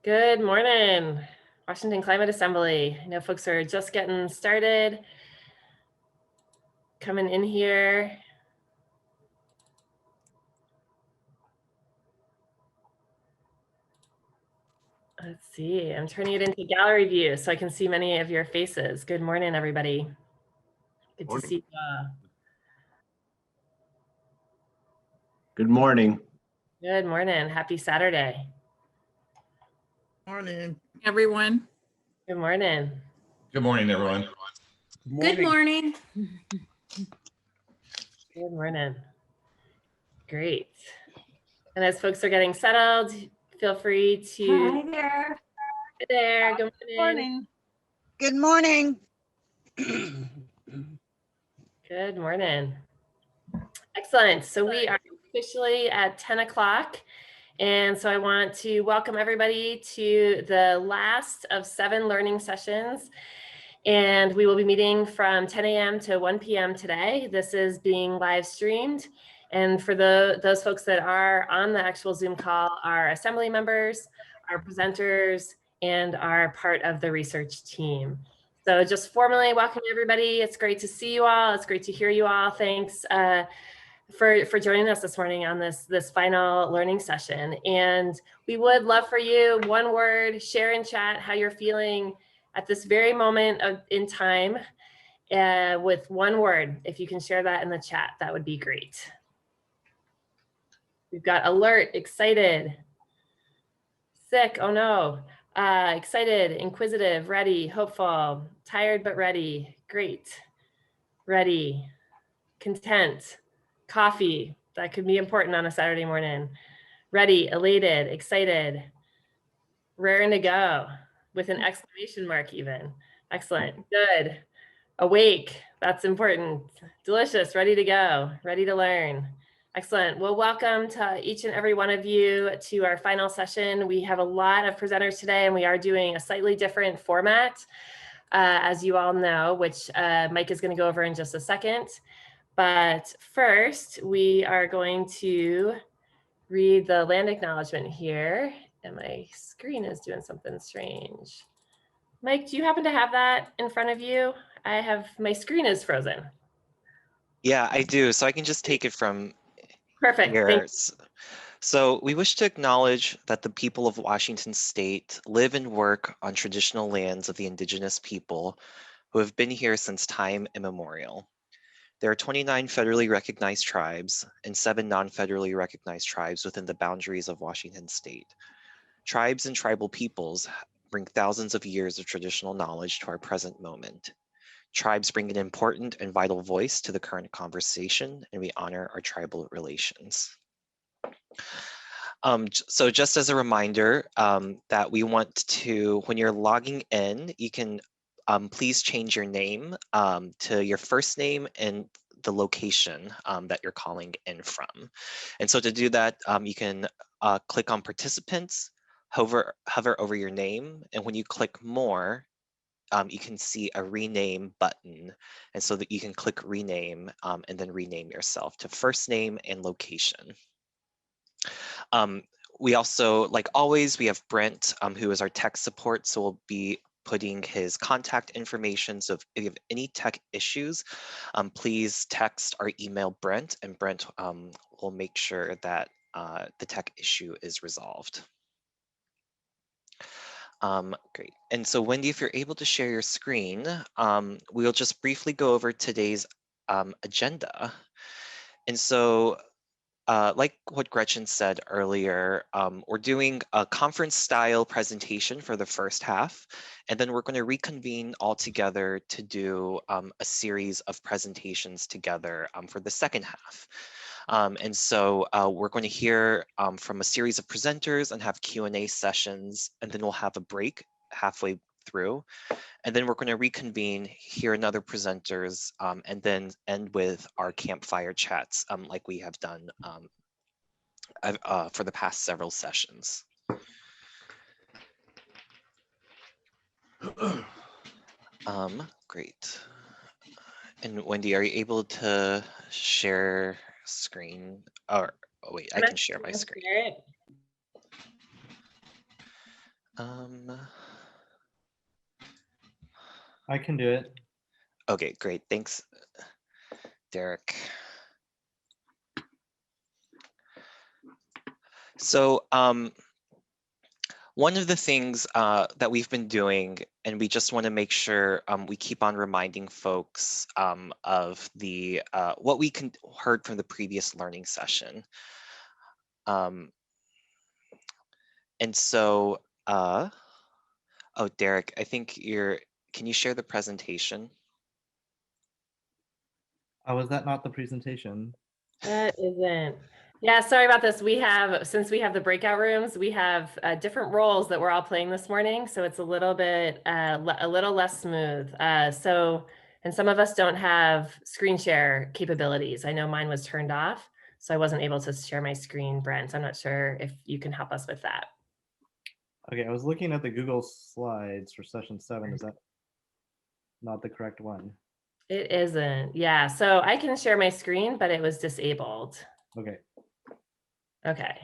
Good morning, Washington Climate Assembly. I know folks are just getting started, coming in here. Let's see, I'm turning it into gallery view so I can see many of your faces. Good morning, everybody. Good to see you. Good morning. Good morning. Happy Saturday. Morning, everyone. Good morning. Good morning, everyone. Good morning. Good morning. Great. And as folks are getting settled, feel free to. Hi there. Hi there. Good morning. Good morning. Good morning. Excellent. So we are officially at 10 o'clock. And so I want to welcome everybody to the last of 7 learning sessions. And we will be meeting from 10 a.m. to 1 p.m. today. This is being live streamed. And for those folks that are on the actual Zoom call, our assembly members, our presenters, and are part of the research team. So just formally welcome everybody. It's great to see you all. It's great to hear you all. Thanks for joining us this morning on this final learning session. And we would love for you, one word, share in chat how you're feeling at this very moment in time with one word. If you can share that in the chat, that would be great. We've got alert, excited, sick, oh no, excited, inquisitive, ready, hopeful, tired but ready, great, ready, content, coffee, that could be important on a Saturday morning, ready, elated, excited, raring to go, with an exclamation mark even. Excellent, good. Awake, that's important. Delicious, ready to go, ready to learn. Excellent. Well, welcome to each and every one of you to our final session. We have a lot of presenters today and we are doing a slightly different format, as you all know, which Mike is going to go over in just a second. But first, we are going to read the land acknowledgement here. And my screen is doing something strange. Mike, do you happen to have that in front of you? I have, my screen is frozen. Yeah, I do. So I can just take it from Perfect. here. So we wish to acknowledge that the people of Washington State live and work on traditional lands of the indigenous people who have been here since time immemorial. There are 29 federally recognized tribes and 7 non-federally recognized tribes within the boundaries of Washington State. Tribes and tribal peoples bring thousands of years of traditional knowledge to our present moment. Tribes bring an important and vital voice to the current conversation, and we honor our tribal relations. So just as a reminder that we want to, when you're logging in, you can please change your name to your first name and the location that you're calling in from. And so to do that, you can click on participants, hover over your name, and when you click more, you can see a rename button. And so that you can click rename and then rename yourself to first name and location. We also, like always, we have Brent, who is our tech support. So we'll be putting his contact information. So if you have any tech issues, please text or email Brent, and Brent will make sure that the tech issue is resolved. Great. And so Wendy, if you're able to share your screen, we'll just briefly go over today's agenda. And so like what Gretchen said earlier, we're doing a conference style presentation for the first half, and then we're going to reconvene all together to do a series of presentations together for the second half. And so we're going to hear from a series of presenters and have Q&A sessions, and then we'll have a break halfway through. And then we're going to reconvene, hear another presenters, and then end with our campfire chats like we have done for the past several sessions. Great. And Wendy, are you able to share screen? Or oh wait, I can share my screen. I can do it. Okay, great. Thanks, Derek. So one of the things that we've been doing, and we just want to make sure we keep on reminding folks of the what we heard from the previous learning session. And so, oh, Derek, I think can you share the presentation? Was that not the presentation? That isn't. Yeah, sorry about this. Since we have the breakout rooms, we have different roles that we're all playing this morning. So it's a little bit, a little less smooth. And some of us don't have screen share capabilities. I know mine was turned off, so I wasn't able to share my screen, Brent. I'm not sure if you can help us with that. Okay, I was looking at the Google Slides for session 7. Is that not the correct one? It isn't. Yeah, so I can share my screen, but it was disabled. Okay. Okay.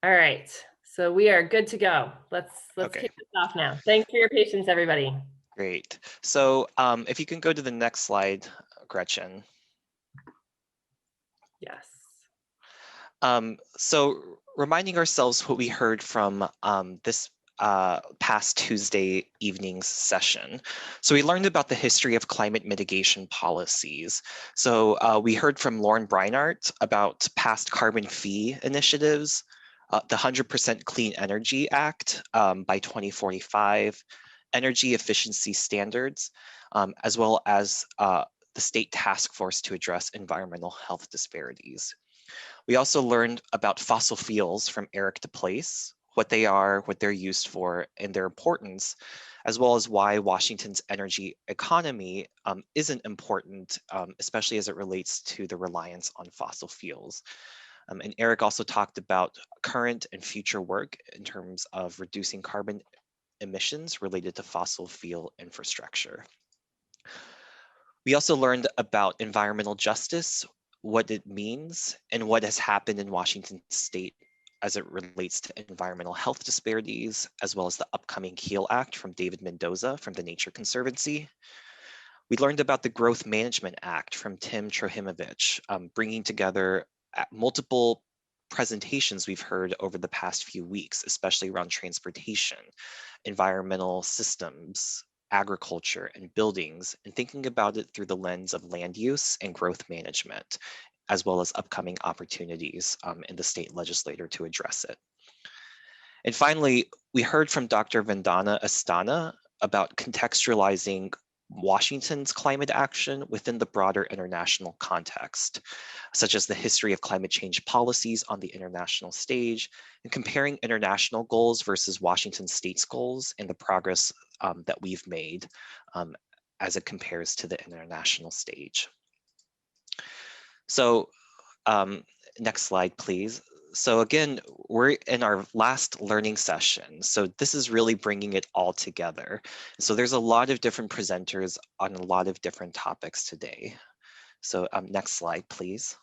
All right. So we are good to go. Let's Okay. kick this off now. Thanks for your patience, everybody. Great. So if you can go to the next slide, Gretchen. Yes. So reminding ourselves what we heard from this past Tuesday evening's session. So we learned about the history of climate mitigation policies. So we heard from Lauren Breinart about past carbon fee initiatives, the 100% Clean Energy Act by 2045, energy efficiency standards, as well as the state task force to address environmental health disparities. We also learned about fossil fuels from Eric DePlace, what they are, what they're used for, and their importance, as well as why Washington's energy economy isn't important, especially as it relates to the reliance on fossil fuels. And Eric also talked about current and future work in terms of reducing carbon emissions related to fossil fuel infrastructure. We also learned about environmental justice, what it means, and what has happened in Washington state as it relates to environmental health disparities, as well as the upcoming HEAL Act from David Mendoza from the Nature Conservancy. We learned about the Growth Management Act from Tim Trohimovich, bringing together multiple presentations we've heard over the past few weeks, especially around transportation, environmental systems, agriculture, and buildings, and thinking about it through the lens of land use and growth management, as well as upcoming opportunities in the state legislature to address it. And finally, we heard from Dr. Vandana Astana about contextualizing Washington's climate action within the broader international context, such as the history of climate change policies on the international stage, and comparing international goals versus Washington state's goals and the progress that we've made as it compares to the international stage. So next slide, please. So again, we're in our last learning session. So this is really bringing it all together. So there's a lot of different presenters on a lot of different topics today. So next slide, please.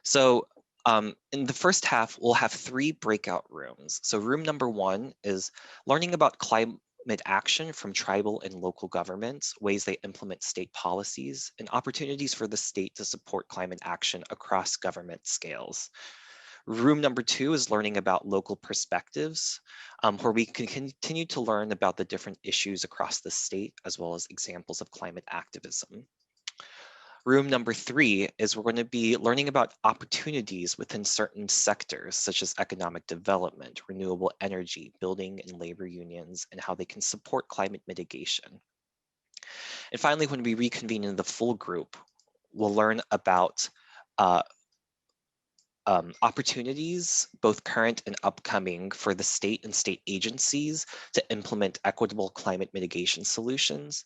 So in the first half, we'll have 3 breakout rooms. So room number 1 is learning about climate action from tribal and local governments, ways they implement state policies, and opportunities for the state to support climate action across government scales. Room number 2 is learning about local perspectives, where we can continue to learn about the different issues across the state, as well as examples of climate activism. Room number 3 is we're going to be learning about opportunities within certain sectors, such as economic development, renewable energy, building and labor unions, and how they can support climate mitigation. And finally, when we reconvene in the full group, we'll learn about opportunities, both current and upcoming, for the state and state agencies to implement equitable climate mitigation solutions.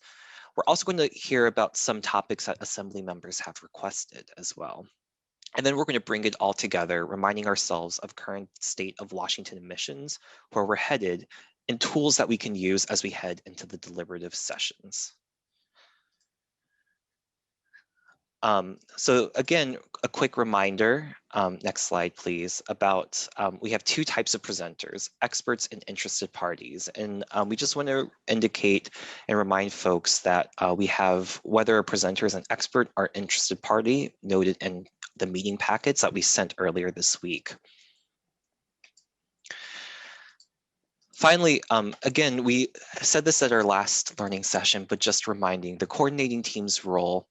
We're also going to hear about some topics that Assembly members have requested as well. And then we're going to bring it all together, reminding ourselves of current state of Washington emissions, where we're headed, and tools that we can use as we head into the deliberative sessions. So again, a quick reminder, next slide please, about we have two types of presenters, experts and interested parties. And we just want to indicate and remind folks that we have whether a presenter is an expert or interested party noted in the meeting packets that we sent earlier this week. Finally, again, we said this at our last learning session, but just reminding the coordinating team's role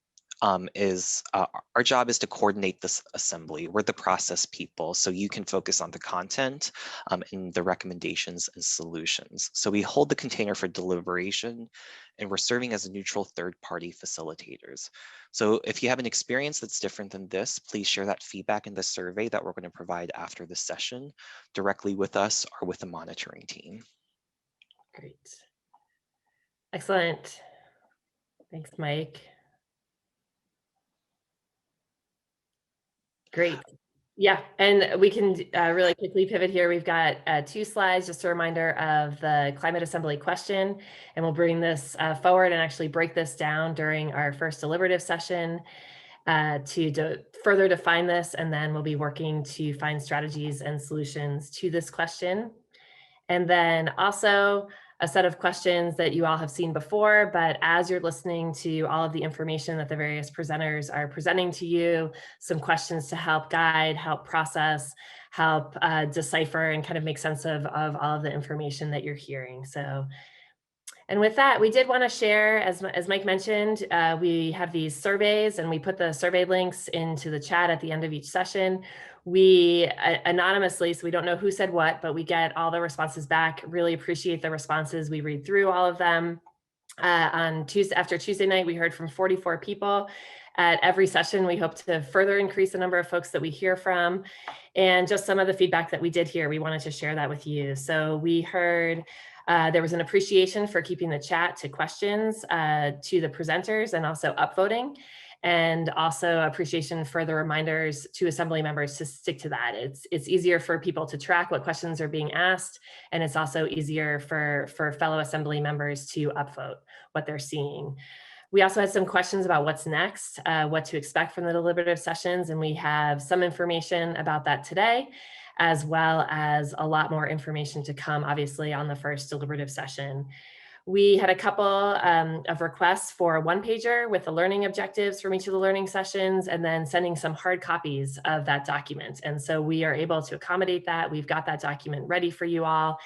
is our job is to coordinate this assembly. We're the process people, so you can focus on the content and the recommendations and solutions. So we hold the container for deliberation, and we're serving as a neutral third-party facilitators. So if you have an experience that's different than this, please share that feedback in the survey that we're going to provide after the session directly with us or with the monitoring team. Great. Excellent. Thanks, Mike. Great. Yeah, and we can really quickly pivot here. We've got 2 slides, just a reminder of the climate assembly question, and we'll bring this forward and actually break this down during our first deliberative session to further define this, and then we'll be working to find strategies and solutions to this question. And then also a set of questions that you all have seen before, but as you're listening to all of the information that the various presenters are presenting to you, some questions to help guide, help process, help decipher and kind of make sense of all of the information that you're hearing. So, and with that, we did want to share, as Mike mentioned, we have these surveys and we put the survey links into the chat at the end of each session. We anonymously, so we don't know who said what, but we get all the responses back. Really appreciate the responses. We read through all of them. On Tuesday, after Tuesday night, we heard from 44 people. At every session, we hope to further increase the number of folks that we hear from. And just some of the feedback that we did hear, we wanted to share that with you. So we heard there was an appreciation for keeping the chat to questions to the presenters and also upvoting, and also appreciation for the reminders to assembly members to stick to that. It's easier for people to track what questions are being asked, and it's also easier for fellow assembly members to upvote what they're seeing. We also had some questions about what's next, what to expect from the deliberative sessions, and we have some information about that today, as well as a lot more information to come, obviously, on the first deliberative session. We had a couple of requests for a one-pager with the learning objectives from each of the learning sessions, and then sending some hard copies of that document. And so we are able to accommodate that. We've got that document ready for you all.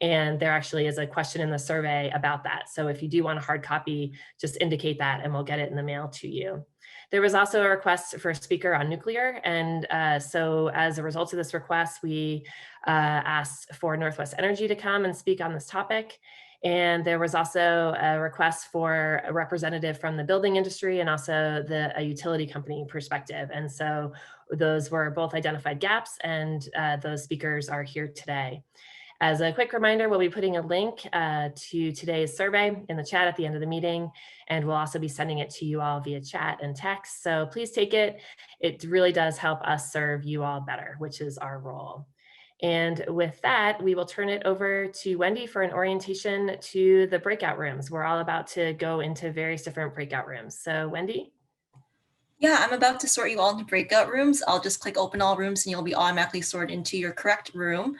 And there actually is a question in the survey about that. So if you do want a hard copy, just indicate that and we'll get it in the mail to you. There was also a request for a speaker on nuclear. And so as a result of this request, we asked for Northwest Energy to come and speak on this topic. And there was also a request for a representative from the building industry and also a utility company perspective. And so those were both identified gaps, and those speakers are here today. As a quick reminder, we'll be putting a link to today's survey in the chat at the end of the meeting, and we'll also be sending it to you all via chat and text. So please take it. It really does help us serve you all better, which is our role. And with that, we will turn it over to Wendy for an orientation to the breakout rooms. We're all about to go into various different breakout rooms. So Wendy? Yeah, I'm about to sort you all into breakout rooms. I'll just click open all rooms and you'll be automatically sorted into your correct room.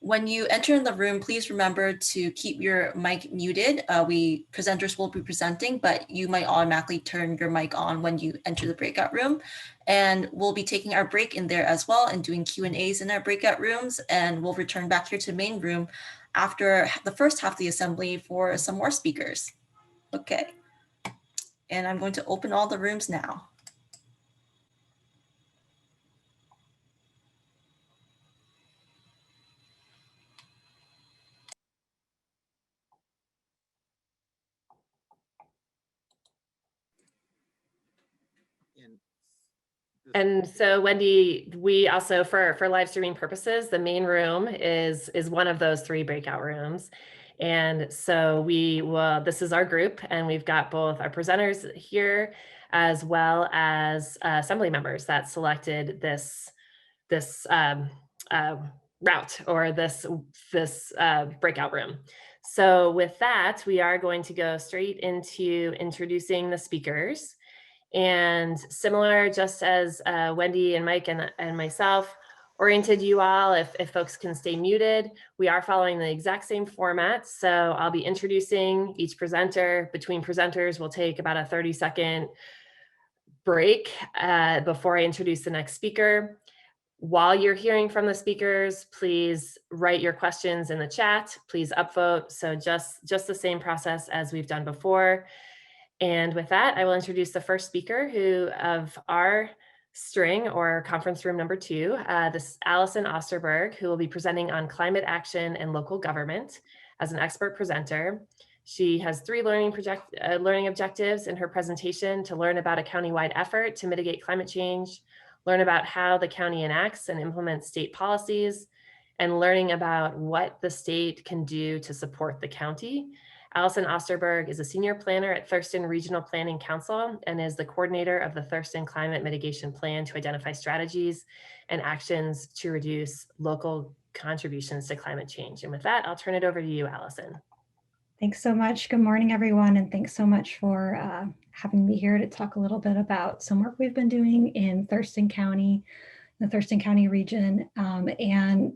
When you enter in the room, please remember to keep your mic muted. We presenters will be presenting, but you might automatically turn your mic on when you enter the breakout room. And we'll be taking our break in there as well and doing Q&As in our breakout rooms. And we'll return back here to the main room after the first half of the assembly for some more speakers. Okay. And I'm going to open all the rooms now. And so Wendy, we also, for live streaming purposes, the main room is one of those 3 breakout rooms. And so this is our group, and we've got both our presenters here as well as assembly members that selected this route or this breakout room. So with that, we are going to go straight into introducing the speakers. And similar, just as Wendy and Mike and myself oriented you all, if folks can stay muted, we are following the exact same format. So I'll be introducing each presenter. Between presenters, we'll take about a 30-second break before I introduce the next speaker. While you're hearing from the speakers, please write your questions in the chat. Please upvote. So just the same process as we've done before. And with that, I will introduce the first speaker of our string or conference room number 2, this Alison Osterberg, who will be presenting on climate action and local government as an expert presenter. She has 3 learning objectives in her presentation: to learn about a countywide effort to mitigate climate change, learn about how the county enacts and implements state policies, and learning about what the state can do to support the county. Alison Osterberg is a senior planner at Thurston Regional Planning Council and is the coordinator of the Thurston Climate Mitigation Plan to identify strategies and actions to reduce local contributions to climate change. And with that, I'll turn it over to you, Alison. Thanks so much. Good morning, everyone. And thanks so much for having me here to talk a little bit about some work we've been doing in Thurston County, the Thurston County region, and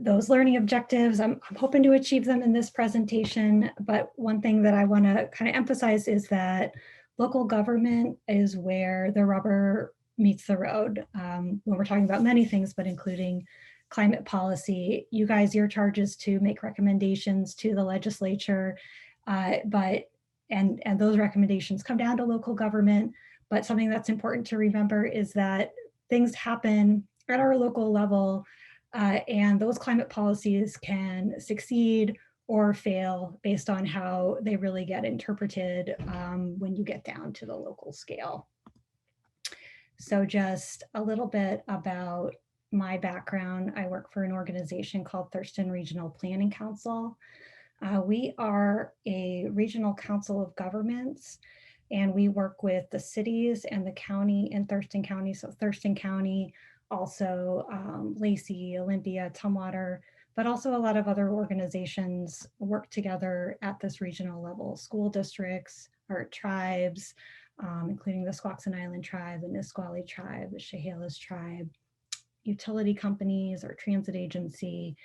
those learning objectives. I'm hoping to achieve them in this presentation, but one thing that I want to kind of emphasize is that local government is where the rubber meets the road when we're talking about many things, but including climate policy. You guys, your charge is to make recommendations to the legislature, and those recommendations come down to local government. But something that's important to remember is that things happen at our local level, and those climate policies can succeed or fail based on how they really get interpreted when you get down to the local scale. So just a little bit about my background. I work for an organization called Thurston Regional Planning Council. We are a regional council of governments, and we work with the cities and the county in Thurston County. So Thurston County, also Lacey, Olympia, Tumwater, but also a lot of other organizations work together at this regional level: school districts, art tribes, including the Squaxin Island tribe, the Nisqually tribe, the Chehalis tribe, utility companies, or transit agency.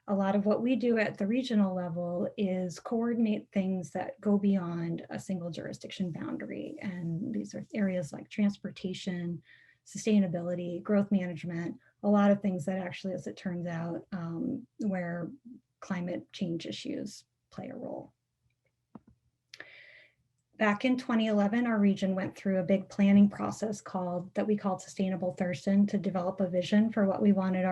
A lot of what we do at the regional level is coordinate things that go beyond a single jurisdiction boundary. And these are areas like transportation, sustainability, growth management, a lot of things that actually, as it turns out, where climate change issues play a role. Back in 2011, our region went through a big planning process that we called Sustainable Thurston, to develop a vision for what we wanted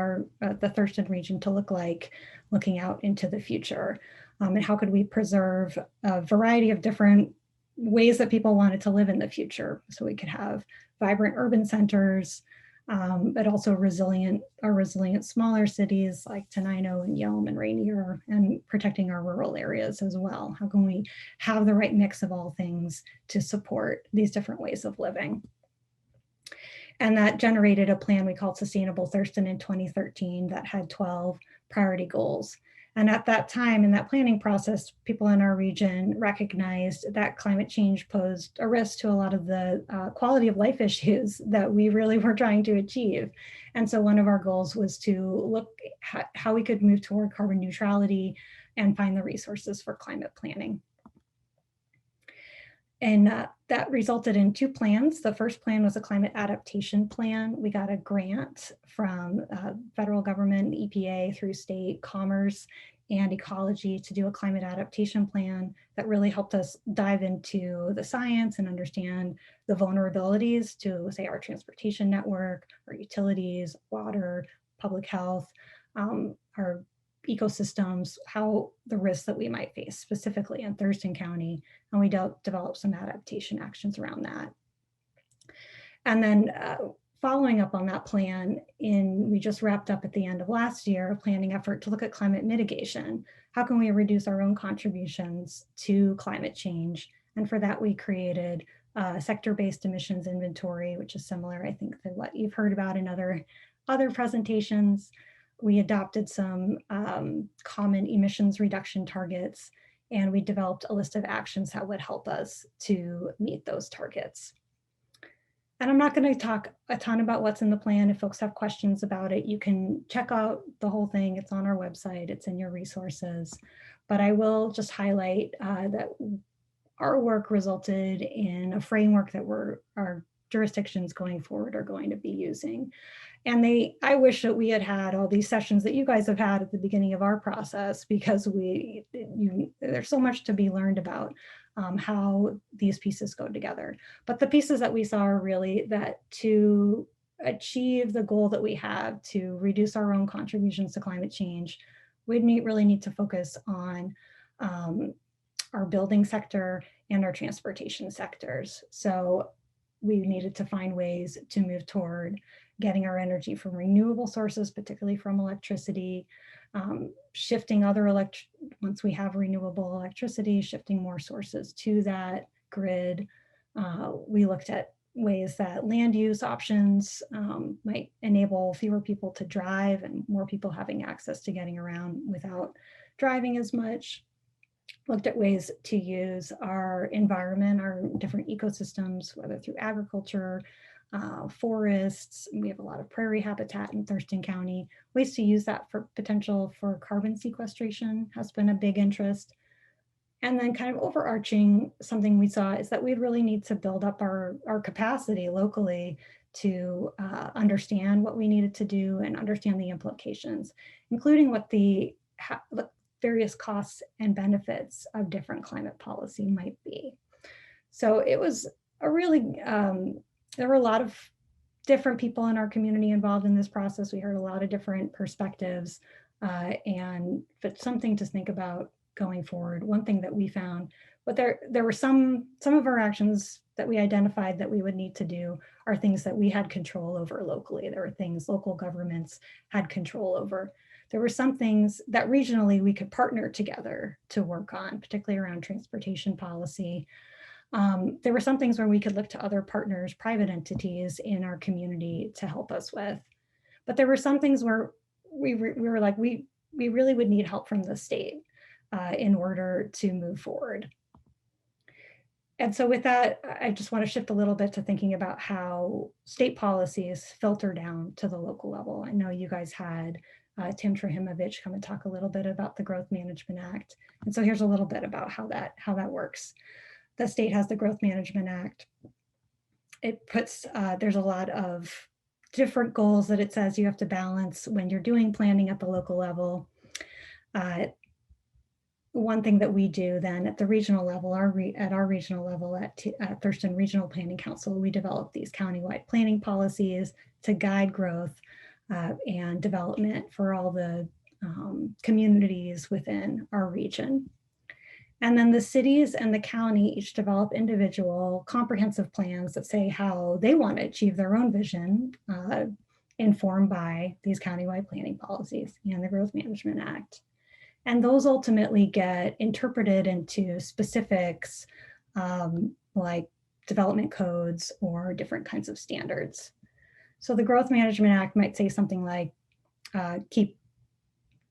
the Thurston region to look like looking out into the future. And how could we preserve a variety of different ways that people wanted to live in the future. So we could have vibrant urban centers, but also resilient smaller cities like Tenino and Yelm and Rainier, and protecting our rural areas as well. How can we have the right mix of all things to support these different ways of living? And that generated a plan we called Sustainable Thurston in 2013 that had 12 priority goals. And at that time, in that planning process, people in our region recognized that climate change posed a risk to a lot of the quality of life issues that we really were trying to achieve. And so one of our goals was to look at how we could move toward carbon neutrality and find the resources for climate planning. And that resulted in 2 plans. The first plan was a climate adaptation plan. We got a grant from federal government, EPA, through state commerce and ecology to do a climate adaptation plan that really helped us dive into the science and understand the vulnerabilities to, say, our transportation network, our utilities, water, public health, our ecosystems, how the risks that we might face specifically in Thurston County, and we developed some adaptation actions around that. And then following up on that plan, we just wrapped up at the end of last year a planning effort to look at climate mitigation. How can we reduce our own contributions to climate change? And for that, we created a sector-based emissions inventory, which is similar, I think, to what you've heard about in other presentations. We adopted some common emissions reduction targets, and we developed a list of actions that would help us to meet those targets. And I'm not going to talk a ton about what's in the plan. If folks have questions about it, you can check out the whole thing. It's on our website. It's in your resources. But I will just highlight that our work resulted in a framework that our jurisdictions going forward are going to be using. And I wish that we had had all these sessions that you guys have had at the beginning of our process, because there's so much to be learned about how these pieces go together. But the pieces that we saw are really that to achieve the goal that we have to reduce our own contributions to climate change, we really need to focus on our building sector and our transportation sectors. So we needed to find ways to move toward getting our energy from renewable sources, particularly from electricity, shifting once we have renewable electricity, shifting more sources to that grid. We looked at ways that land use options might enable fewer people to drive and more people having access to getting around without driving as much. Looked at ways to use our environment, our different ecosystems, whether through agriculture, forests. We have a lot of prairie habitat in Thurston County. Ways to use that for potential for carbon sequestration has been a big interest. And then kind of overarching, something we saw is that we really need to build up our capacity locally to understand what we needed to do and understand the implications, including what the various costs and benefits of different climate policy might be. So it was a really, there were a lot of different people in our community involved in this process. We heard a lot of different perspectives, and but something to think about going forward. One thing that we found, but there were some of our actions that we identified that we would need to do are things that we had control over locally. There were things local governments had control over. There were some things that regionally we could partner together to work on, particularly around transportation policy. There were some things where we could look to other partners, private entities in our community to help us with. But there were some things where we were like, we really would need help from the state in order to move forward. And so with that, I just want to shift a little bit to thinking about how state policies filter down to the local level. I know you guys had Tim Trahimovich come and talk a little bit about the Growth Management Act. And so here's a little bit about how that works. The state has the Growth Management Act. It puts, there's a lot of different goals that it says you have to balance when you're doing planning at the local level. One thing that we do then at the regional level, at our regional level at Thurston Regional Planning Council, we develop these countywide planning policies to guide growth and development for all the communities within our region. And then the cities and the county each develop individual comprehensive plans that say how they want to achieve their own vision, informed by these countywide planning policies and the Growth Management Act. And those ultimately get interpreted into specifics like development codes or different kinds of standards. So the Growth Management Act might say something like, keep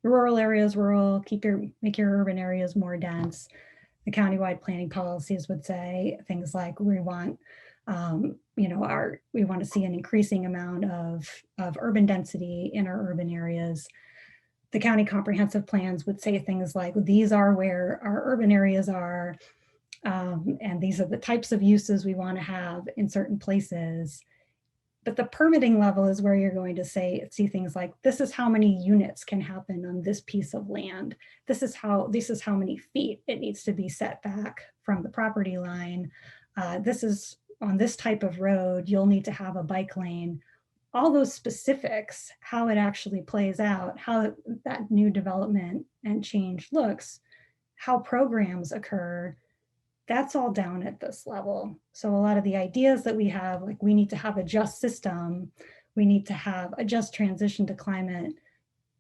rural areas rural, make your urban areas more dense. The countywide planning policies would say things like, we want, we want to see an increasing amount of urban density in our urban areas. The county comprehensive plans would say things like, these are where our urban areas are, and these are the types of uses we want to have in certain places. But the permitting level is where you're going to see things like, this is how many units can happen on this piece of land. This is how many feet it needs to be set back from the property line. This is on this type of road, you'll need to have a bike lane. All those specifics, how it actually plays out, how that new development and change looks, how programs occur, that's all down at this level. So a lot of the ideas that we have, like we need to have a just system, we need to have a just transition to climate,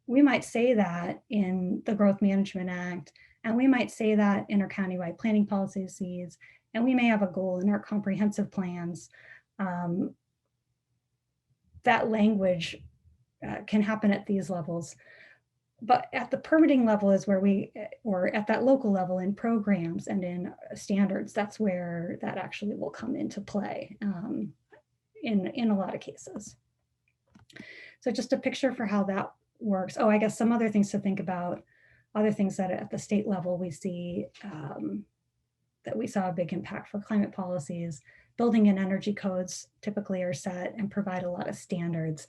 we might say that in the Growth Management Act, and we might say that in our countywide planning policies, and we may have a goal in our comprehensive plans. That language can happen at these levels. But at the permitting level is where or at that local level in programs and in standards, that's where that actually will come into play in a lot of cases. So just a picture for how that works. Oh, I guess some other things to think about, other things that at the state level we see that we saw a big impact for climate policies. Building and energy codes typically are set and provide a lot of standards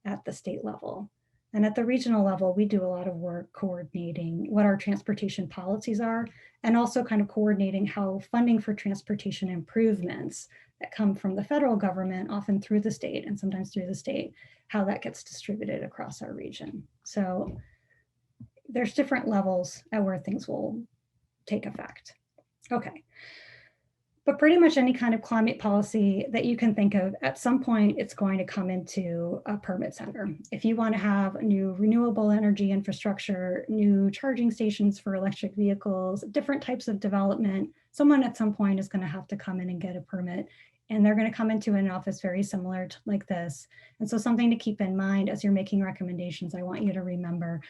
at the state level. And at the regional level, we do a lot of work coordinating what our transportation policies are, and also kind of coordinating how funding for transportation improvements that come from the federal government, often through the state and sometimes through the state, how that gets distributed across our region. So there's different levels at where things will take effect. Okay. But pretty much any kind of climate policy that you can think of, at some point, it's going to come into a permit center. If you want to have new renewable energy infrastructure, new charging stations for electric vehicles, different types of development, someone at some point is going to have to come in and get a permit. And they're going to come into an office very similar to like this. And so something to keep in mind as you're making recommendations, I want you to remember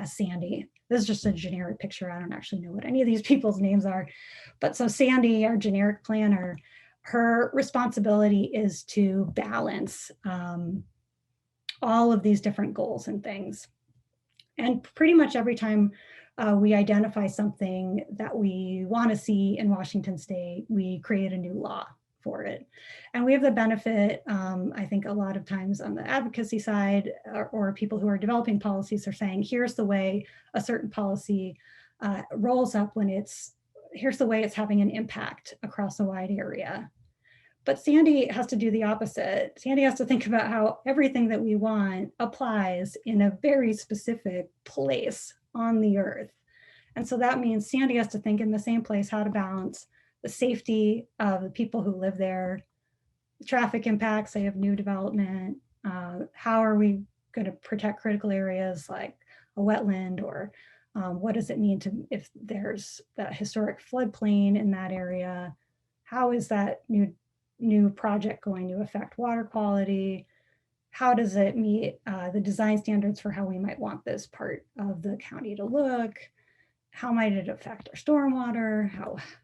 Sandy. This is just a generic picture. I don't actually know what any of these people's names are. But so Sandy, our generic planner, her responsibility is to balance all of these different goals and things. And pretty much every time we identify something that we want to see in Washington State, we create a new law for it. And we have the benefit, I think a lot of times on the advocacy side, or people who are developing policies are saying, here's the way a certain policy rolls up when here's the way it's having an impact across a wide area. But Sandy has to do the opposite. Sandy has to think about how everything that we want applies in a very specific place on the earth. And so that means Sandy has to think in the same place how to balance the safety of the people who live there, traffic impacts, say, of new development, how are we going to protect critical areas like a wetland, or what does it mean if there's that historic floodplain in that area? How is that new project going to affect water quality? How does it meet the design standards for how we might want this part of the county to look? How might it affect our stormwater?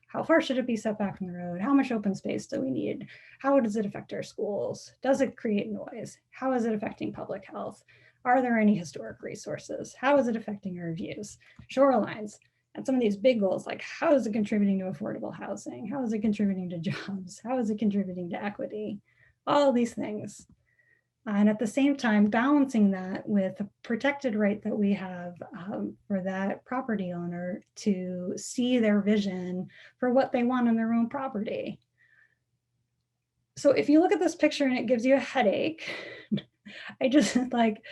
How far should it be set back from the road? How much open space do we need? How does it affect our schools? Does it create noise? How is it affecting public health? Are there any historic resources? How is it affecting our views? Shorelines, and some of these big goals, like how is it contributing to affordable housing? How is it contributing to jobs? How is it contributing to equity? All of these things. And at the same time, balancing that with a protected right that we have for that property owner to see their vision for what they want on their own property. So if you look at this picture and it gives you a headache, I just like,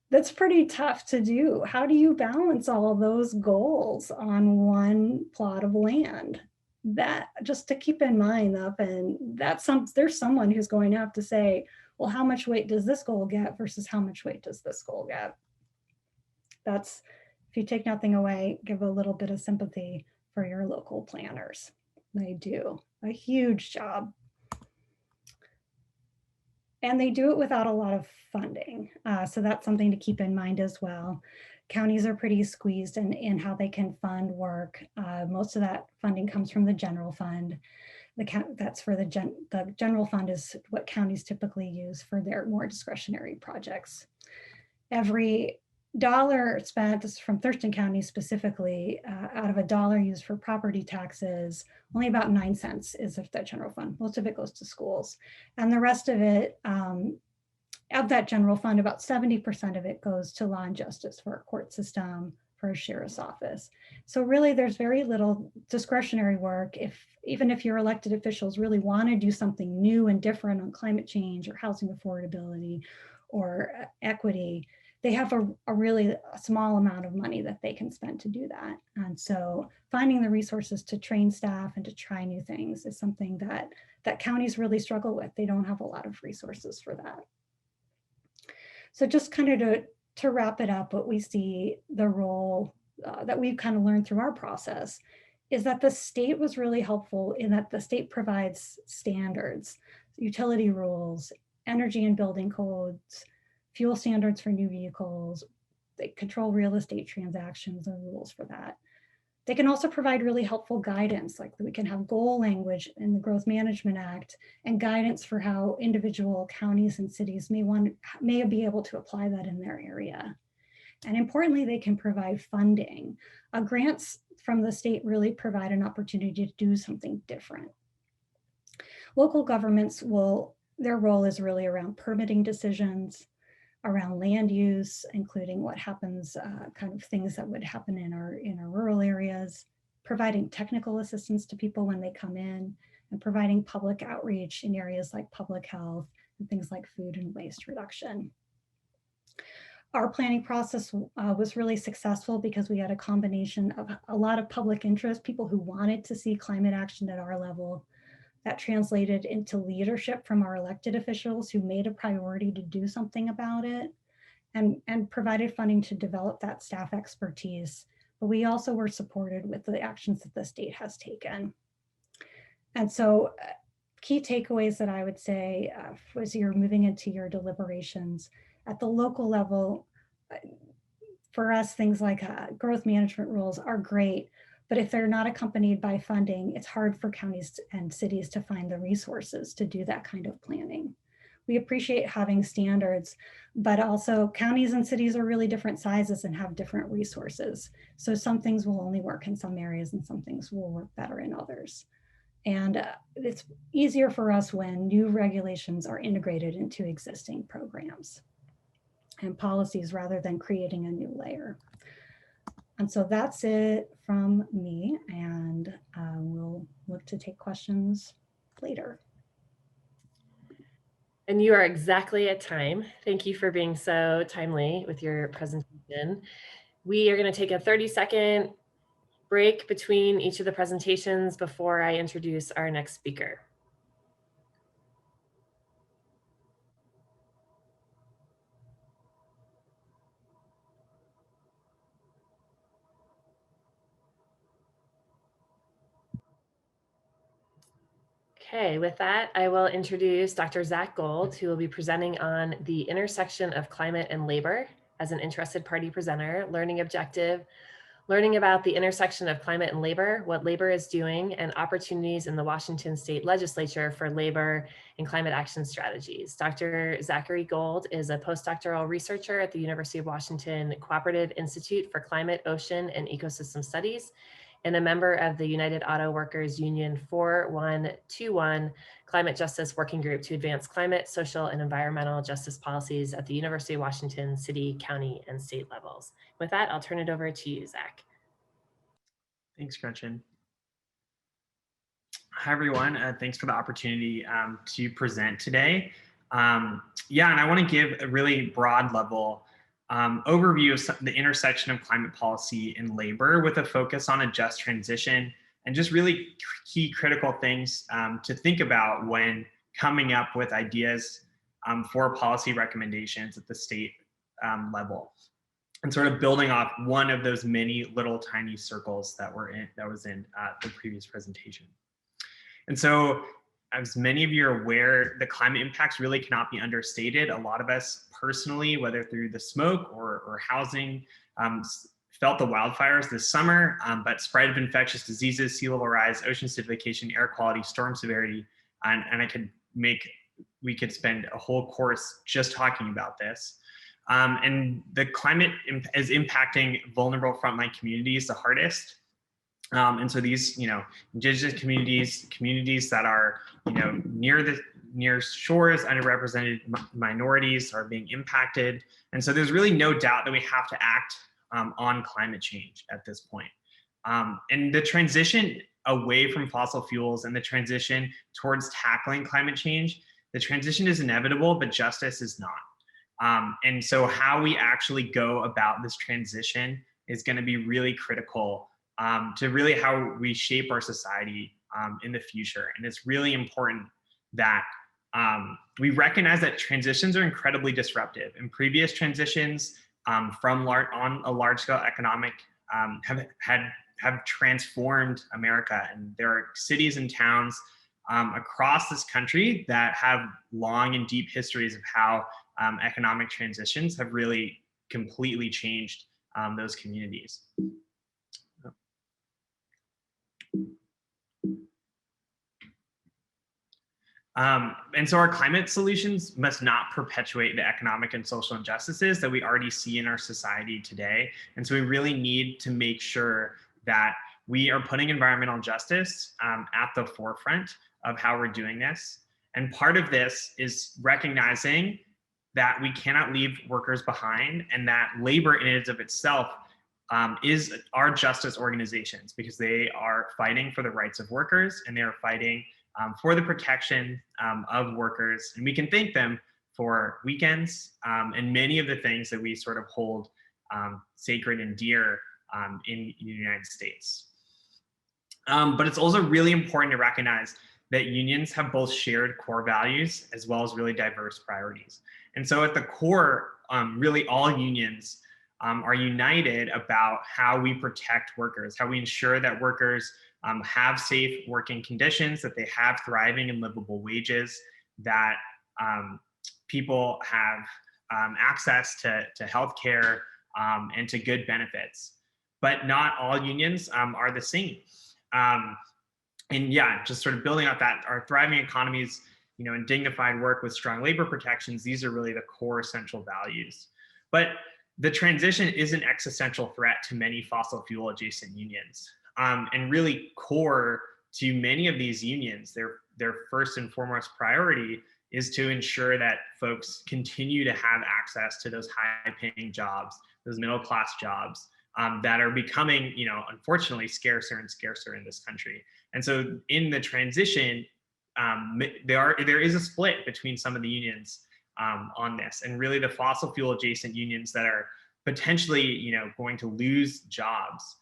that's pretty tough to do. How do you balance all of those goals on one plot of land? That just to keep in mind up, and there's someone who's going to have to say, well, how much weight does this goal get versus how much weight does this goal get? That's, if you take nothing away, give a little bit of sympathy for your local planners. They do a huge job. And they do it without a lot of funding. So that's something to keep in mind as well. Counties are pretty squeezed in how they can fund work. Most of that funding comes from the general fund. That's for the general fund is what counties typically use for their more discretionary projects. Every dollar spent, this is from Thurston County specifically, out of a dollar used for property taxes, only about 9 cents is of that general fund. Most of it goes to schools. And the rest of it, of that general fund, about 70% of it goes to law and justice for our court system, for a sheriff's office. So really there's very little discretionary work. Even if your elected officials really want to do something new and different on climate change or housing affordability or equity, they have a really small amount of money that they can spend to do that. And so finding the resources to train staff and to try new things is something that counties really struggle with. They don't have a lot of resources for that. So just kind of to wrap it up, what we see the role that we've kind of learned through our process is that the state was really helpful in that the state provides standards, utility rules, energy and building codes, fuel standards for new vehicles. They control real estate transactions and rules for that. They can also provide really helpful guidance, like we can have goal language in the Growth Management Act and guidance for how individual counties and cities may be able to apply that in their area. And importantly, they can provide funding. Grants from the state really provide an opportunity to do something different. Local governments their role is really around permitting decisions, around land use, including what happens, kind of things that would happen in our rural areas, providing technical assistance to people when they come in, and providing public outreach in areas like public health and things like food and waste reduction. Our planning process was really successful because we had a combination of a lot of public interest, people who wanted to see climate action at our level. That translated into leadership from our elected officials who made a priority to do something about it and provided funding to develop that staff expertise. But we also were supported with the actions that the state has taken. And so key takeaways that I would say as you're moving into your deliberations at the local level, for us, things like growth management rules are great, but if they're not accompanied by funding, it's hard for counties and cities to find the resources to do that kind of planning. We appreciate having standards, but also counties and cities are really different sizes and have different resources. So some things will only work in some areas and some things will work better in others. And it's easier for us when new regulations are integrated into existing programs and policies rather than creating a new layer. And so that's it from me, and we'll look to take questions later. And you are exactly at time. Thank you for being so timely with your presentation. We are going to take a 30-second break between each of the presentations before I introduce our next speaker. Okay, with that, I will introduce Dr. Zach Gold, who will be presenting on the intersection of climate and labor as an interested party presenter, learning objective, learning about the intersection of climate and labor, what labor is doing, and opportunities in the Washington State Legislature for labor and climate action strategies. Dr. Zachary Gold is a postdoctoral researcher at the University of Washington Cooperative Institute for Climate, Ocean, and Ecosystem Studies, and a member of the United Auto Workers Union 4121 Climate Justice Working Group to advance climate, social, and environmental justice policies at the University of Washington city, county, and state levels. With that, I'll turn it over to you, Zach. Thanks, Gretchen. Hi, everyone. Thanks for the opportunity to present today. Yeah, and I want to give a really broad level overview of the intersection of climate policy and labor with a focus on a just transition and just really key critical things to think about when coming up with ideas for policy recommendations at the state level, and sort of building off one of those many little tiny circles that was in the previous presentation. And so, as many of you are aware, the climate impacts really cannot be understated. A lot of us personally, whether through the smoke or housing, felt the wildfires this summer, but spread of infectious diseases, sea level rise, ocean acidification, air quality, storm severity, and we could spend a whole course just talking about this. And the climate is impacting vulnerable frontline communities the hardest. And so these, indigenous communities that are, near shores, underrepresented minorities are being impacted. And so there's really no doubt that we have to act on climate change at this point. And the transition away from fossil fuels and the transition towards tackling climate change, the transition is inevitable, but justice is not. And so how we actually go about this transition is going to be really critical to really how we shape our society in the future. And it's really important that we recognize that transitions are incredibly disruptive. And previous transitions on a large scale economic have transformed America. And there are cities and towns across this country that have long and deep histories of how economic transitions have really completely changed those communities. And so our climate solutions must not perpetuate the economic and social injustices that we already see in our society today. And so we really need to make sure that we are putting environmental justice at the forefront of how we're doing this. And part of this is recognizing that we cannot leave workers behind, and that labor in and of itself are justice organizations, because they are fighting for the rights of workers, and they are fighting for the protection of workers. And we can thank them for weekends and many of the things that we sort of hold sacred and dear in the United States. But it's also really important to recognize that unions have both shared core values as well as really diverse priorities. And so at the core, really all unions are united about how we protect workers, how we ensure that workers have safe working conditions, that they have thriving and livable wages, that people have access to healthcare and to good benefits. But not all unions are the same. And yeah, just sort of building out that our thriving economies, and dignified work with strong labor protections, these are really the core essential values. But the transition is an existential threat to many fossil fuel adjacent unions. And really core to many of these unions, their first and foremost priority is to ensure that folks continue to have access to those high-paying jobs, those middle-class jobs that are becoming, unfortunately, scarcer and scarcer in this country. And so in the transition, there is a split between some of the unions on this, and really the fossil fuel adjacent unions that are potentially, going to lose jobs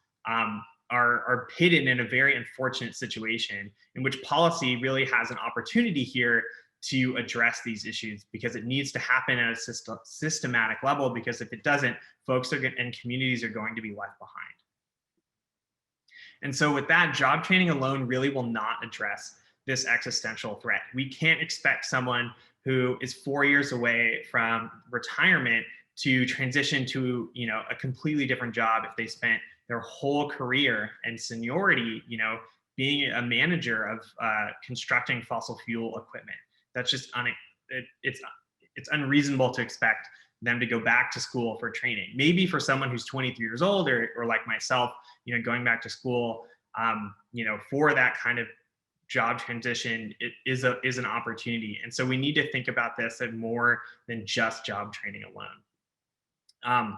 are pitted in a very unfortunate situation in which policy really has an opportunity here to address these issues, because it needs to happen at a systematic level, because if it doesn't, folks and communities are going to be left behind. And so with that, job training alone really will not address this existential threat. We can't expect someone who is 4 years away from retirement to transition to, a completely different job if they spent their whole career and seniority, being a manager of constructing fossil fuel equipment. That's just it's unreasonable to expect them to go back to school for training. Maybe for someone who's 23 years old or like myself, going back to school, for that kind of job transition, it is an opportunity. And so we need to think about this as more than just job training alone.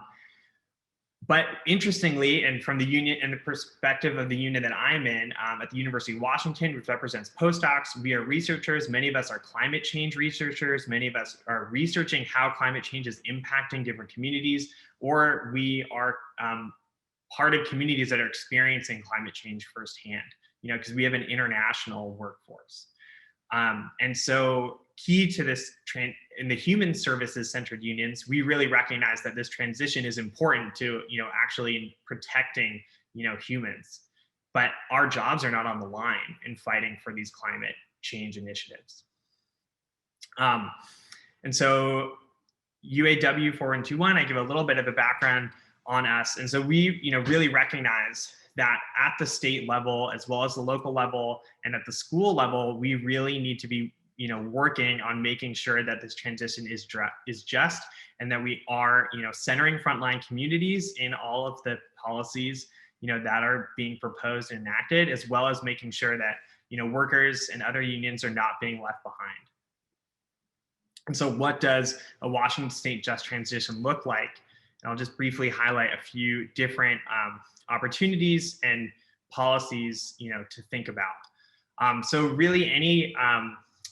But interestingly, and from the union and the perspective of the union that I'm in at the University of Washington, which represents postdocs, we are researchers. Many of us are climate change researchers. Many of us are researching how climate change is impacting different communities, or we are part of communities that are experiencing climate change firsthand, because we have an international workforce. And so key to this in the human services centered unions, we really recognize that this transition is important to, actually protecting, humans, but our jobs are not on the line in fighting for these climate change initiatives. And so UAW 4121, I give a little bit of a background on us. And so we, really recognize that at the state level, as well as the local level and at the school level, we really need to be, working on making sure that this transition is just, and that we are, centering frontline communities in all of the policies, that are being proposed and enacted, as well as making sure that, workers and other unions are not being left behind. And so what does a Washington State just transition look like? And I'll just briefly highlight a few different opportunities and policies, to think about. So really any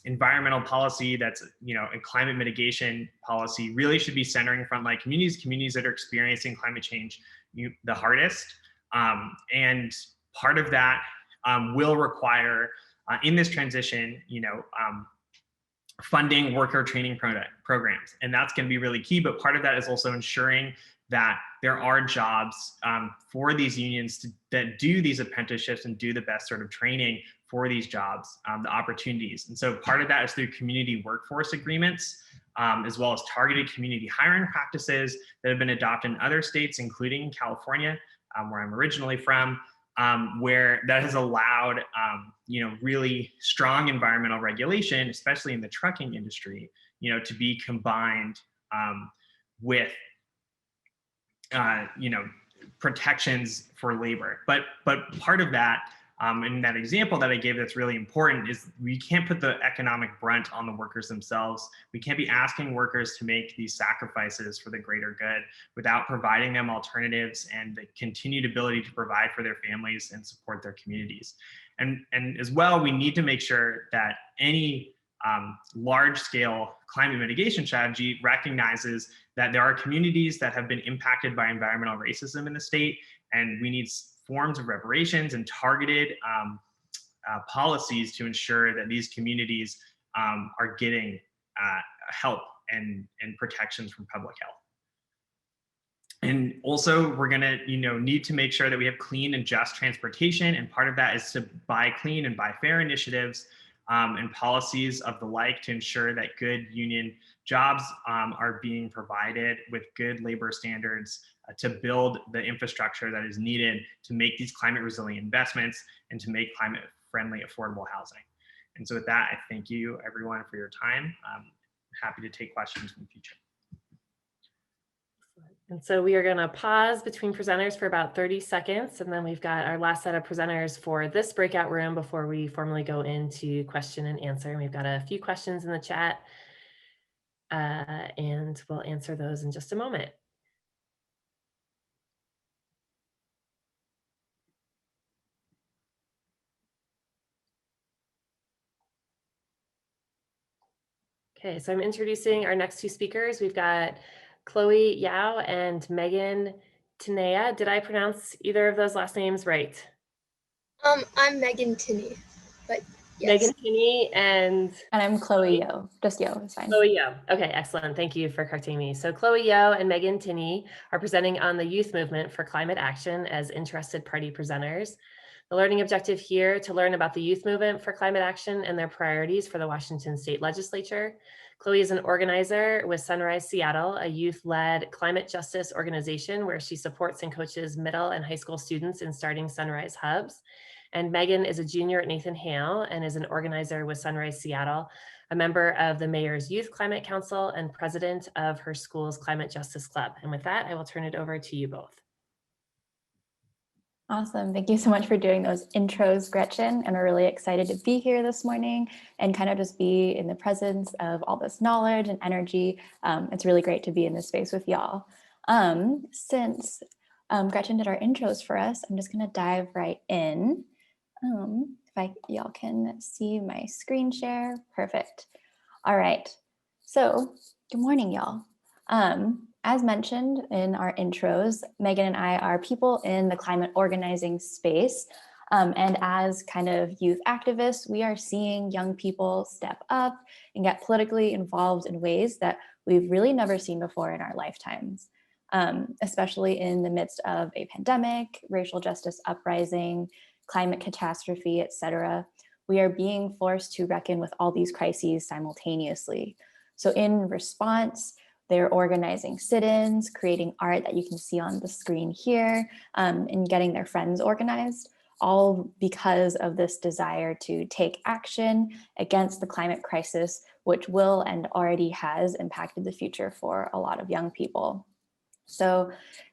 environmental policy that's, a climate mitigation policy really should be centering frontline communities that are experiencing climate change the hardest. And part of that will require in this transition, funding worker training programs. And that's going to be really key. But part of that is also ensuring that there are jobs for these unions that do these apprenticeships and do the best sort of training for these jobs, the opportunities. And so part of that is through community workforce agreements, as well as targeted community hiring practices that have been adopted in other states, including California, where I'm originally from, where that has allowed really strong environmental regulation, especially in the trucking industry, to be combined with protections for labor. But part of that, in that example that I gave that's really important, is we can't put the economic brunt on the workers themselves. We can't be asking workers to make these sacrifices for the greater good without providing them alternatives and the continued ability to provide for their families and support their communities. And as well, we need to make sure that any large-scale climate mitigation strategy recognizes that there are communities that have been impacted by environmental racism in the state, and we need forms of reparations and targeted policies to ensure that these communities are getting help and protections from public health. And also, we're gonna need to make sure that we have clean and just transportation, and part of that is to buy clean and buy fair initiatives and policies of the like to ensure that good union jobs are being provided with good labor standards to build the infrastructure that is needed to make these climate resilient investments and to make climate friendly affordable housing. And so with that, I thank you everyone for your time. I'm happy to take questions in the future. And so we are going to pause between presenters for about 30 seconds, and then we've got our last set of presenters for this breakout room before we formally go into question and answer. And we've got a few questions in the chat, and we'll answer those in just a moment. Okay, so I'm introducing our next two speakers. We've got Chloe Yao and Megan Tinea. Did I pronounce either of those last names right? I'm Megan Tinney, but yes. Megan Tinney and I'm Chloe Yo. Just Yo is fine. Chloe Yo. Okay, excellent. Thank you for correcting me. So Chloe Yo and Megan Tinney are presenting on the Youth Movement for Climate Action as interested party presenters. The learning objective here to learn about the youth movement for climate action and their priorities for the Washington State Legislature. Chloe is an organizer with Sunrise Seattle, a youth-led climate justice organization where she supports and coaches middle and high school students in starting Sunrise hubs. And Megan is a junior at Nathan Hale and is an organizer with Sunrise Seattle, a member of the Mayor's Youth Climate Council and president of her school's Climate Justice Club. And with that, I will turn it over to you both. Awesome. Thank you so much for doing those intros, Gretchen. And we're really excited to be here this morning and kind of just be in the presence of all this knowledge and energy. It's really great to be in this space with y'all. Since Gretchen did our intros for us, I'm just going to dive right in. If y'all can see my screen share. Perfect. All right. So good morning, y'all. As mentioned in our intros, Megan and I are people in the climate organizing space. And as kind of youth activists, we are seeing young people step up and get politically involved in ways that we've really never seen before in our lifetimes, especially in the midst of a pandemic, racial justice uprising, climate catastrophe, etc. We are being forced to reckon with all these crises simultaneously. So in response, they're organizing sit-ins, creating art that you can see on the screen here, and getting their friends organized, all because of this desire to take action against the climate crisis, which will and already has impacted the future for a lot of young people. So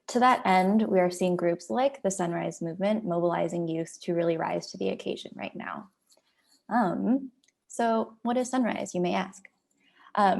to that end, we are seeing groups like the Sunrise Movement mobilizing youth to really rise to the occasion right now. So what is Sunrise, you may ask?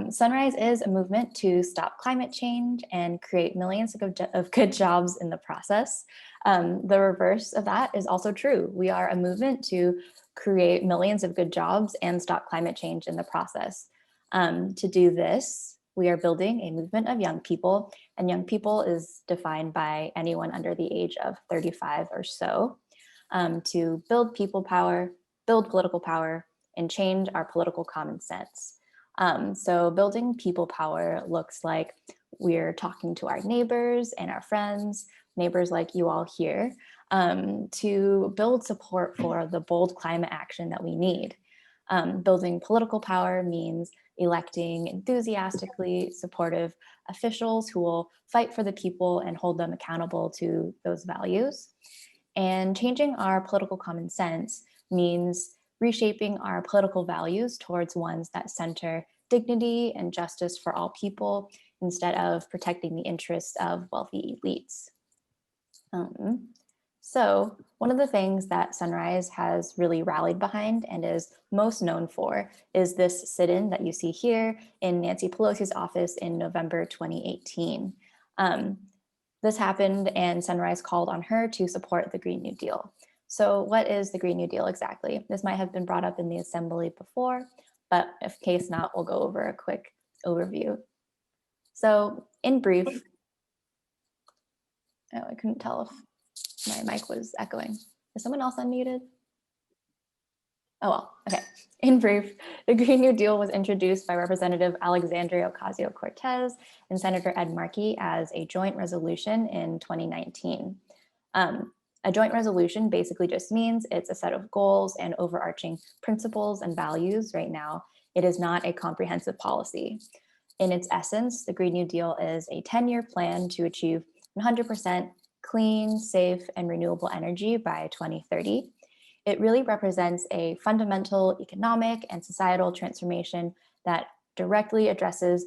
Sunrise is a movement to stop climate change and create millions of good jobs in the process. The reverse of that is also true. We are a movement to create millions of good jobs and stop climate change in the process. To do this, we are building a movement of young people, and young people is defined by anyone under the age of 35 or so, to build people power, build political power, and change our political common sense. So building people power looks like we're talking to our neighbors and our friends, neighbors like you all here, to build support for the bold climate action that we need. Building political power means electing enthusiastically supportive officials who will fight for the people and hold them accountable to those values. And changing our political common sense means reshaping our political values towards ones that center dignity and justice for all people instead of protecting the interests of wealthy elites. So one of the things that Sunrise has really rallied behind and is most known for is this sit-in that you see here in Nancy Pelosi's office in November 2018. This happened and Sunrise called on her to support the Green New Deal. So what is the Green New Deal exactly? This might have been brought up in the assembly before, but if case not, we'll go over a quick overview. So in brief, oh, I couldn't tell if my mic was echoing. Is someone else unmuted? Oh, well, okay. In brief, the Green New Deal was introduced by Representative Alexandria Ocasio-Cortez and Senator Ed Markey as a joint resolution in 2019. A joint resolution basically just means it's a set of goals and overarching principles and values right now. It is not a comprehensive policy. In its essence, the Green New Deal is a 10-year plan to achieve 100% clean, safe, and renewable energy by 2030. It really represents a fundamental economic and societal transformation that directly addresses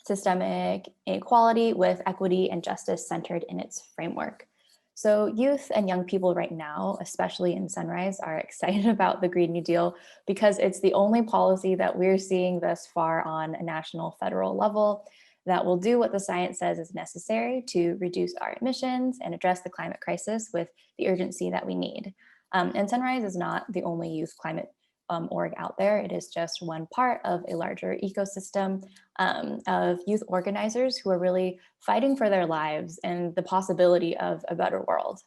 systemic inequality with equity and justice centered in its framework. So youth and young people right now, especially in Sunrise, are excited about the Green New Deal because it's the only policy that we're seeing thus far on a national federal level that will do what the science says is necessary to reduce our emissions and address the climate crisis with the urgency that we need. And Sunrise is not the only youth climate org out there. It is just one part of a larger ecosystem of youth organizers who are really fighting for their lives and the possibility of a better world.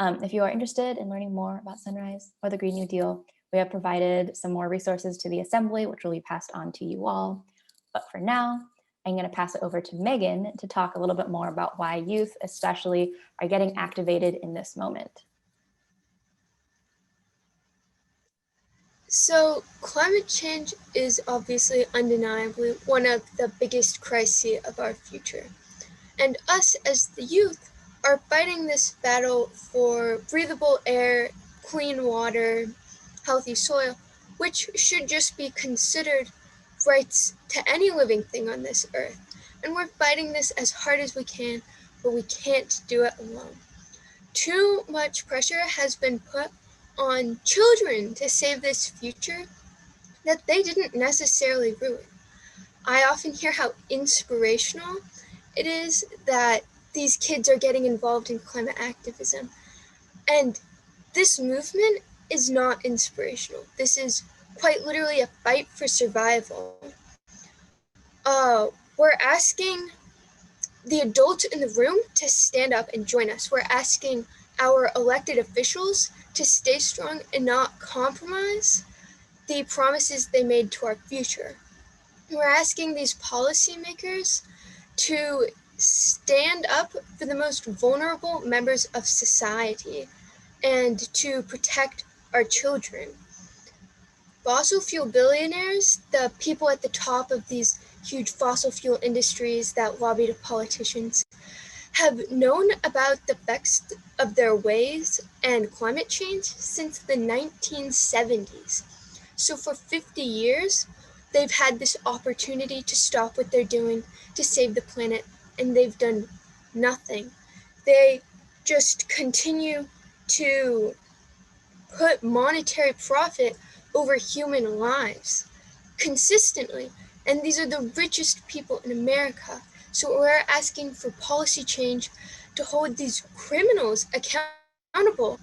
If you are interested in learning more about Sunrise or the Green New Deal, we have provided some more resources to the Assembly, which will be passed on to you all. But for now, I'm going to pass it over to Megan to talk a little bit more about why youth especially are getting activated in this moment. So climate change is obviously undeniably one of the biggest crises of our future. And us as the youth are fighting this battle for breathable air, clean water, healthy soil, which should just be considered rights to any living thing on this earth. And we're fighting this as hard as we can, but we can't do it alone. Too much pressure has been put on children to save this future that they didn't necessarily ruin. I often hear how inspirational it is that these kids are getting involved in climate activism. And this movement is not inspirational. This is quite literally a fight for survival. We're asking the adults in the room to stand up and join us. We're asking our elected officials to stay strong and not compromise the promises they made to our future. We're asking these policymakers to stand up for the most vulnerable members of society and to protect our children. Fossil fuel billionaires, the people at the top of these huge fossil fuel industries that lobby to politicians, have known about the effects of their ways and climate change since the 1970s. So for 50 years, they've had this opportunity to stop what they're doing, to save the planet, and they've done nothing. They just continue to put monetary profit over human lives consistently. And these are the richest people in America. So we're asking for policy change to hold these criminals accountable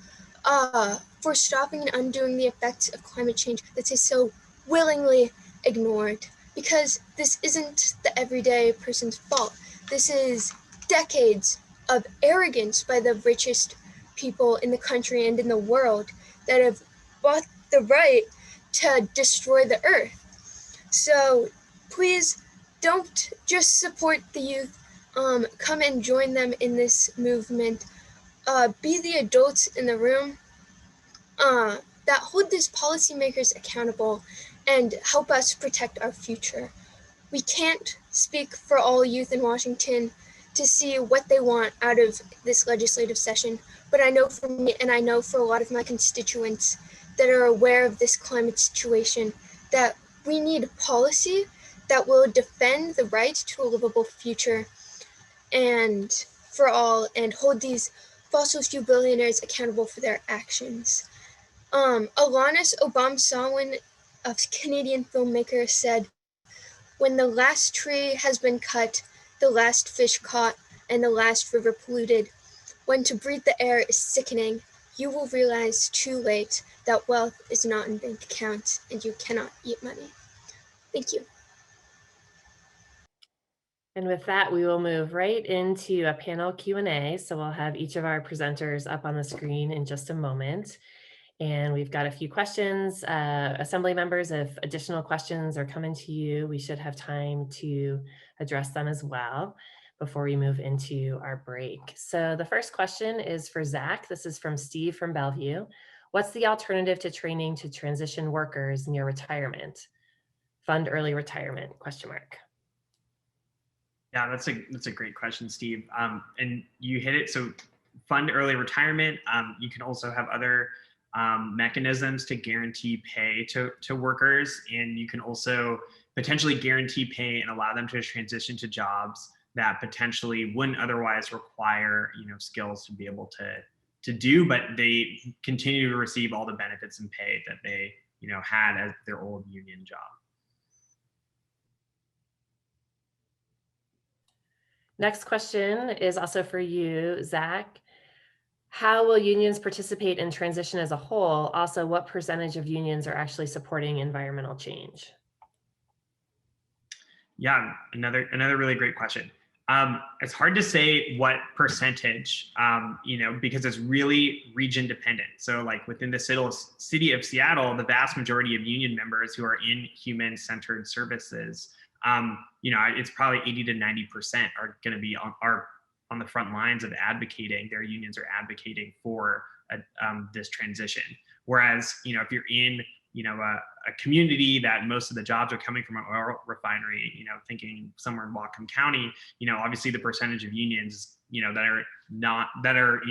for stopping and undoing the effects of climate change that they so willingly ignored. Because this isn't the everyday person's fault. This is decades of arrogance by the richest people in the country and in the world that have bought the right to destroy the earth. So please don't just support the youth, come and join them in this movement. Be the adults in the room that hold these policymakers accountable and help us protect our future. We can't speak for all youth in Washington to see what they want out of this legislative session. But I know for me, and I know for a lot of my constituents that are aware of this climate situation, that we need policy that will defend the right to a livable future and for all, and hold these fossil fuel billionaires accountable for their actions. Alanis Obamsawin, a Canadian filmmaker, said, "When the last tree has been cut, the last fish caught, and the last river polluted, when to breathe the air is sickening, you will realize too late that wealth is not in bank accounts and you cannot eat money." Thank you. And with that, we will move right into a panel Q&A. So we'll have each of our presenters up on the screen in just a moment. And we've got a few questions. Assembly members, if additional questions are coming to you, we should have time to address them as well before we move into our break. So the first question is for Zach. This is from Steve from Bellevue. What's the alternative to training to transition workers near retirement? Fund early retirement, ? Yeah, that's a great question, Steve. And you hit it. So fund early retirement. You can also have other mechanisms to guarantee pay to workers, and you can also potentially guarantee pay and allow them to transition to jobs that potentially wouldn't otherwise require, skills to be able to do, but they continue to receive all the benefits and pay that they, had as their old union job. Next question is also for you, Zach. How will unions participate in transition as a whole? Also, what percentage of unions are actually supporting environmental change? Yeah, another really great question. It's hard to say what percentage, because it's really region dependent. So like within the city of Seattle, the vast majority of union members who are in human-centered services, it's probably 80 to 90% are going to be on the front lines of advocating. Their unions are advocating for this transition. Whereas, if you're in, a community that most of the jobs are coming from an oil refinery, thinking somewhere in Whatcom County, obviously the percentage of unions, that are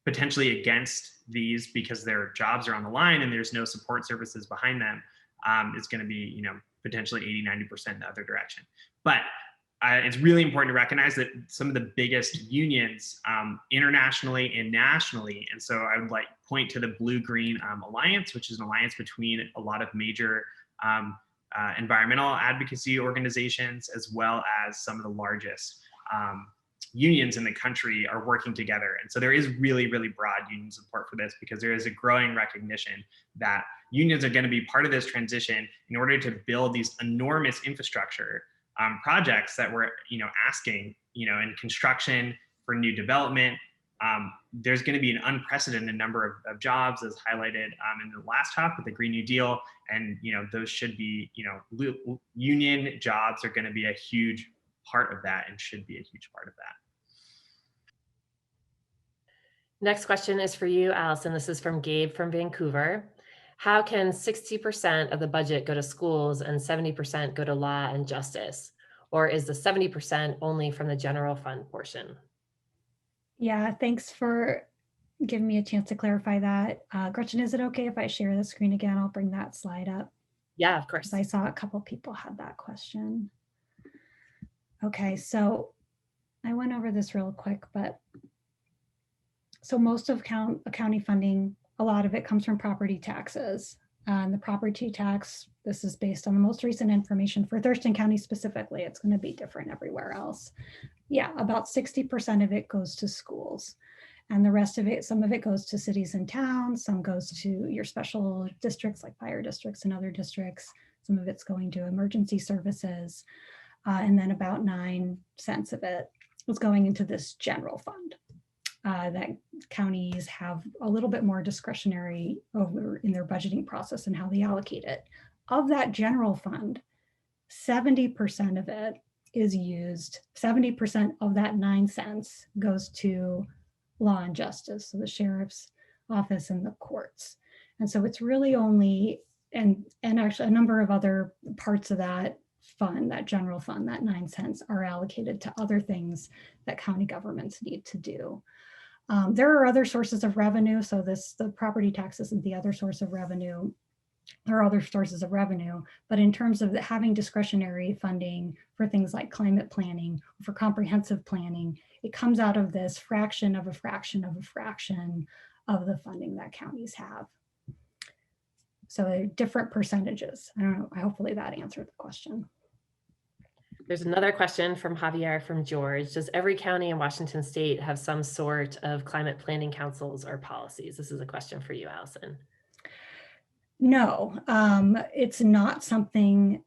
potentially against these because their jobs are on the line and there's no support services behind them, is going to be, potentially 80-90% in the other direction. But it's really important to recognize that some of the biggest unions internationally and nationally, and so I would point to the Blue-Green Alliance, which is an alliance between a lot of major environmental advocacy organizations, as well as some of the largest unions in the country are working together. And so there is really, really broad union support for this, because there is a growing recognition that unions are going to be part of this transition in order to build these enormous infrastructure projects that we're, asking, in construction for new development. There's going to be an unprecedented number of jobs, as highlighted in the last talk with the Green New Deal. And, those should be, union jobs are going to be a huge part of that and should be a huge part of that. Next question is for you, Alison. This is from Gabe from Vancouver. How can 60% of the budget go to schools and 70% go to law and justice? Or is the 70% only from the general fund portion? Yeah, thanks for giving me a chance to clarify that. Gretchen, is it okay if I share the screen again? I'll bring that slide up. Yeah, of course. I saw a couple people had that question. Okay, so I went over this real quick, but so most of county funding, a lot of it comes from property taxes. And the property tax, this is based on the most recent information for Thurston County specifically. It's going to be different everywhere else. Yeah, about 60% of it goes to schools. And the rest of it, some of it goes to cities and towns, some goes to your special districts like fire districts and other districts. Some of it's going to emergency services. And then about 9 cents of it was going into this general fund. That counties have a little bit more discretionary over in their budgeting process and how they allocate it. Of that general fund, 70% of it is used, 70% of that 9 cents goes to law and justice, so the sheriff's office and the courts. And so it's really only, and actually a number of other parts of that fund, that general fund, that 9 cents, are allocated to other things that county governments need to do. There are other sources of revenue. So the property tax isn't the other source of revenue. There are other sources of revenue, but in terms of having discretionary funding for things like climate planning, for comprehensive planning, it comes out of this fraction of a fraction of a fraction of the funding that counties have. So different percentages. I don't know, hopefully that answered the question. There's another question from Javier from George. Does every county in Washington state have some sort of climate planning councils or policies? This is a question for you, Alison. No, it's not something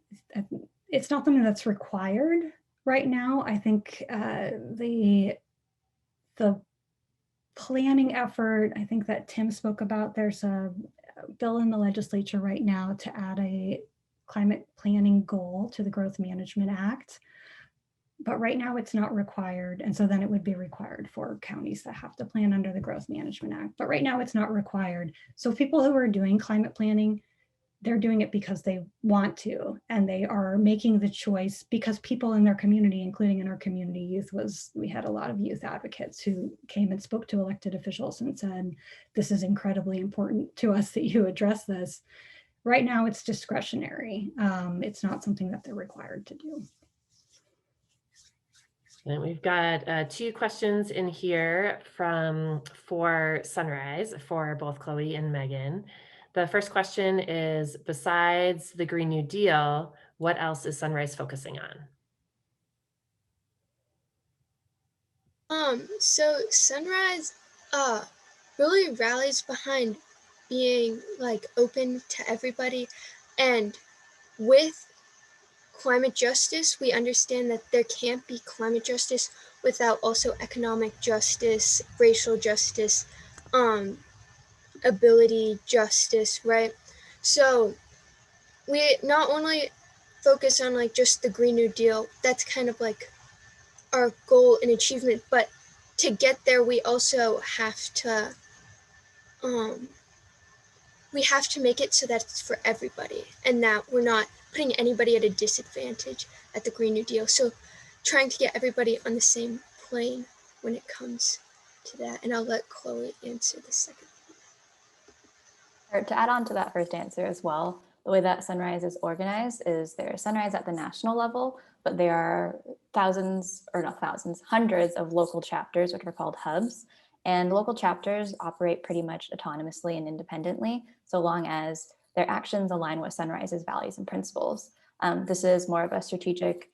that's required right now. I think the planning effort, I think that Tim spoke about, there's a bill in the legislature right now to add a climate planning goal to the Growth Management Act. But right now it's not required. And so then it would be required for counties that have to plan under the Growth Management Act. But right now it's not required. So people who are doing climate planning, they're doing it because they want to, and they are making the choice because people in their community, including in our community youth, we had a lot of youth advocates who came and spoke to elected officials and said, this is incredibly important to us that you address this. Right now it's discretionary. It's not something that they're required to do. And we've got 2 questions in here for Sunrise for both Chloe and Megan. The first question is, besides the Green New Deal, what else is Sunrise focusing on? So Sunrise really rallies behind being like open to everybody, and with climate justice, we understand that there can't be climate justice without also economic justice, racial justice, ability justice, right? So we not only focus on like just the Green New Deal, that's kind of like our goal and achievement, but to get there we also have to make it so that it's for everybody and that we're not putting anybody at a disadvantage at the Green New Deal. So trying to get everybody on the same plane when it comes to that. And I'll let Chloe answer the second. Or to add on to that first answer as well, the way that Sunrise is organized is there's Sunrise at the national level, but there are hundreds of local chapters, which are called hubs. And local chapters operate pretty much autonomously and independently, so long as their actions align with Sunrise's values and principles. This is more of a strategic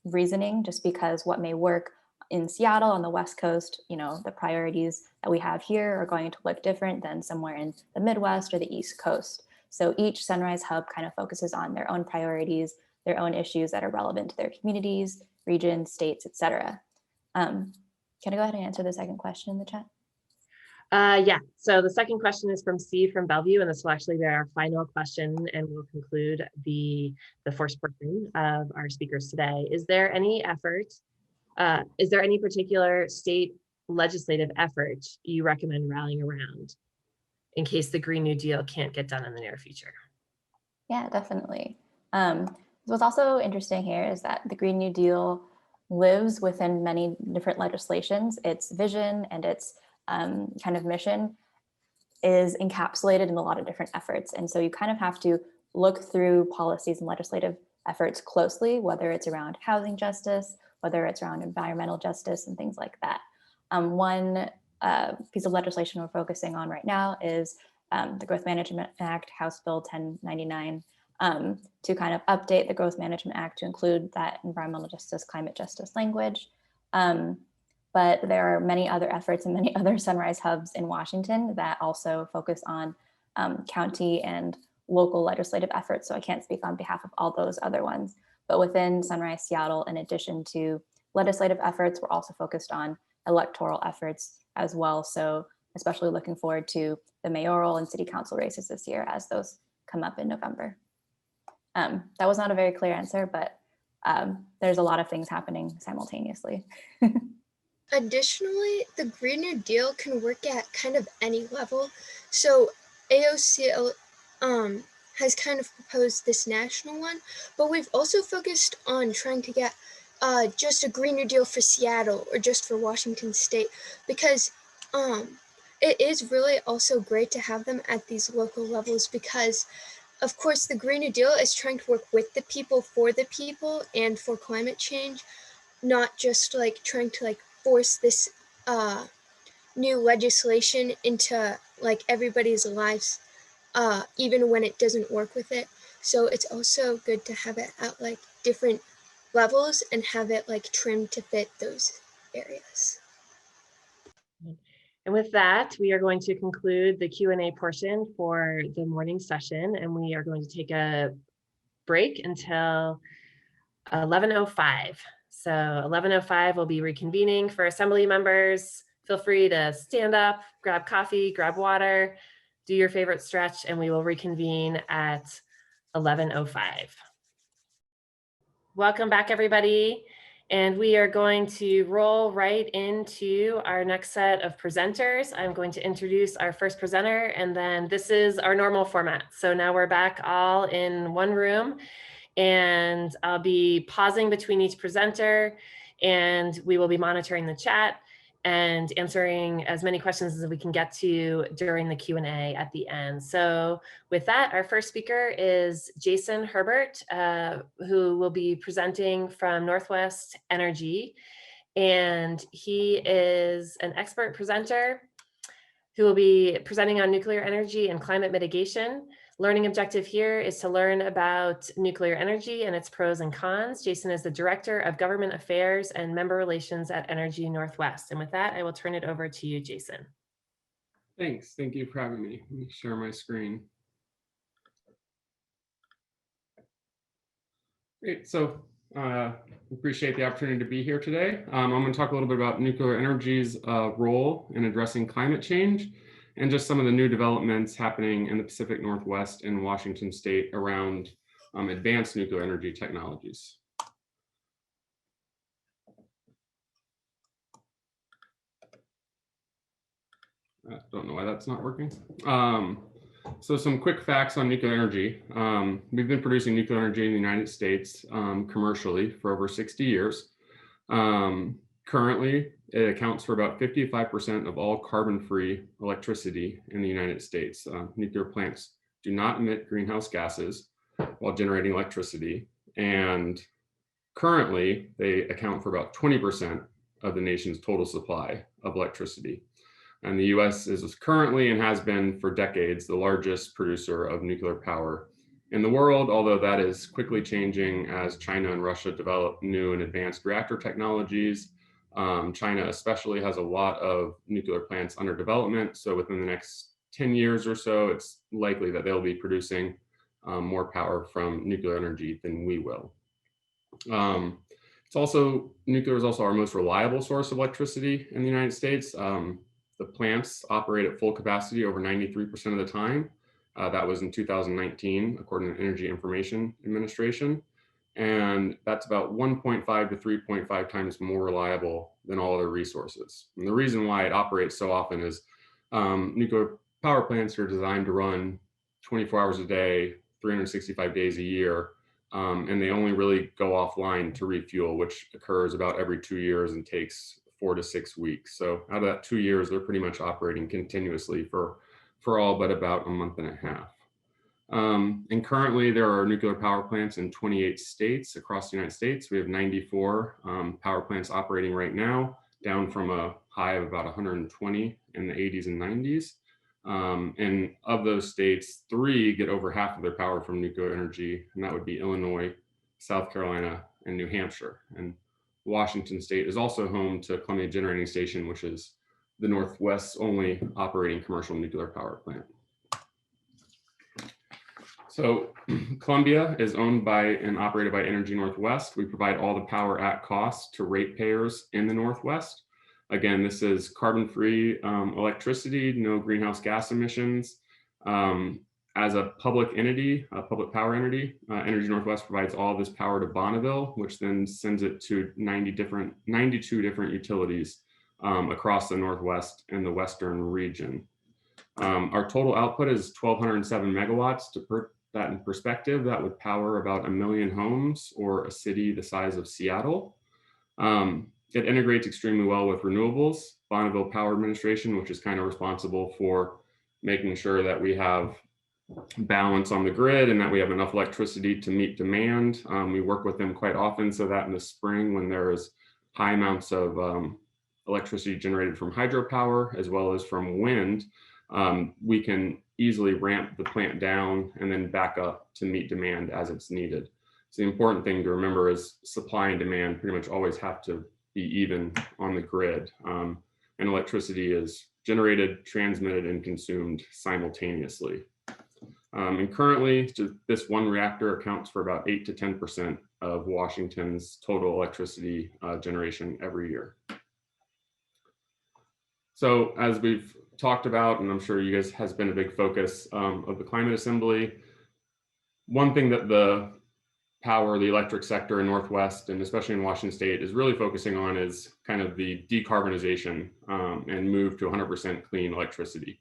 reasoning, just because what may work in Seattle on the West Coast, the priorities that we have here are going to look different than somewhere in the Midwest or the East Coast. So each Sunrise hub kind of focuses on their own priorities, their own issues that are relevant to their communities, regions, states, etc. Can I go ahead and answer the second question in the chat? Yeah, so the second question is from Steve from Bellevue, and this will actually be our final question, and we'll conclude the first portion of our speakers today. Is there any particular state legislative effort you recommend rallying around in case the Green New Deal can't get done in the near future? Yeah, definitely. What's also interesting here is that the Green New Deal lives within many different legislations. Its vision and its kind of mission is encapsulated in a lot of different efforts. And so you kind of have to look through policies and legislative efforts closely, whether it's around housing justice, whether it's around environmental justice and things like that. One piece of legislation we're focusing on right now is the Growth Management Act, House Bill 1099, to kind of update the Growth Management Act to include that environmental justice, climate justice language. But there are many other efforts and many other Sunrise hubs in Washington that also focus on county and local legislative efforts. So I can't speak on behalf of all those other ones. But within Sunrise Seattle, in addition to legislative efforts, we're also focused on electoral efforts as well. So especially looking forward to the mayoral and city council races this year as those come up in November. That was not a very clear answer, but there's a lot of things happening simultaneously. Additionally, the Green New Deal can work at kind of any level. So AOC has kind of proposed this national one, but we've also focused on trying to get just a Green New Deal for Seattle or just for Washington State, because it is really also great to have them at these local levels, because of course the Green New Deal is trying to work with the people for the people and for climate change, not just like trying to like force this new legislation into like everybody's lives, even when it doesn't work with it. So it's also good to have it at like different levels and have it like trimmed to fit those areas. And with that, we are going to conclude the Q&A portion for the morning session, and we are going to take a break until 11:05. So 11:05 we'll be reconvening. For assembly members, feel free to stand up, grab coffee, grab water, do your favorite stretch, and we will reconvene at 11:05. Welcome back, everybody. And we are going to roll right into our next set of presenters. I'm going to introduce our first presenter, and then this is our normal format. So now we're back all in one room, and I'll be pausing between each presenter, and we will be monitoring the chat and answering as many questions as we can get to during the Q&A at the end. So with that, our first speaker is Jason Herbert, who will be presenting from Northwest Energy. And he is an expert presenter who will be presenting on nuclear energy and climate mitigation. Learning objective here is to learn about nuclear energy and its pros and cons. Jason is the Director of Government Affairs and Member Relations at Energy Northwest. And with that, I will turn it over to you, Jason. Thanks. Thank you for having me. Let me share my screen. Great. So appreciate the opportunity to be here today. I'm going to talk a little bit about nuclear energy's role in addressing climate change, and just some of the new developments happening in the Pacific Northwest and Washington State around advanced nuclear energy technologies. I don't know why that's not working. So some quick facts on nuclear energy. We've been producing nuclear energy in the United States commercially for over 60 years. Currently, it accounts for about 55% of all carbon-free electricity in the United States. Nuclear plants do not emit greenhouse gases while generating electricity. And currently, they account for about 20% of the nation's total supply of electricity. And the US is currently, and has been for decades, the largest producer of nuclear power in the world, although that is quickly changing as China and Russia develop new and advanced reactor technologies. China especially has a lot of nuclear plants under development. So within the next 10 years or so, it's likely that they'll be producing more power from nuclear energy than we will. Nuclear is also our most reliable source of electricity in the United States. The plants operate at full capacity over 93% of the time. That was in 2019, according to Energy Information Administration. And that's about 1.5 to 3.5 times more reliable than all other resources. And the reason why it operates so often is nuclear power plants are designed to run 24 hours a day, 365 days a year, and they only really go offline to refuel, which occurs about every 2 years and takes 4 to 6 weeks. So out of that 2 years, they're pretty much operating continuously for all but about a month and a half. And currently there are nuclear power plants in 28 states across the United States. We have 94 power plants operating right now, down from a high of about 120 in the 80s and 90s. And of those states, 3 get over half of their power from nuclear energy, and that would be Illinois, South Carolina, and New Hampshire. And Washington State is also home to Columbia Generating Station, which is the Northwest's only operating commercial nuclear power plant. So Columbia is owned by and operated by Energy Northwest. We provide all the power at cost to ratepayers in the Northwest. Again, this is carbon-free electricity, no greenhouse gas emissions. As a public entity, a public power entity, Energy Northwest provides all this power to Bonneville, which then sends it to 92 different utilities across the Northwest and the Western region. Our total output is 1,207 megawatts that in perspective, that would power about 1 million homes or a city the size of Seattle. It integrates extremely well with renewables. Bonneville Power Administration, which is kind of responsible for making sure that we have balance on the grid and that we have enough electricity to meet demand. We work with them quite often so that in the spring, when there is high amounts of electricity generated from hydropower as well as from wind, we can easily ramp the plant down and then back up to meet demand as it's needed. So the important thing to remember is supply and demand pretty much always have to be even on the grid. And electricity is generated, transmitted, and consumed simultaneously. And currently, this one reactor accounts for about 8 to 10% of Washington's total electricity generation every year. So as we've talked about, and I'm sure you guys has been a big focus of the Climate Assembly, one thing that the electric sector in Northwest, and especially in Washington State, is really focusing on is kind of the decarbonization and move to 100% clean electricity.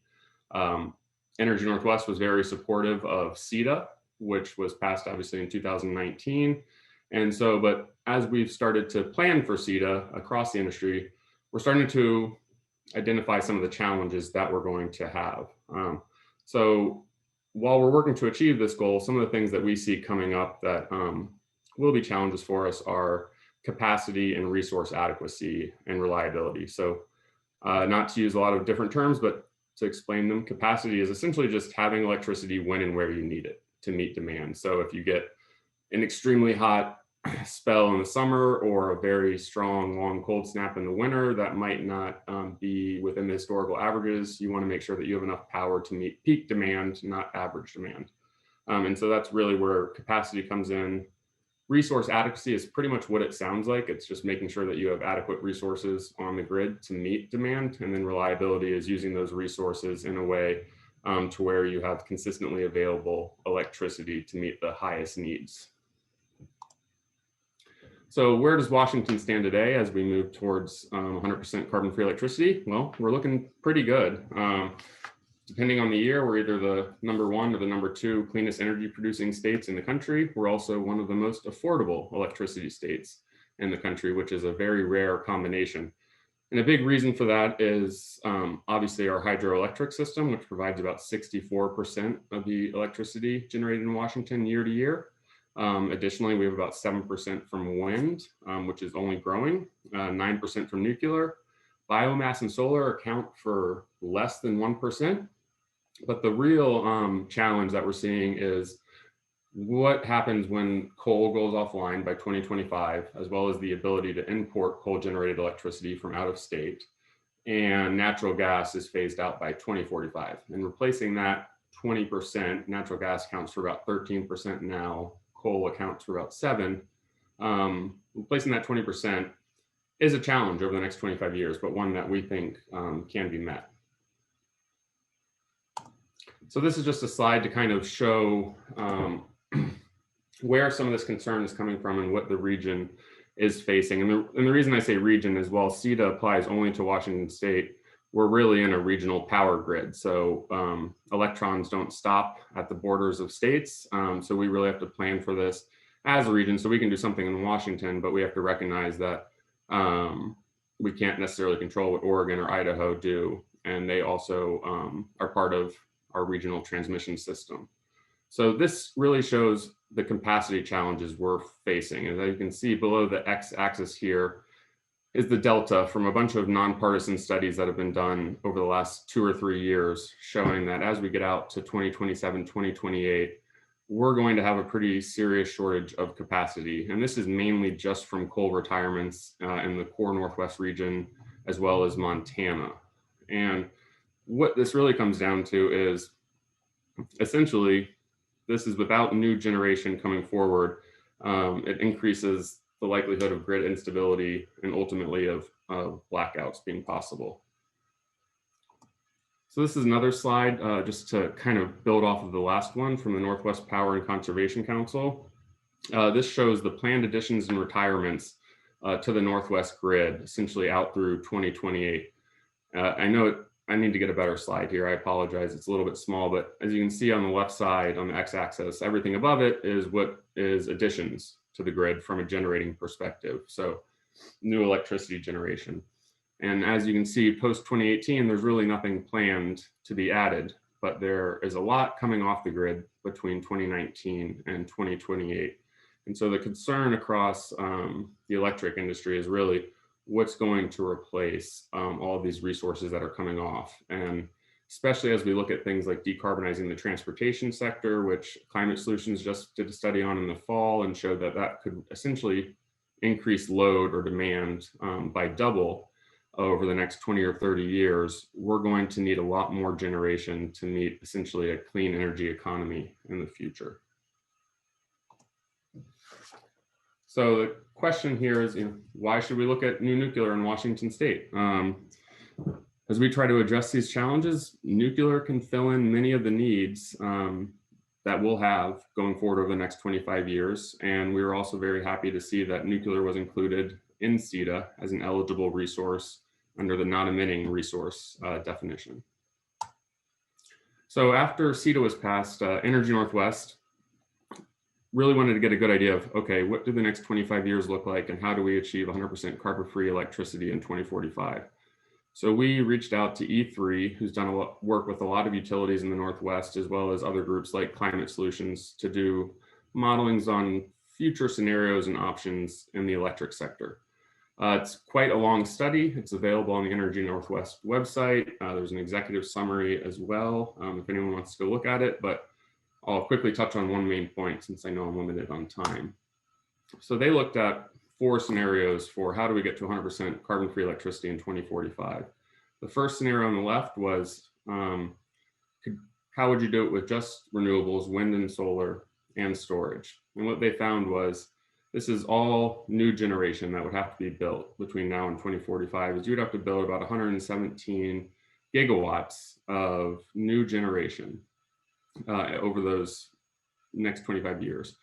Energy Northwest was very supportive of CETA, which was passed obviously in 2019. And so, but as we've started to plan for CETA across the industry, we're starting to identify some of the challenges that we're going to have. So while we're working to achieve this goal, some of the things that we see coming up that will be challenges for us are capacity and resource adequacy and reliability. So not to use a lot of different terms, but to explain them, capacity is essentially just having electricity when and where you need it to meet demand. So if you get an extremely hot spell in the summer or a very strong long cold snap in the winter that might not be within the historical averages, you want to make sure that you have enough power to meet peak demand, not average demand. And so that's really where capacity comes in. Resource adequacy is pretty much what it sounds like. It's just making sure that you have adequate resources on the grid to meet demand. And then reliability is using those resources in a way to where you have consistently available electricity to meet the highest needs. So where does Washington stand today as we move towards 100% carbon-free electricity? Well, we're looking pretty good. Depending on the year, we're either the #1 or the #2 cleanest energy producing states in the country. We're also one of the most affordable electricity states in the country, which is a very rare combination. And a big reason for that is obviously our hydroelectric system, which provides about 64% of the electricity generated in Washington year to year. Additionally, we have about 7% from wind, which is only growing, 9% from nuclear. Biomass and solar account for less than 1%. But the real challenge that we're seeing is what happens when coal goes offline by 2025, as well as the ability to import coal-generated electricity from out of state, and natural gas is phased out by 2045. And replacing that 20%, natural gas accounts for about 13% now, coal accounts for about 7%. Replacing that 20% is a challenge over the next 25 years, but one that we think can be met. So this is just a slide to kind of show where some of this concern is coming from and what the region is facing. And the reason I say region is while CETA applies only to Washington State, we're really in a regional power grid. So electrons don't stop at the borders of states. So we really have to plan for this as a region. So we can do something in Washington, but we have to recognize that we can't necessarily control what Oregon or Idaho do. And they also are part of our regional transmission system. So this really shows the capacity challenges we're facing. As you can see below the x-axis here is the delta from a bunch of nonpartisan studies that have been done over the last 2 or 3 years, showing that as we get out to 2027, 2028, we're going to have a pretty serious shortage of capacity. And this is mainly just from coal retirements in the core Northwest region, as well as Montana. And what this really comes down to is essentially, this is without new generation coming forward. It increases the likelihood of grid instability and ultimately of blackouts being possible. So this is another slide just to kind of build off of the last one from the Northwest Power and Conservation Council. This shows the planned additions and retirements to the Northwest grid, essentially out through 2028. I know I need to get a better slide here. I apologize. It's a little bit small, but as you can see on the left side on the x-axis, everything above it is what is additions to the grid from a generating perspective. So new electricity generation. And as you can see, post 2018, there's really nothing planned to be added, but there is a lot coming off the grid between 2019 and 2028. And so the concern across the electric industry is really what's going to replace all of these resources that are coming off. And especially as we look at things like decarbonizing the transportation sector, which Climate Solutions just did a study on in the fall and showed that that could essentially increase load or demand by double over the next 20 or 30 years, we're going to need a lot more generation to meet essentially a clean energy economy in the future. So the question here is, why should we look at new nuclear in Washington State? As we try to address these challenges, nuclear can fill in many of the needs that we'll have going forward over the next 25 years. And we were also very happy to see that nuclear was included in CETA as an eligible resource under the non-emitting resource definition. So after CETA was passed, Energy Northwest really wanted to get a good idea of, okay, what do the next 25 years look like and how do we achieve 100% carbon-free electricity in 2045? So we reached out to E3, who's done a lot work with a lot of utilities in the Northwest, as well as other groups like Climate Solutions, to do modelings on future scenarios and options in the electric sector. It's quite a long study. It's available on the Energy Northwest website. There's an executive summary as well, if anyone wants to go look at it, but I'll quickly touch on one main point since I know I'm limited on time. So they looked at 4 scenarios for how do we get to 100% carbon-free electricity in 2045. The first scenario on the left was, how would you do it with just renewables, wind and solar, and storage? And what they found was, this is all new generation that would have to be built between now and 2045, is you'd have to build about 117 gigawatts of new generation over those next 25 years.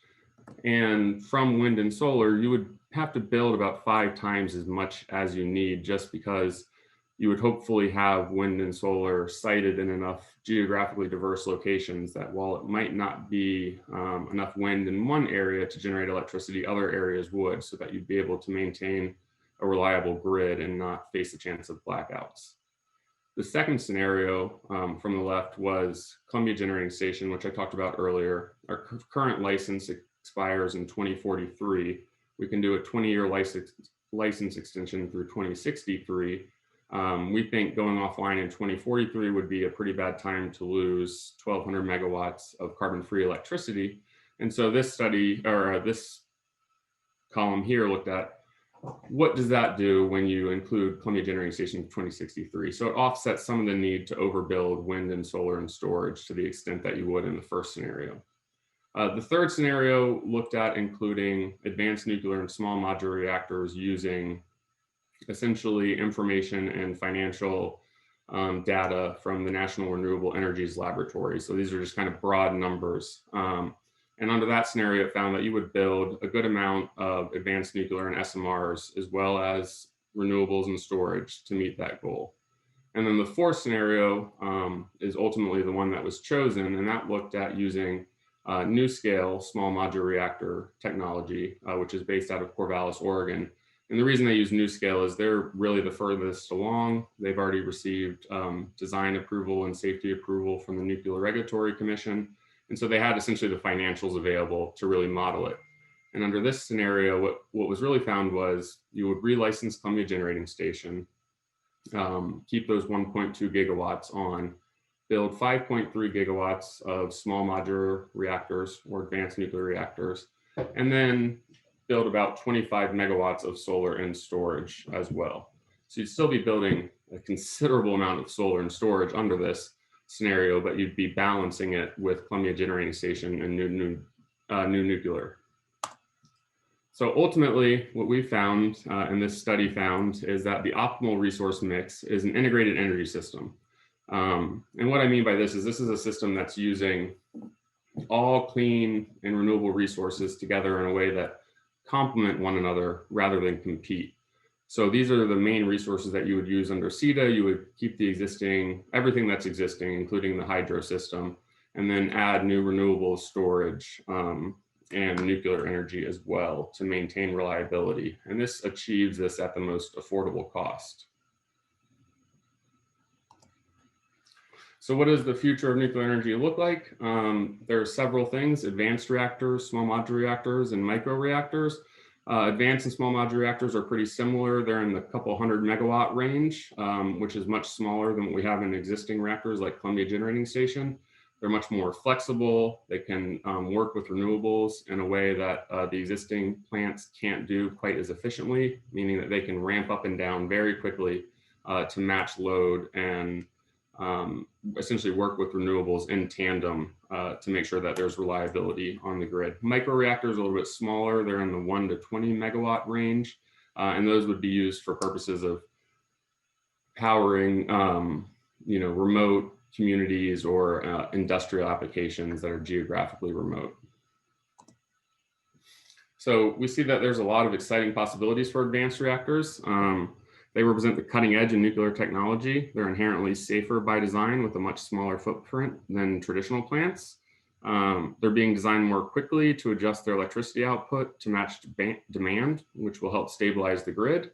And from wind and solar, you would have to build about 5 times as much as you need, just because you would hopefully have wind and solar sited in enough geographically diverse locations that while it might not be enough wind in one area to generate electricity, other areas would, so that you'd be able to maintain a reliable grid and not face a chance of blackouts. The second scenario from the left was Columbia Generating Station, which I talked about earlier. Our current license expires in 2043. We can do a 20-year license extension through 2063. We think going offline in 2043 would be a pretty bad time to lose 1,200 megawatts of carbon-free electricity. And so this study, or this column here, looked at what does that do when you include Columbia Generating Station in 2063. So it offsets some of the need to overbuild wind and solar and storage to the extent that you would in the first scenario. The third scenario looked at including advanced nuclear and small modular reactors using essentially information and financial data from the National Renewable Energies Laboratory. So these are just kind of broad numbers. And under that scenario, it found that you would build a good amount of advanced nuclear and SMRs, as well as renewables and storage to meet that goal. And then the fourth scenario is ultimately the one that was chosen, and that looked at using NuScale small modular reactor technology, which is based out of Corvallis, Oregon. And the reason they use NuScale is they're really the furthest along. They've already received design approval and safety approval from the Nuclear Regulatory Commission. And so they had essentially the financials available to really model it. And under this scenario, what was really found was you would relicense Columbia Generating Station, keep those 1.2 gigawatts on, build 5.3 gigawatts of small modular reactors or advanced nuclear reactors, and then build about 25 megawatts of solar and storage as well. So you'd still be building a considerable amount of solar and storage under this scenario, but you'd be balancing it with Columbia Generating Station and new nuclear. So ultimately, what we found, and this study found, is that the optimal resource mix is an integrated energy system. And what I mean by this is a system that's using all clean and renewable resources together in a way that complement one another rather than compete. So these are the main resources that you would use under CETA. You would keep the everything that's existing, including the hydro system, and then add new renewable storage and nuclear energy as well to maintain reliability. And this achieves this at the most affordable cost. So what does the future of nuclear energy look like? There are several things: advanced reactors, small modular reactors, and micro reactors. Advanced and small modular reactors are pretty similar. They're in the couple 100 megawatt range, which is much smaller than what we have in existing reactors like Columbia Generating Station. They're much more flexible. They can work with renewables in a way that the existing plants can't do quite as efficiently, meaning that they can ramp up and down very quickly to match load and essentially work with renewables in tandem to make sure that there's reliability on the grid. Micro reactors are a little bit smaller. They're in the 1 to 20 megawatt range, and those would be used for purposes of powering remote communities or industrial applications that are geographically remote. So we see that there's a lot of exciting possibilities for advanced reactors. They represent the cutting edge in nuclear technology. They're inherently safer by design with a much smaller footprint than traditional plants. They're being designed more quickly to adjust their electricity output to match demand, which will help stabilize the grid.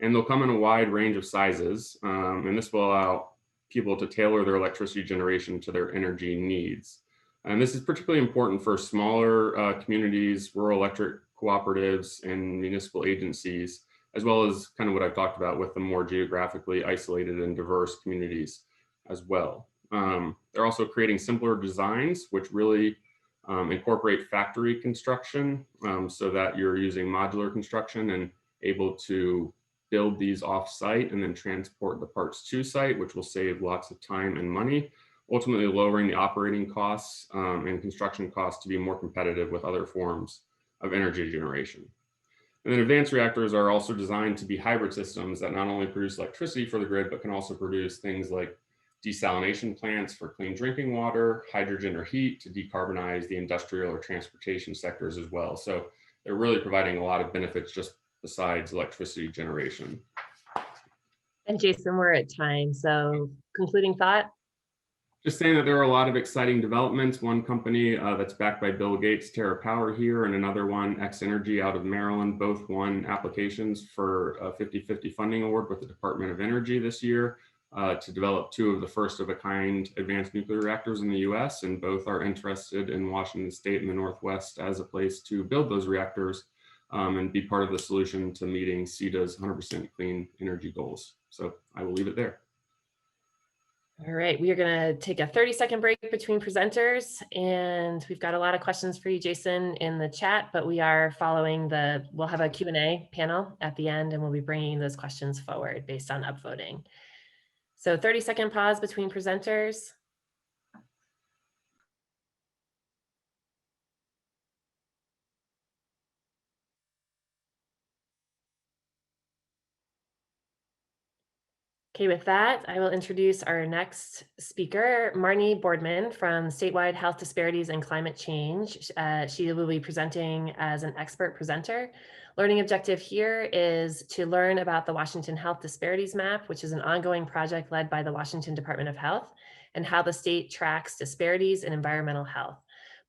And they'll come in a wide range of sizes. And this will allow people to tailor their electricity generation to their energy needs. And this is particularly important for smaller communities, rural electric cooperatives, and municipal agencies, as well as kind of what I've talked about with the more geographically isolated and diverse communities as well. They're also creating simpler designs, which really incorporate factory construction so that you're using modular construction and able to build these off-site and then transport the parts to site, which will save lots of time and money, ultimately lowering the operating costs and construction costs to be more competitive with other forms of energy generation. And then advanced reactors are also designed to be hybrid systems that not only produce electricity for the grid, but can also produce things like desalination plants for clean drinking water, hydrogen or heat to decarbonize the industrial or transportation sectors as well. So they're really providing a lot of benefits just besides electricity generation. And Jason, we're at time, so concluding thought? Just saying that there are a lot of exciting developments. One company that's backed by Bill Gates, Terra Power here, and another one, X Energy out of Maryland, both won applications for a 50-50 funding award with the Department of Energy this year to develop 2 of the first of a kind advanced nuclear reactors in the US, and both are interested in Washington State and the Northwest as a place to build those reactors and be part of the solution to meeting CETA's 100% clean energy goals. So I will leave it there. All right, we are going to take a 30-second break between presenters, and we've got a lot of questions for you, Jason, in the chat, but we are following we'll have a Q&A panel at the end, and we'll be bringing those questions forward based on upvoting. So 30-second pause between presenters. Okay, with that, I will introduce our next speaker, Marnie Boardman from Statewide Health Disparities and Climate Change. She will be presenting as an expert presenter. Learning objective here is to learn about the Washington Health Disparities Map, which is an ongoing project led by the Washington Department of Health, and how the state tracks disparities in environmental health.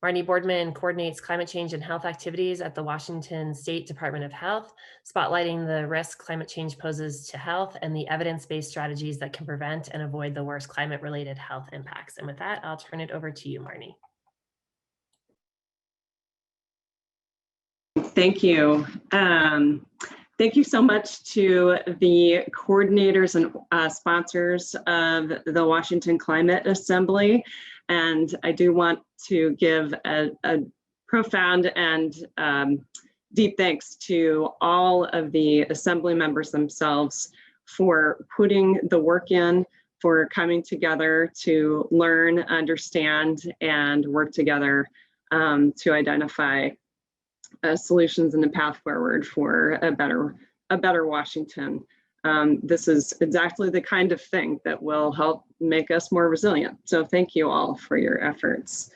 Marnie Boardman coordinates climate change and health activities at the Washington State Department of Health, spotlighting the risk climate change poses to health and the evidence-based strategies that can prevent and avoid the worst climate-related health impacts. And with that, I'll turn it over to you, Marnie. Thank you. Thank you so much to the coordinators and sponsors of the Washington Climate Assembly. And I do want to give a profound and deep thanks to all of the assembly members themselves for putting the work in, for coming together to learn, understand, and work together to identify solutions and a path forward for a better Washington. This is exactly the kind of thing that will help make us more resilient. So thank you all for your efforts.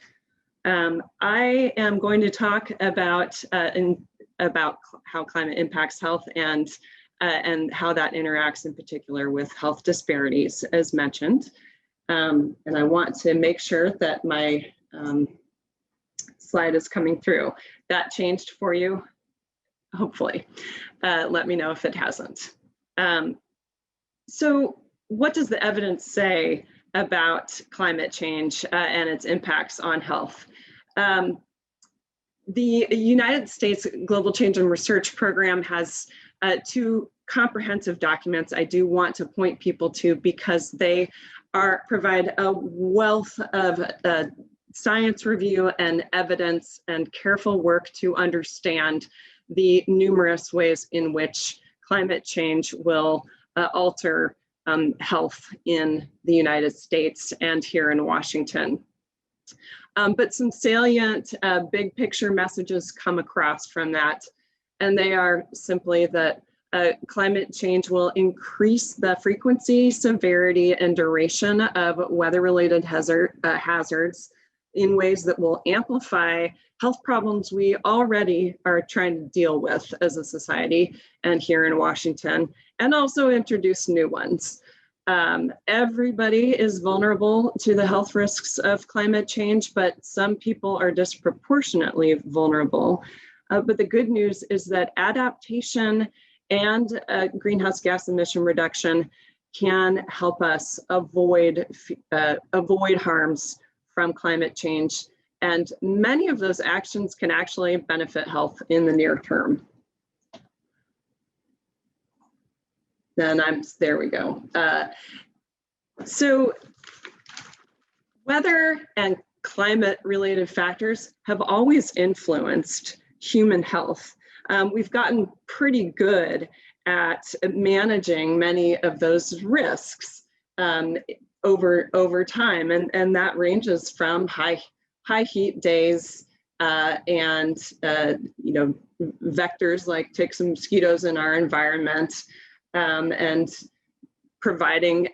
I am going to talk about how climate impacts health and and how that interacts in particular with health disparities, as mentioned. And I want to make sure that my slide is coming through. That changed for you, hopefully. Let me know if it hasn't. So what does the evidence say about climate change and its impacts on health? The United States Global Change and Research Program has two comprehensive documents I do want to point people to, because they provide a wealth of science review and evidence and careful work to understand the numerous ways in which climate change will alter health in the United States and here in Washington. But some salient big picture messages come across from that, and they are simply that climate change will increase the frequency, severity, and duration of weather-related hazards in ways that will amplify health problems we already are trying to deal with as a society and here in Washington, and also introduce new ones. Everybody is vulnerable to the health risks of climate change, but some people are disproportionately vulnerable. But the good news is that adaptation and greenhouse gas emission reduction can help us avoid harms from climate change. And many of those actions can actually benefit health in the near term. There we go. So weather and climate related factors have always influenced human health. We've gotten pretty good at managing many of those risks over time, and that ranges from high heat days and vectors like ticks and mosquitoes in our environment, and providing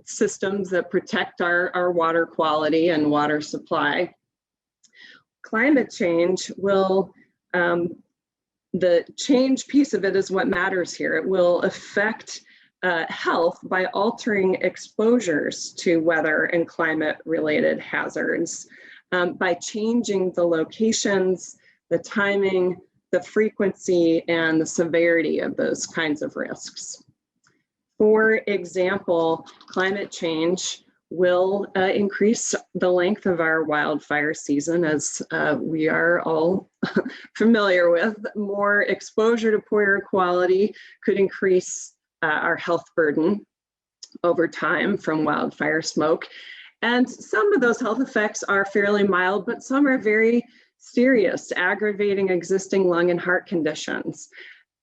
systems that protect our water quality and water supply. Climate change will, the change piece of it is what matters here. It will affect health by altering exposures to weather and climate related hazards, by changing the locations, the timing, the frequency, and the severity of those kinds of risks. For example, climate change will increase the length of our wildfire season, as we are all familiar with. More exposure to poor air quality could increase our health burden over time from wildfire smoke. And some of those health effects are fairly mild, but some are very serious, aggravating existing lung and heart conditions.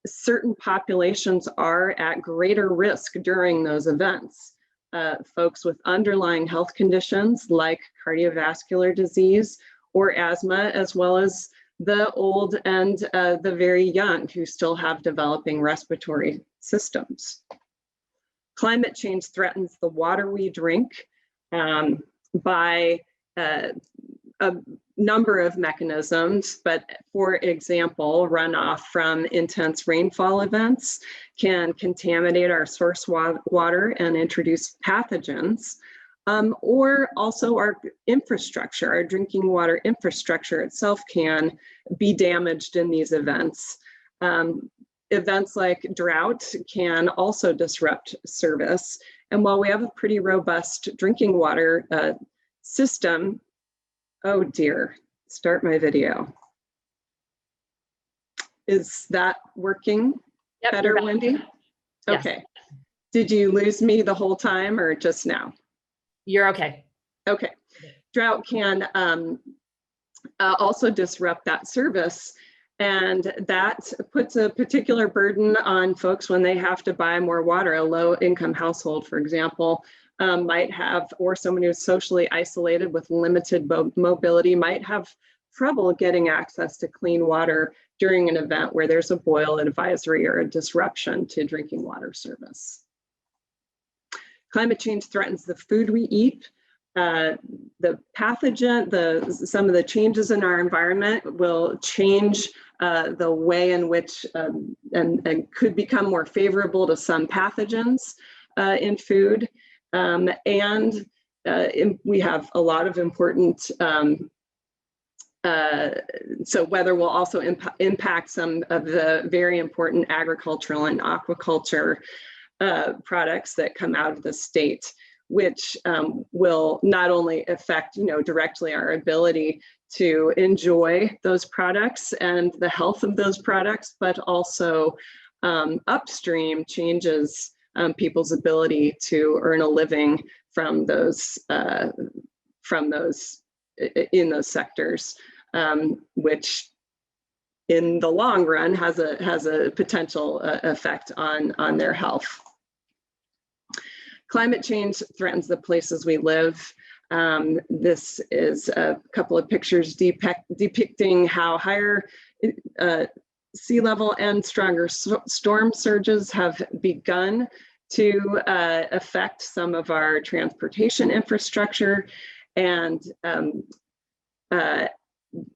Certain populations are at greater risk during those events. Folks with underlying health conditions like cardiovascular disease or asthma, as well as the old and the very young who still have developing respiratory systems. Climate change threatens the water we drink by a number of mechanisms, but for example, runoff from intense rainfall events can contaminate our source water and introduce pathogens, or also our infrastructure, our drinking water infrastructure itself can be damaged in these events. Events like drought can also disrupt service. And while we have a pretty robust drinking water system, oh dear, start my video. Is that working better, Wendy? Yes. Okay. Did you lose me the whole time or just now? You're okay. Okay. Drought can also disrupt that service, and that puts a particular burden on folks when they have to buy more water. A low-income household, for example, might have, or someone who's socially isolated with limited mobility might have trouble getting access to clean water during an event where there's a boil advisory or a disruption to drinking water service. Climate change threatens the food we eat. The pathogen, some of the changes in our environment will change the way in which and could become more favorable to some pathogens in food. We have a lot of important, so weather will also impact some of the very important agricultural and aquaculture products that come out of the state, which will not only affect, directly our ability to enjoy those products and the health of those products, but also upstream changes people's ability to earn a living from those in those sectors, which in the long run has a potential effect on their health. Climate change threatens the places we live. This is a couple of pictures depicting how higher sea level and stronger storm surges have begun to affect some of our transportation infrastructure. And the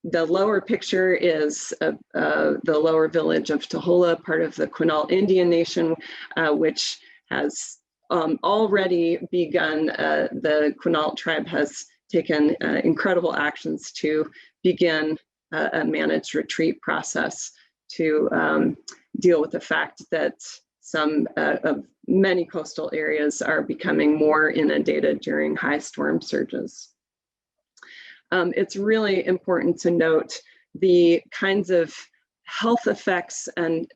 lower picture is the lower village of Tohola, part of the Quinault Indian Nation, which has already begun. The Quinault tribe has taken incredible actions to begin a managed retreat process to deal with the fact that many coastal areas are becoming more inundated during high storm surges. It's really important to note the kinds of health effects and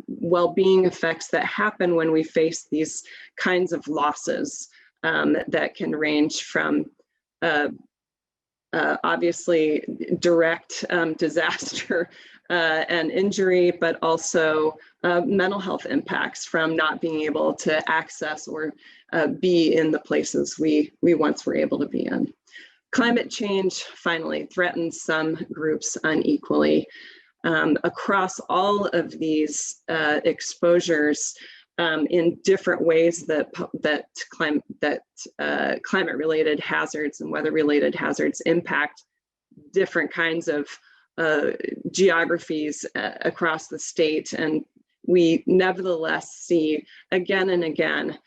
well-being effects that happen when we face these kinds of losses that can range from obviously direct disaster and injury, but also mental health impacts from not being able to access or be in the places we once were able to be in. Climate change, finally, threatens some groups unequally. Across all of these exposures in different ways that climate-related hazards and weather-related hazards impact different kinds of geographies across the state. And we nevertheless see again and again,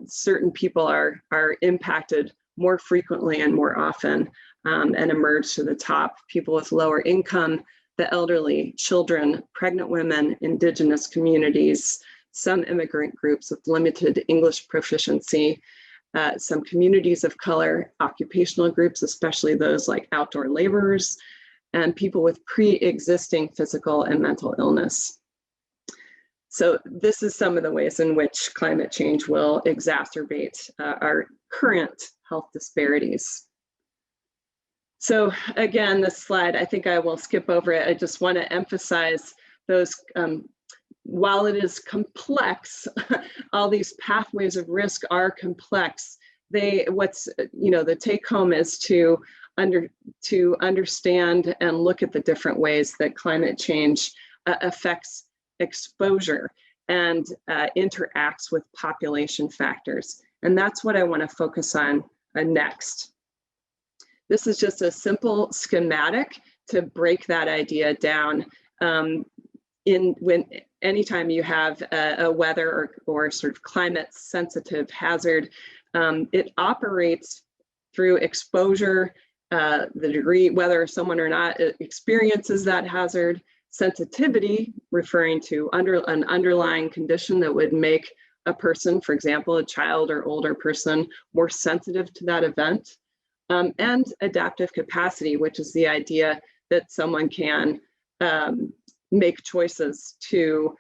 certain people are impacted more frequently and more often and emerge to the top. People with lower income, the elderly, children, pregnant women, indigenous communities, some immigrant groups with limited English proficiency, some communities of color, occupational groups, especially those like outdoor laborers, and people with pre-existing physical and mental illness. So this is some of the ways in which climate change will exacerbate our current health disparities. So again, this slide, I think I will skip over it. I just want to emphasize those, while it is complex, all these pathways of risk are complex. The take home is to understand and look at the different ways that climate change affects exposure and interacts with population factors. And that's what I want to focus on next. This is just a simple schematic to break that idea down. Anytime you have a weather or sort of climate sensitive hazard, it operates through exposure, the degree, whether someone or not experiences that hazard, sensitivity, referring to an underlying condition that would make a person, for example, a child or older person, more sensitive to that event, and adaptive capacity, which is the idea that someone can make choices to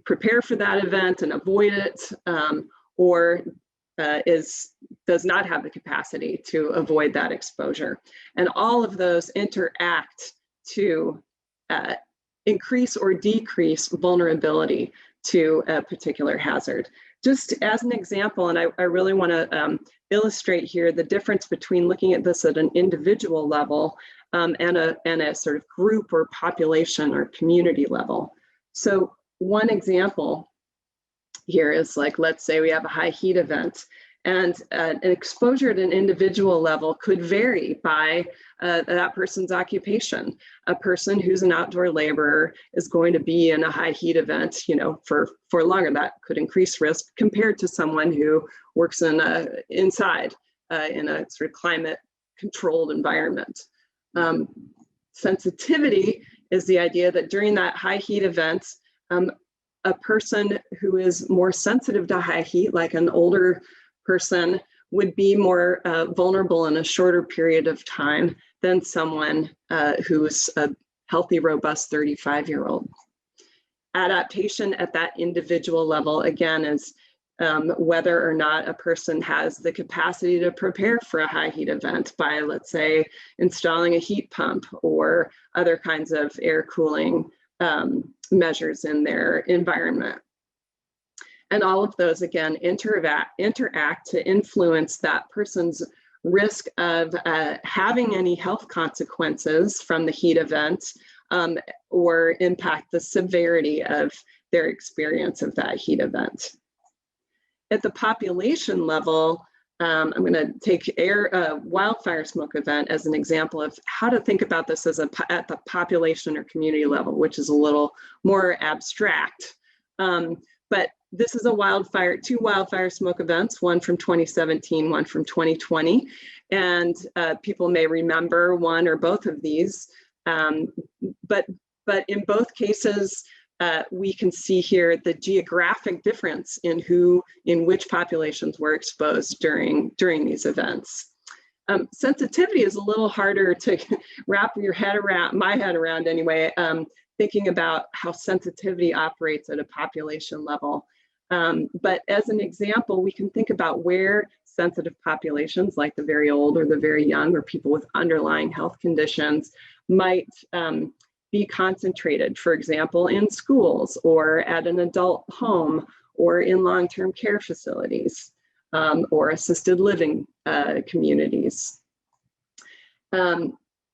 prepare for that event and avoid it, or does not have the capacity to avoid that exposure. And all of those interact to increase or decrease vulnerability to a particular hazard. Just as an example, and I really want to illustrate here the difference between looking at this at an individual level and a sort of group or population or community level. So one example here is, like, let's say we have a high heat event And an exposure at an individual level could vary by that person's occupation. A person who's an outdoor laborer is going to be in a high heat event, you know, for longer. That could increase risk compared to someone who works inside in a sort of climate controlled environment. Sensitivity is the idea that during that high heat event, a person who is more sensitive to high heat, like an older person, would be more vulnerable in a shorter period of time than someone who's a healthy, robust 35-year-old. Adaptation at that individual level, again, is whether or not a person has the capacity to prepare for a high heat event by, let's say, installing a heat pump or other kinds of air cooling measures in their environment. And all of those, again, interact to influence that person's risk of having any health consequences from the heat event or impact the severity of their experience of that heat event. At the population level, I'm going to take wildfire smoke event as an example of how to think about this as at the population or community level, which is a little more abstract. But this is two wildfire smoke events, one from 2017, one from 2020. And people may remember one or both of these. But in both cases, we can see here the geographic difference in which populations were exposed during these events. Sensitivity is a little harder to wrap your head around, my head around anyway, thinking about how sensitivity operates at a population level. But as an example, we can think about where sensitive populations like the very old or the very young or people with underlying health conditions might be concentrated, for example, in schools or at an adult home or in long-term care facilities or assisted living communities.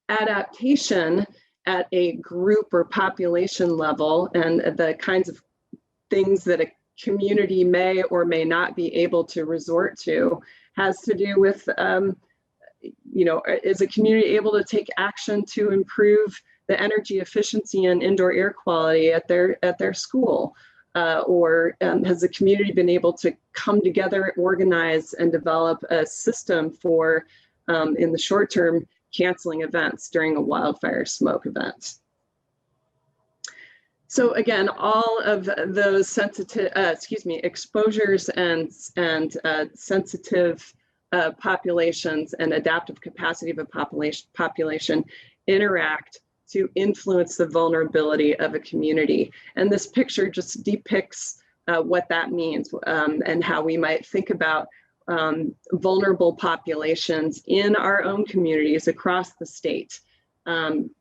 Adaptation at a group or population level and the kinds of things that a community may or may not be able to resort to has to do with, is a community able to take action to improve the energy efficiency and indoor air quality at their school? Or has the community been able to come together, organize, and develop a system for, in the short term, canceling events during a wildfire smoke event? So again, all of those exposures and sensitive populations and adaptive capacity of a population interact to influence the vulnerability of a community. And this picture just depicts what that means and how we might think about vulnerable populations in our own communities across the state. And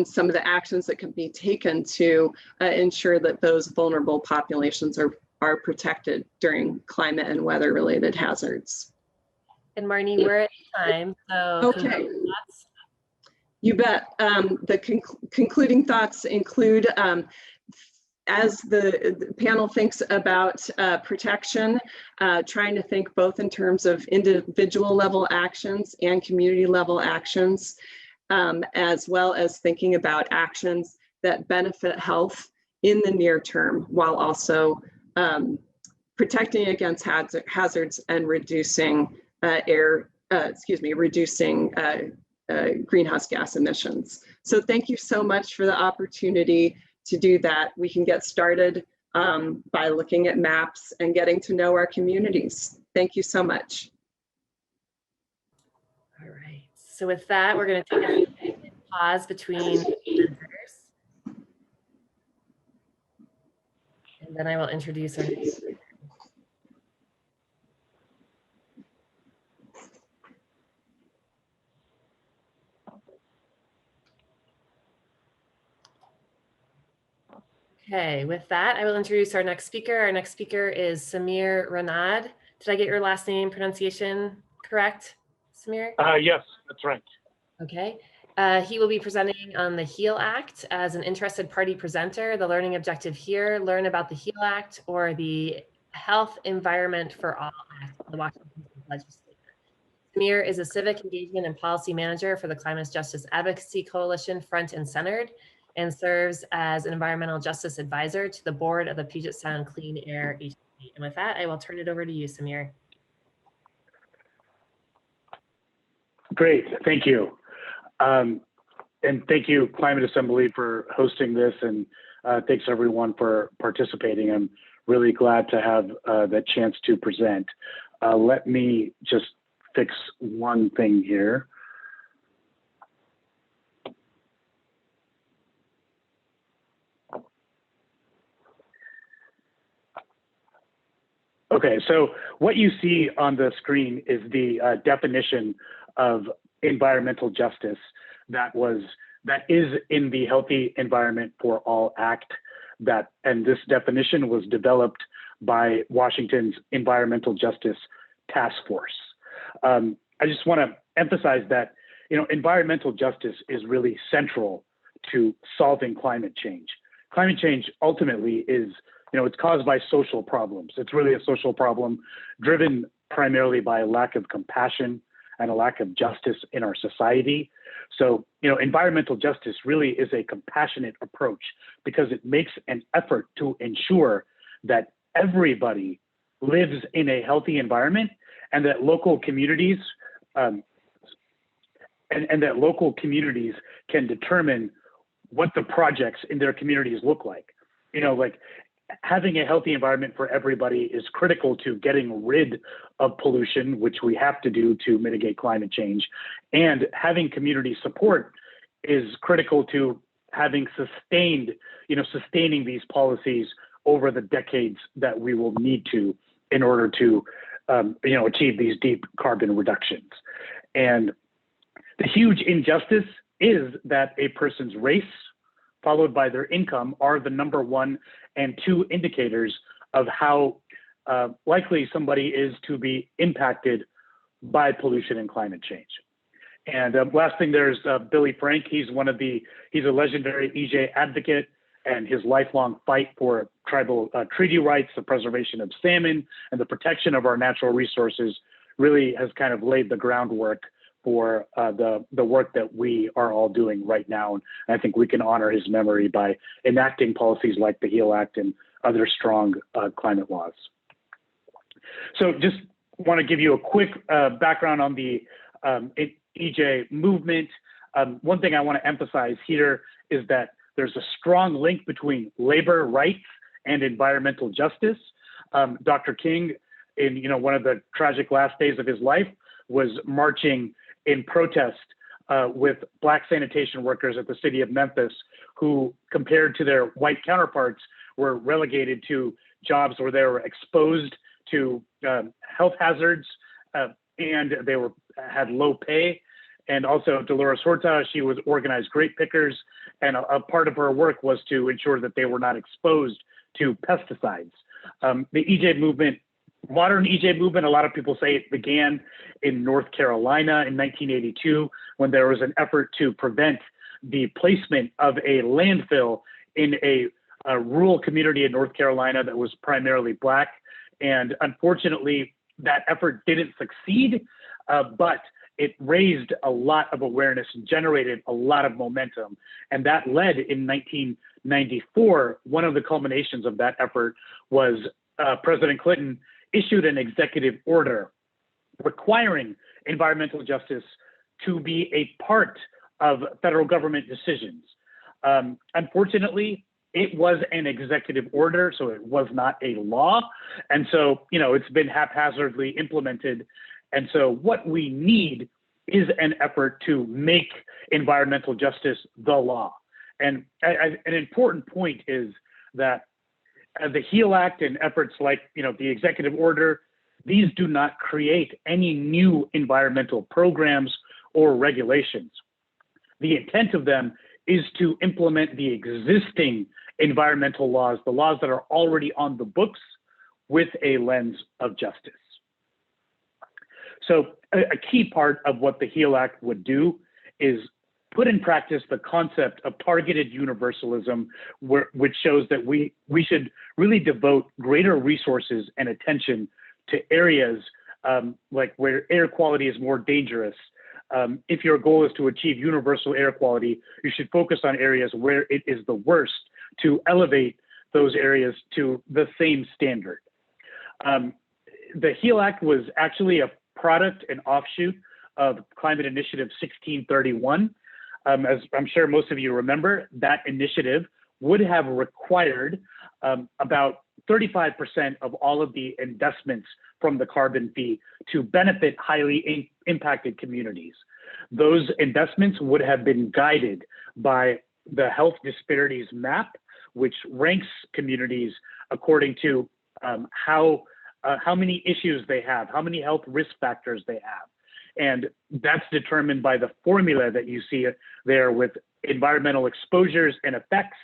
some of the actions that can be taken to ensure that those vulnerable populations are protected during climate and weather related hazards. And Marnie, we're at time, so okay. You bet. The concluding thoughts include, as the panel thinks about protection, trying to think both in terms of individual level actions and community level actions, as well as thinking about actions that benefit health in the near term, while also protecting against hazards and reducing greenhouse gas emissions. So thank you so much for the opportunity to do that. We can get started by looking at maps and getting to know our communities. Thank you so much. All right. So with that, we're going to take a pause between presenters. And then I will introduce our next speaker. Okay, with that, I will introduce our next speaker. Our next speaker is Samir Ranad. Did I get your last name pronunciation correct, Samir? Yes, that's right. Okay. He will be presenting on the HEAL Act as an interested party presenter. The learning objective here, learn about the HEAL Act or the Health Environment for All Act of the Washington Legislature. Samir is a civic engagement and policy manager for the Climate Justice Advocacy Coalition Front and Centered, and serves as an environmental justice advisor to the board of the Puget Sound Clean Air Agency. And with that, I will turn it over to you, Samir. Great, thank you. And thank you, Climate Assembly, for hosting this, and thanks everyone for participating. I'm really glad to have that chance to present. Let me just fix one thing here. Okay, so what you see on the screen is the definition of environmental justice that is in the Healthy Environment for All Act, and this definition was developed by Washington's Environmental Justice Task Force. I just want to emphasize that, environmental justice is really central to solving climate change. Climate change ultimately is, it's caused by social problems. It's really a social problem driven primarily by a lack of compassion and a lack of justice in our society. So, environmental justice really is a compassionate approach because it makes an effort to ensure that everybody lives in a healthy environment, and that local communities and that local communities can determine what the projects in their communities look like. Like having a healthy environment for everybody is critical to getting rid of pollution, which we have to do to mitigate climate change. And having community support is critical to having sustaining these policies over the decades that we will need to in order to achieve these deep carbon reductions. And the huge injustice is that a person's race, followed by their income, are the number 1 and 2 indicators of how likely somebody is to be impacted by pollution and climate change. And last thing, there's Billy Frank. He's a legendary EJ advocate, and his lifelong fight for tribal treaty rights, the preservation of salmon, and the protection of our natural resources really has kind of laid the groundwork for the work that we are all doing right now. And I think we can honor his memory by enacting policies like the HEAL Act and other strong climate laws. So just want to give you a quick background on the EJ movement. One thing I want to emphasize here is that there's a strong link between labor rights and environmental justice. Dr. King, in one of the tragic last days of his life, was marching in protest with Black sanitation workers at the city of Memphis, who, compared to their white counterparts, were relegated to jobs where they were exposed to health hazards and they had low pay. And also Dolores Horta, she was organized grape pickers, and a part of her work was to ensure that they were not exposed to pesticides. The EJ movement, modern EJ movement, a lot of people say it began in North Carolina in 1982, when there was an effort to prevent the placement of a landfill in a rural community in North Carolina that was primarily Black. And unfortunately, that effort didn't succeed, but it raised a lot of awareness and generated a lot of momentum. And that led in 1994, one of the culminations of that effort was President Clinton issued an executive order requiring environmental justice to be a part of federal government decisions. Unfortunately, it was an executive order, so it was not a law. And so, it's been haphazardly implemented. And so what we need is an effort to make environmental justice the law. And an important point is that the HEAL Act and efforts like the executive order, these do not create any new environmental programs or regulations. The intent of them is to implement the existing environmental laws, the laws that are already on the books, with a lens of justice. So a key part of what the HEAL Act would do is put in practice the concept of targeted universalism, which shows that we should really devote greater resources and attention to areas like where air quality is more dangerous. If your goal is to achieve universal air quality, you should focus on areas where it is the worst to elevate those areas to the same standard. The HEAL Act was actually a product and offshoot of Climate Initiative 1631. As I'm sure most of you remember, that initiative would have required about 35% of all of the investments from the carbon fee to benefit highly impacted communities. Those investments would have been guided by the health disparities map, which ranks communities according to how many issues they have, how many health risk factors they have. And that's determined by the formula that you see there with environmental exposures and effects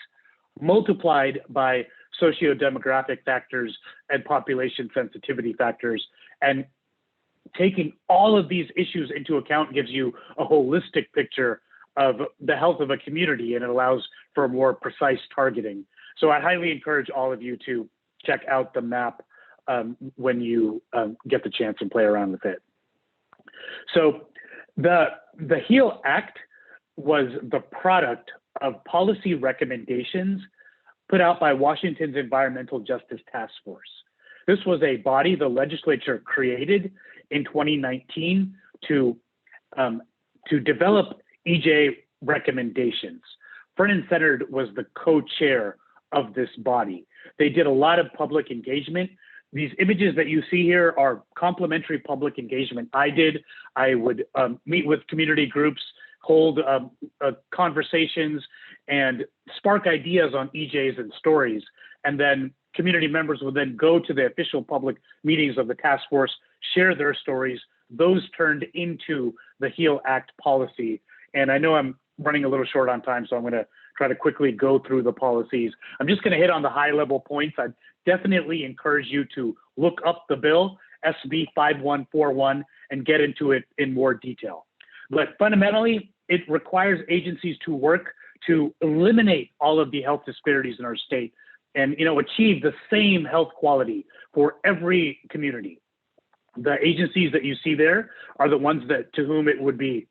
multiplied by socio-demographic factors and population sensitivity factors. And taking all of these issues into account gives you a holistic picture of the health of a community, and it allows for more precise targeting. So I highly encourage all of you to check out the map when you get the chance and play around with it. So the HEAL Act was the product of policy recommendations put out by Washington's Environmental Justice Task Force. This was a body the legislature created in 2019 to develop EJ recommendations. Brennan Centered was the co-chair of this body. They did a lot of public engagement. These images that you see here are complimentary public engagement I would meet with community groups, hold conversations, and spark ideas on EJs and stories. And then community members would then go to the official public meetings of the task force, share their stories. Those turned into the HEAL Act policy. And I know I'm running a little short on time, so I'm going to try to quickly go through the policies. I'm just going to hit on the high level points. I'd definitely encourage you to look up the bill, SB 5141, and get into it in more detail. But fundamentally, it requires agencies to work to eliminate all of the health disparities in our state and achieve the same health quality for every community. The agencies that you see there are the ones to whom it would be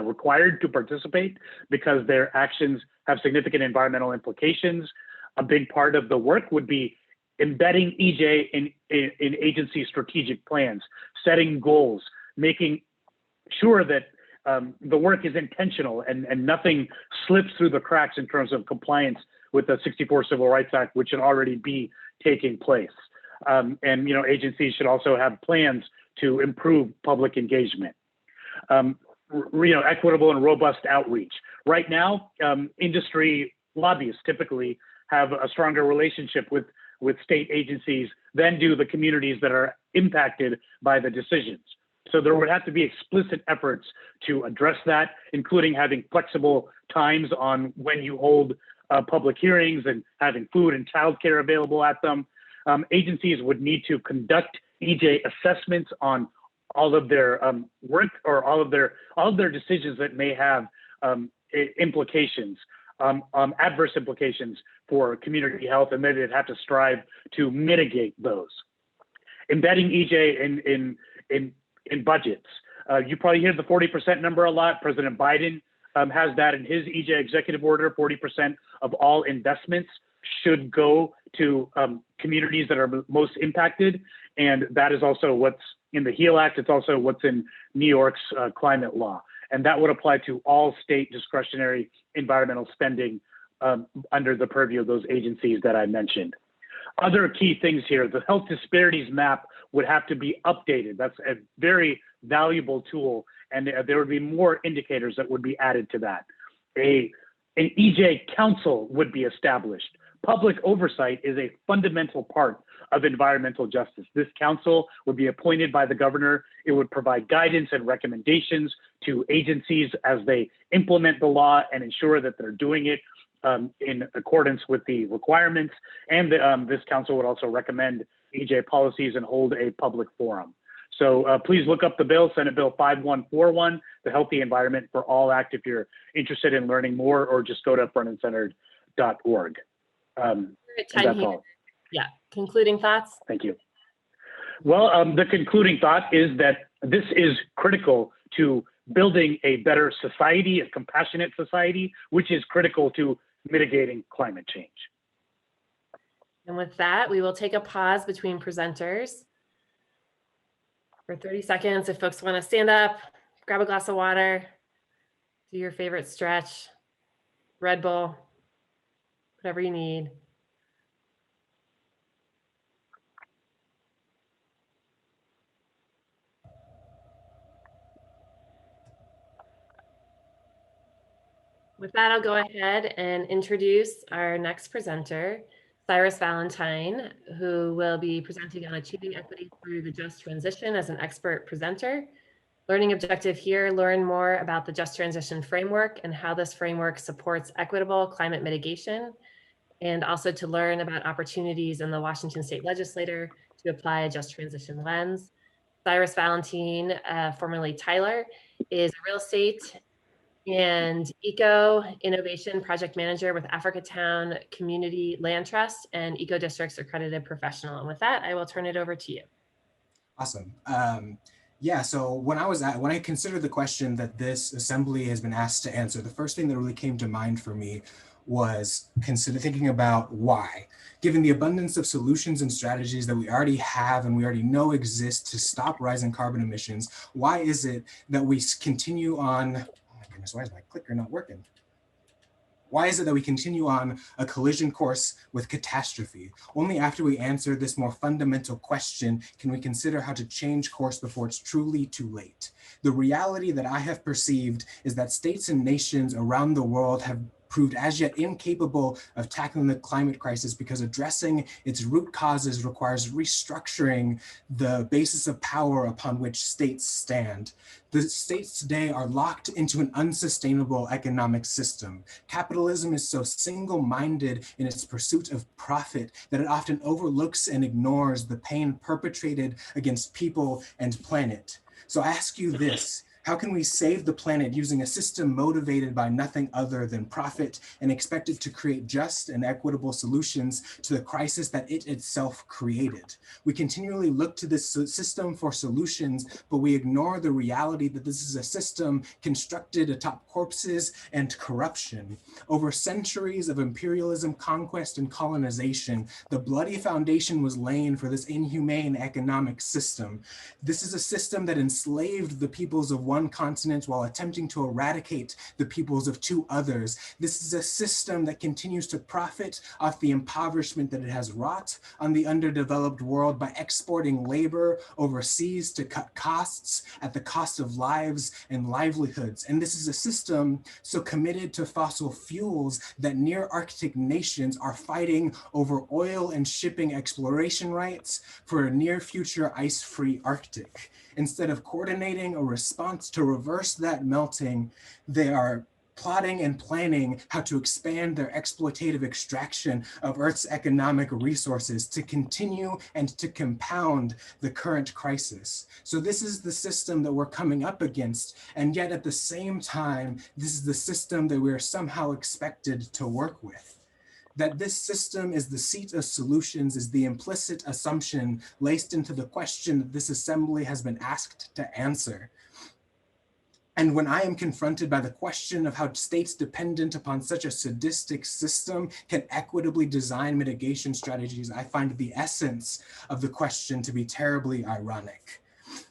required to participate because their actions have significant environmental implications. A big part of the work would be embedding EJ in agency strategic plans, setting goals, making sure that the work is intentional and nothing slips through the cracks in terms of compliance with the 64 Civil Rights Act, which should already be taking place. And agencies should also have plans to improve public engagement. Equitable and robust outreach. Right now, industry lobbyists typically have a stronger relationship with state agencies than do the communities that are impacted by the decisions. So there would have to be explicit efforts to address that, including having flexible times on when you hold public hearings and having food and childcare available at them. Agencies would need to conduct EJ assessments on all of their work or all of their decisions that may have implications, adverse implications for community health, and then they'd have to strive to mitigate those. Embedding EJ in budgets. You probably hear the 40% number a lot. President Biden has that in his EJ executive order. 40% of all investments should go to communities that are most impacted. And that is also what's in the HEAL Act. It's also what's in New York's climate law. And that would apply to all state discretionary environmental spending under the purview of those agencies that I mentioned. Other key things here, the health disparities map would have to be updated. That's a very valuable tool, and there would be more indicators that would be added to that. An EJ council would be established. Public oversight is a fundamental part of environmental justice. This council would be appointed by the governor. It would provide guidance and recommendations to agencies as they implement the law and ensure that they're doing it in accordance with the requirements. And this council would also recommend EJ policies and hold a public forum. So please look up the bill, Senate Bill 5141, the Healthy Environment for All Act, if you're interested in learning more, or just go to frontandcenter.org. That's all. Yeah, concluding thoughts? Thank you. Well, the concluding thought is that this is critical to building a better society, a compassionate society, which is critical to mitigating climate change. And with that, we will take a pause between presenters for 30 seconds. If folks want to stand up, grab a glass of water, do your favorite stretch, Red Bull, whatever you need. With that, I'll go ahead and introduce our next presenter, Cyrus Valentine, who will be presenting on achieving equity through the just transition as an expert presenter. Learning objective here, learn more about the just transition framework and how this framework supports equitable climate mitigation, and also to learn about opportunities in the Washington State Legislature to apply a just transition lens. Cyrus Valentine, formerly Tyler, is a real estate and eco-innovation project manager with Africatown Community Land Trust and Eco Districts accredited professional. And with that, I will turn it over to you. Awesome. Yeah, so when I considered the question that this assembly has been asked to answer, the first thing that really came to mind for me was thinking about why. Given the abundance of solutions and strategies that we already have and we already know exist to stop rising carbon emissions, why is it that we continue on, oh my goodness, why is my clicker not working? Why is it that we continue on a collision course with catastrophe? Only after we answer this more fundamental question can we consider how to change course before it's truly too late. The reality that I have perceived is that states and nations around the world have proved as yet incapable of tackling the climate crisis because addressing its root causes requires restructuring the basis of power upon which states stand. The states today are locked into an unsustainable economic system. Capitalism is so single-minded in its pursuit of profit that it often overlooks and ignores the pain perpetrated against people and planet. So I ask you this. How can we save the planet using a system motivated by nothing other than profit and expected to create just and equitable solutions to the crisis that it itself created? We continually look to this system for solutions, but we ignore the reality that this is a system constructed atop corpses and corruption. Over centuries of imperialism, conquest, and colonization, the bloody foundation was laid for this inhumane economic system. This is a system that enslaved the peoples of one continent while attempting to eradicate the peoples of two others. This is a system that continues to profit off the impoverishment that it has wrought on the underdeveloped world by exporting labor overseas to cut costs at the cost of lives and livelihoods. And this is a system so committed to fossil fuels that near Arctic nations are fighting over oil and shipping exploration rights for a near future ice-free Arctic. Instead of coordinating a response to reverse that melting, they are plotting and planning how to expand their exploitative extraction of Earth's economic resources to continue and to compound the current crisis. So this is the system that we're coming up against, and yet at the same time, this is the system that we're somehow expected to work with. That this system is the seat of solutions is the implicit assumption laced into the question that this assembly has been asked to answer. And when I am confronted by the question of how states dependent upon such a sadistic system can equitably design mitigation strategies, I find the essence of the question to be terribly ironic.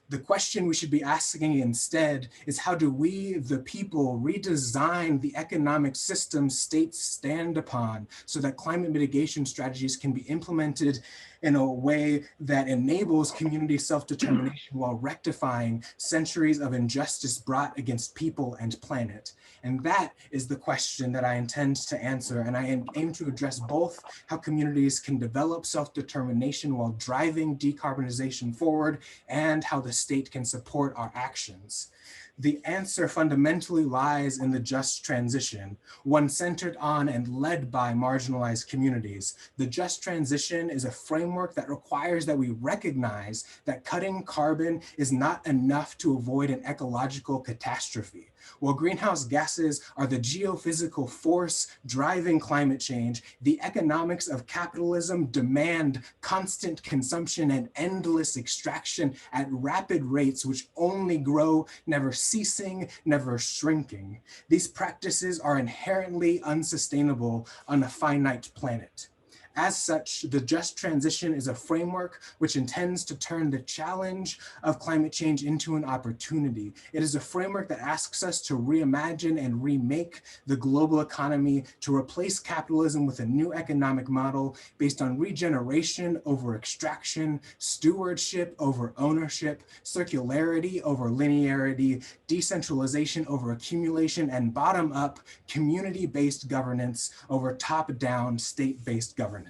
The question we should be asking instead is, how do we, the people, redesign the economic system states stand upon so that climate mitigation strategies can be implemented in a way that enables community self-determination while rectifying centuries of injustice brought against people and planet? And that is the question that I intend to answer. And I aim to address both how communities can develop self-determination while driving decarbonization forward, and how the state can support our actions. The answer fundamentally lies in the just transition, one centered on and led by marginalized communities. The just transition is a framework that requires that we recognize that cutting carbon is not enough to avoid an ecological catastrophe. While greenhouse gases are the geophysical force driving climate change, the economics of capitalism demand constant consumption and endless extraction at rapid rates which only grow, never ceasing, never shrinking. These practices are inherently unsustainable on a finite planet. As such, the just transition is a framework which intends to turn the challenge of climate change into an opportunity. It is a framework that asks us to reimagine and remake the global economy, to replace capitalism with a new economic model based on regeneration over extraction, stewardship over ownership, circularity over linearity, decentralization over accumulation, and bottom-up community-based governance over top-down state-based governance.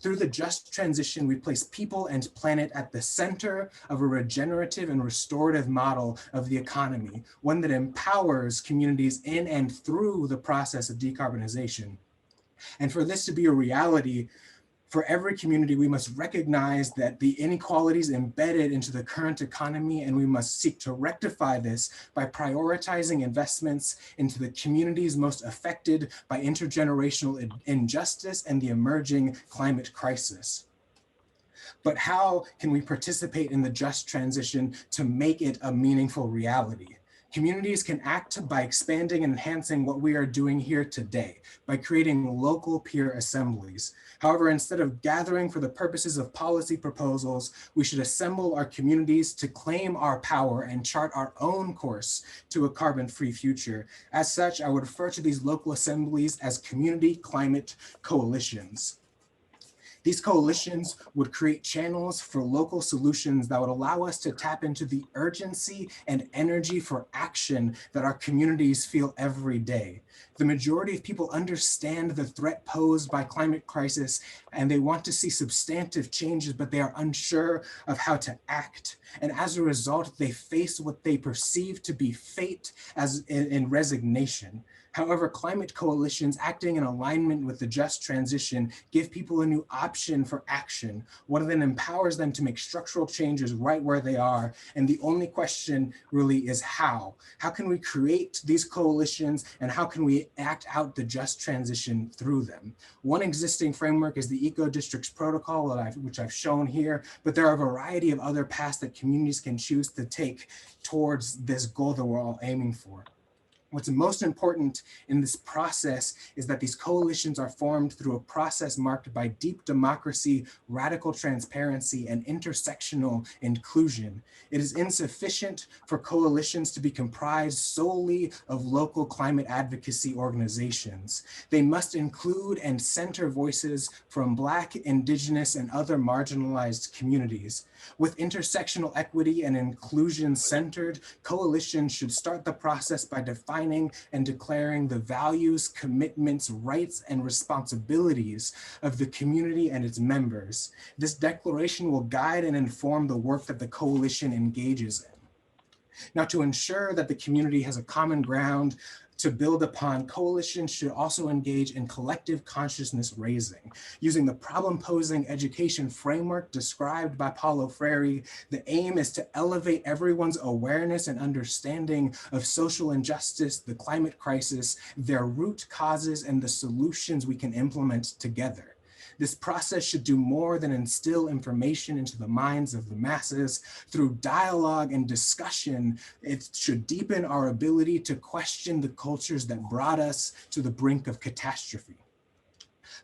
Through the just transition, we place people and planet at the center of a regenerative and restorative model of the economy, one that empowers communities in and through the process of decarbonization. And for this to be a reality, for every community, we must recognize that the inequalities embedded into the current economy, and we must seek to rectify this by prioritizing investments into the communities most affected by intergenerational injustice and the emerging climate crisis. But how can we participate in the just transition to make it a meaningful reality? Communities can act by expanding and enhancing what we are doing here today, by creating local peer assemblies. However, instead of gathering for the purposes of policy proposals, we should assemble our communities to claim our power and chart our own course to a carbon-free future. As such, I would refer to these local assemblies as community climate coalitions. These coalitions would create channels for local solutions that would allow us to tap into the urgency and energy for action that our communities feel every day. The majority of people understand the threat posed by climate crisis, and they want to see substantive changes, but they are unsure of how to act. And as a result, they face what they perceive to be fate as in resignation. However, climate coalitions acting in alignment with the just transition give people a new option for action, one that empowers them to make structural changes right where they are. And the only question really is how. How can we create these coalitions, and how can we act out the just transition through them? One existing framework is the Eco Districts Protocol, which I've shown here, but there are a variety of other paths that communities can choose to take towards this goal that we're all aiming for. What's most important in this process is that these coalitions are formed through a process marked by deep democracy, radical transparency, and intersectional inclusion. It is insufficient for coalitions to be comprised solely of local climate advocacy organizations. They must include and center voices from Black, Indigenous, and other marginalized communities. With intersectional equity and inclusion centered, coalitions should start the process by defining and declaring the values, commitments, rights, and responsibilities of the community and its members. This declaration will guide and inform the work that the coalition engages in. Now, to ensure that the community has a common ground to build upon, coalitions should also engage in collective consciousness raising. Using the problem-posing education framework described by Paulo Freire, the aim is to elevate everyone's awareness and understanding of social injustice, the climate crisis, their root causes, and the solutions we can implement together. This process should do more than instill information into the minds of the masses. Through dialogue and discussion, it should deepen our ability to question the cultures that brought us to the brink of catastrophe.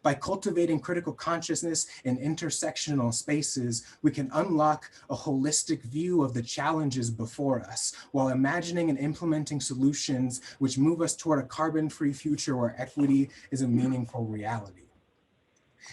By cultivating critical consciousness in intersectional spaces, we can unlock a holistic view of the challenges before us, while imagining and implementing solutions which move us toward a carbon-free future where equity is a meaningful reality.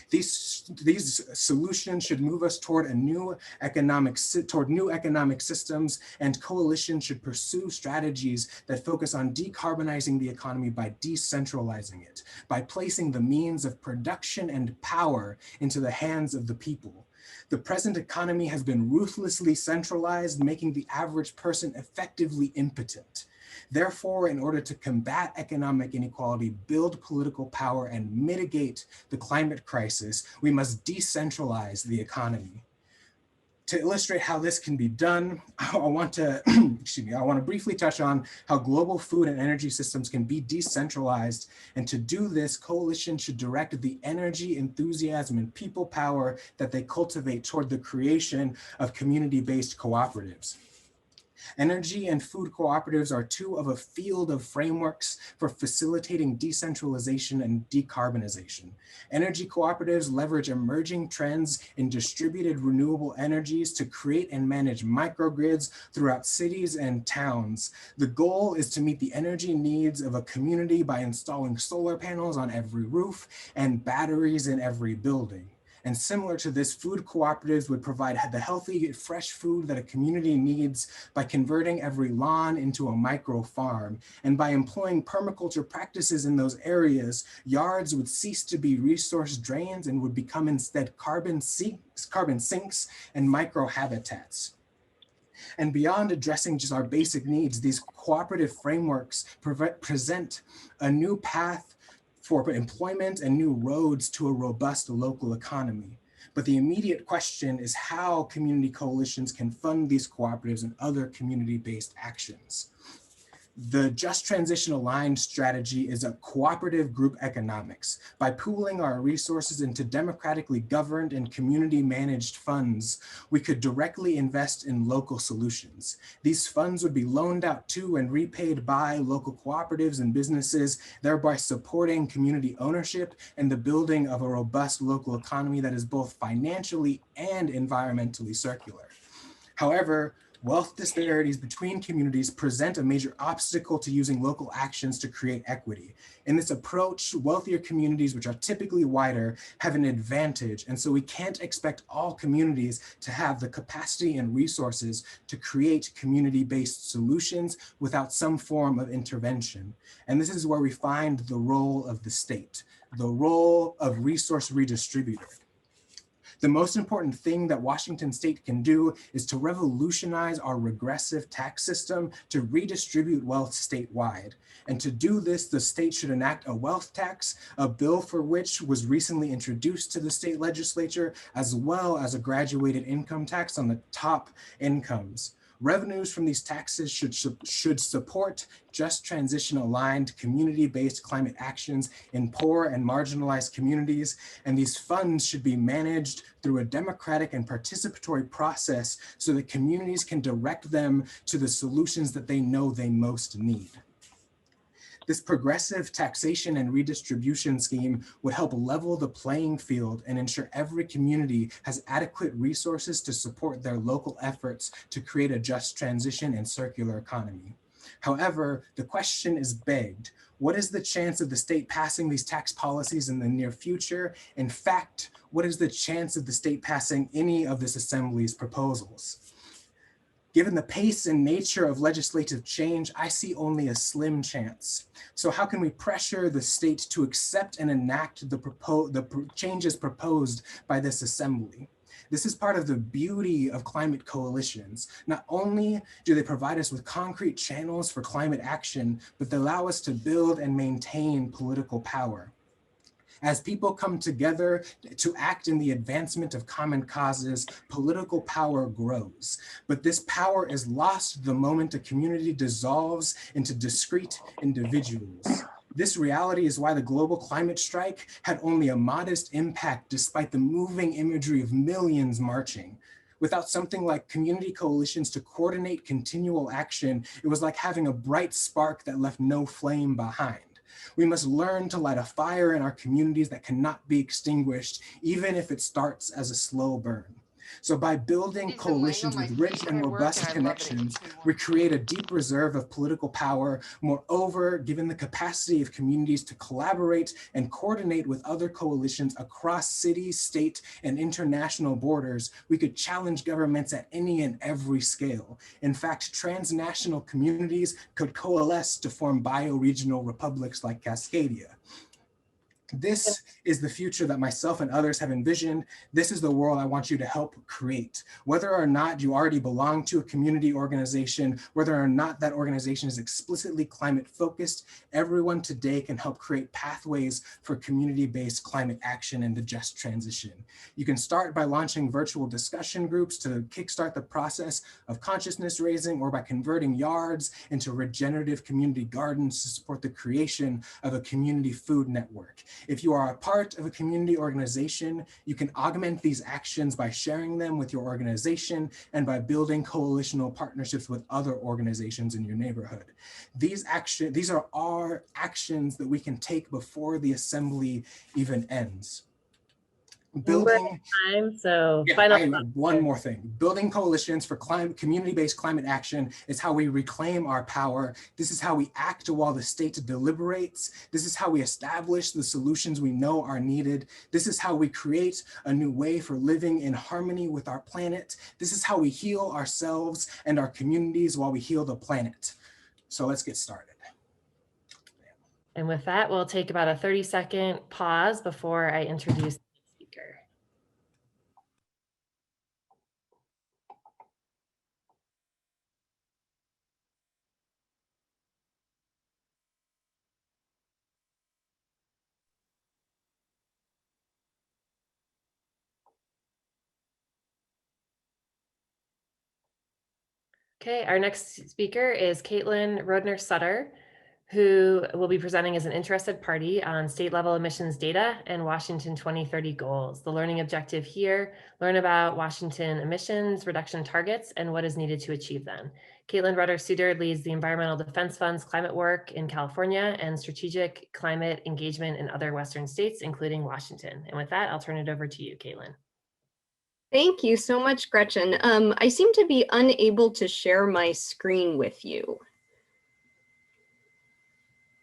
These solutions should move us toward new economic systems, and coalitions should pursue strategies that focus on decarbonizing the economy by decentralizing it, by placing the means of production and power into the hands of the people. The present economy has been ruthlessly centralized, making the average person effectively impotent. Therefore, in order to combat economic inequality, build political power, and mitigate the climate crisis, we must decentralize the economy. To illustrate how this can be done, I want to briefly touch on how global food and energy systems can be decentralized. And to do this, coalitions should direct the energy, enthusiasm, and people power that they cultivate toward the creation of community-based cooperatives. Energy and food cooperatives are two of a field of frameworks for facilitating decentralization and decarbonization. Energy cooperatives leverage emerging trends in distributed renewable energies to create and manage microgrids throughout cities and towns. The goal is to meet the energy needs of a community by installing solar panels on every roof and batteries in every building. And similar to this, food cooperatives would provide the healthy, fresh food that a community needs by converting every lawn into a micro farm. And by employing permaculture practices in those areas, yards would cease to be resource drains and would become instead carbon sinks and microhabitats. And beyond addressing just our basic needs, these cooperative frameworks present a new path for employment and new roads to a robust local economy. But the immediate question is how community coalitions can fund these cooperatives and other community-based actions. The Just Transition Aligned strategy is a cooperative group economics. By pooling our resources into democratically governed and community managed funds, we could directly invest in local solutions. These funds would be loaned out to and repaid by local cooperatives and businesses, thereby supporting community ownership and the building of a robust local economy that is both financially and environmentally circular. However, wealth disparities between communities present a major obstacle to using local actions to create equity. In this approach, wealthier communities, which are typically wider, have an advantage. And so we can't expect all communities to have the capacity and resources to create community-based solutions without some form of intervention. And this is where we find the role of the state, the role of resource redistributor. The most important thing that Washington State can do is to revolutionize our regressive tax system to redistribute wealth statewide. And to do this, the state should enact a wealth tax, a bill for which was recently introduced to the state legislature, as well as a graduated income tax on the top incomes. Revenues from these taxes should support just transition aligned community-based climate actions in poor and marginalized communities. And these funds should be managed through a democratic and participatory process so that communities can direct them to the solutions that they know they most need. This progressive taxation and redistribution scheme would help level the playing field and ensure every community has adequate resources to support their local efforts to create a just transition and circular economy. However, the question is begged, what is the chance of the state passing these tax policies in the near future? In fact, what is the chance of the state passing any of this assembly's proposals? Given the pace and nature of legislative change, I see only a slim chance. So how can we pressure the state to accept and enact the changes proposed by this assembly? This is part of the beauty of climate coalitions. Not only do they provide us with concrete channels for climate action, but they allow us to build and maintain political power. As people come together to act in the advancement of common causes, political power grows. But this power is lost the moment a community dissolves into discrete individuals. This reality is why the global climate strike had only a modest impact despite the moving imagery of millions marching. Without something like community coalitions to coordinate continual action, it was like having a bright spark that left no flame behind. We must learn to light a fire in our communities that cannot be extinguished, even if it starts as a slow burn. So by building coalitions with rich and robust connections, we create a deep reserve of political power. Moreover, given the capacity of communities to collaborate and coordinate with other coalitions across city, state, and international borders, we could challenge governments at any and every scale. In fact, transnational communities could coalesce to form bioregional republics like Cascadia. This is the future that myself and others have envisioned. This is the world I want you to help create. Whether or not you already belong to a community organization, whether or not that organization is explicitly climate focused, everyone today can help create pathways for community-based climate action and the just transition. You can start by launching virtual discussion groups to kickstart the process of consciousness raising, or by converting yards into regenerative community gardens to support the creation of a community food network. If you are a part of a community organization, you can augment these actions by sharing them with your organization and by building coalitional partnerships with other organizations in your neighborhood. These are our actions that we can take before the assembly even ends. Building time, so one more thing. Building coalitions for community-based climate action is how we reclaim our power. This is how we act while the state deliberates. This is how we establish the solutions we know are needed. This is how we create a new way for living in harmony with our planet. This is how we heal ourselves and our communities while we heal the planet. So let's get started. And with that, we'll take about a 30-second pause before I introduce the speaker. Okay, our next speaker is Caitlin Rodner-Sutter, who will be presenting as an interested party on state level emissions data and Washington 2030 goals. The learning objective here, learn about Washington emissions reduction targets and what is needed to achieve them. Caitlin Rodner-Sutter leads the Environmental Defense Fund's climate work in California and strategic climate engagement in other Western states, including Washington. And with that, I'll turn it over to you, Caitlin. Thank you so much, Gretchen. I seem to be unable to share my screen with you.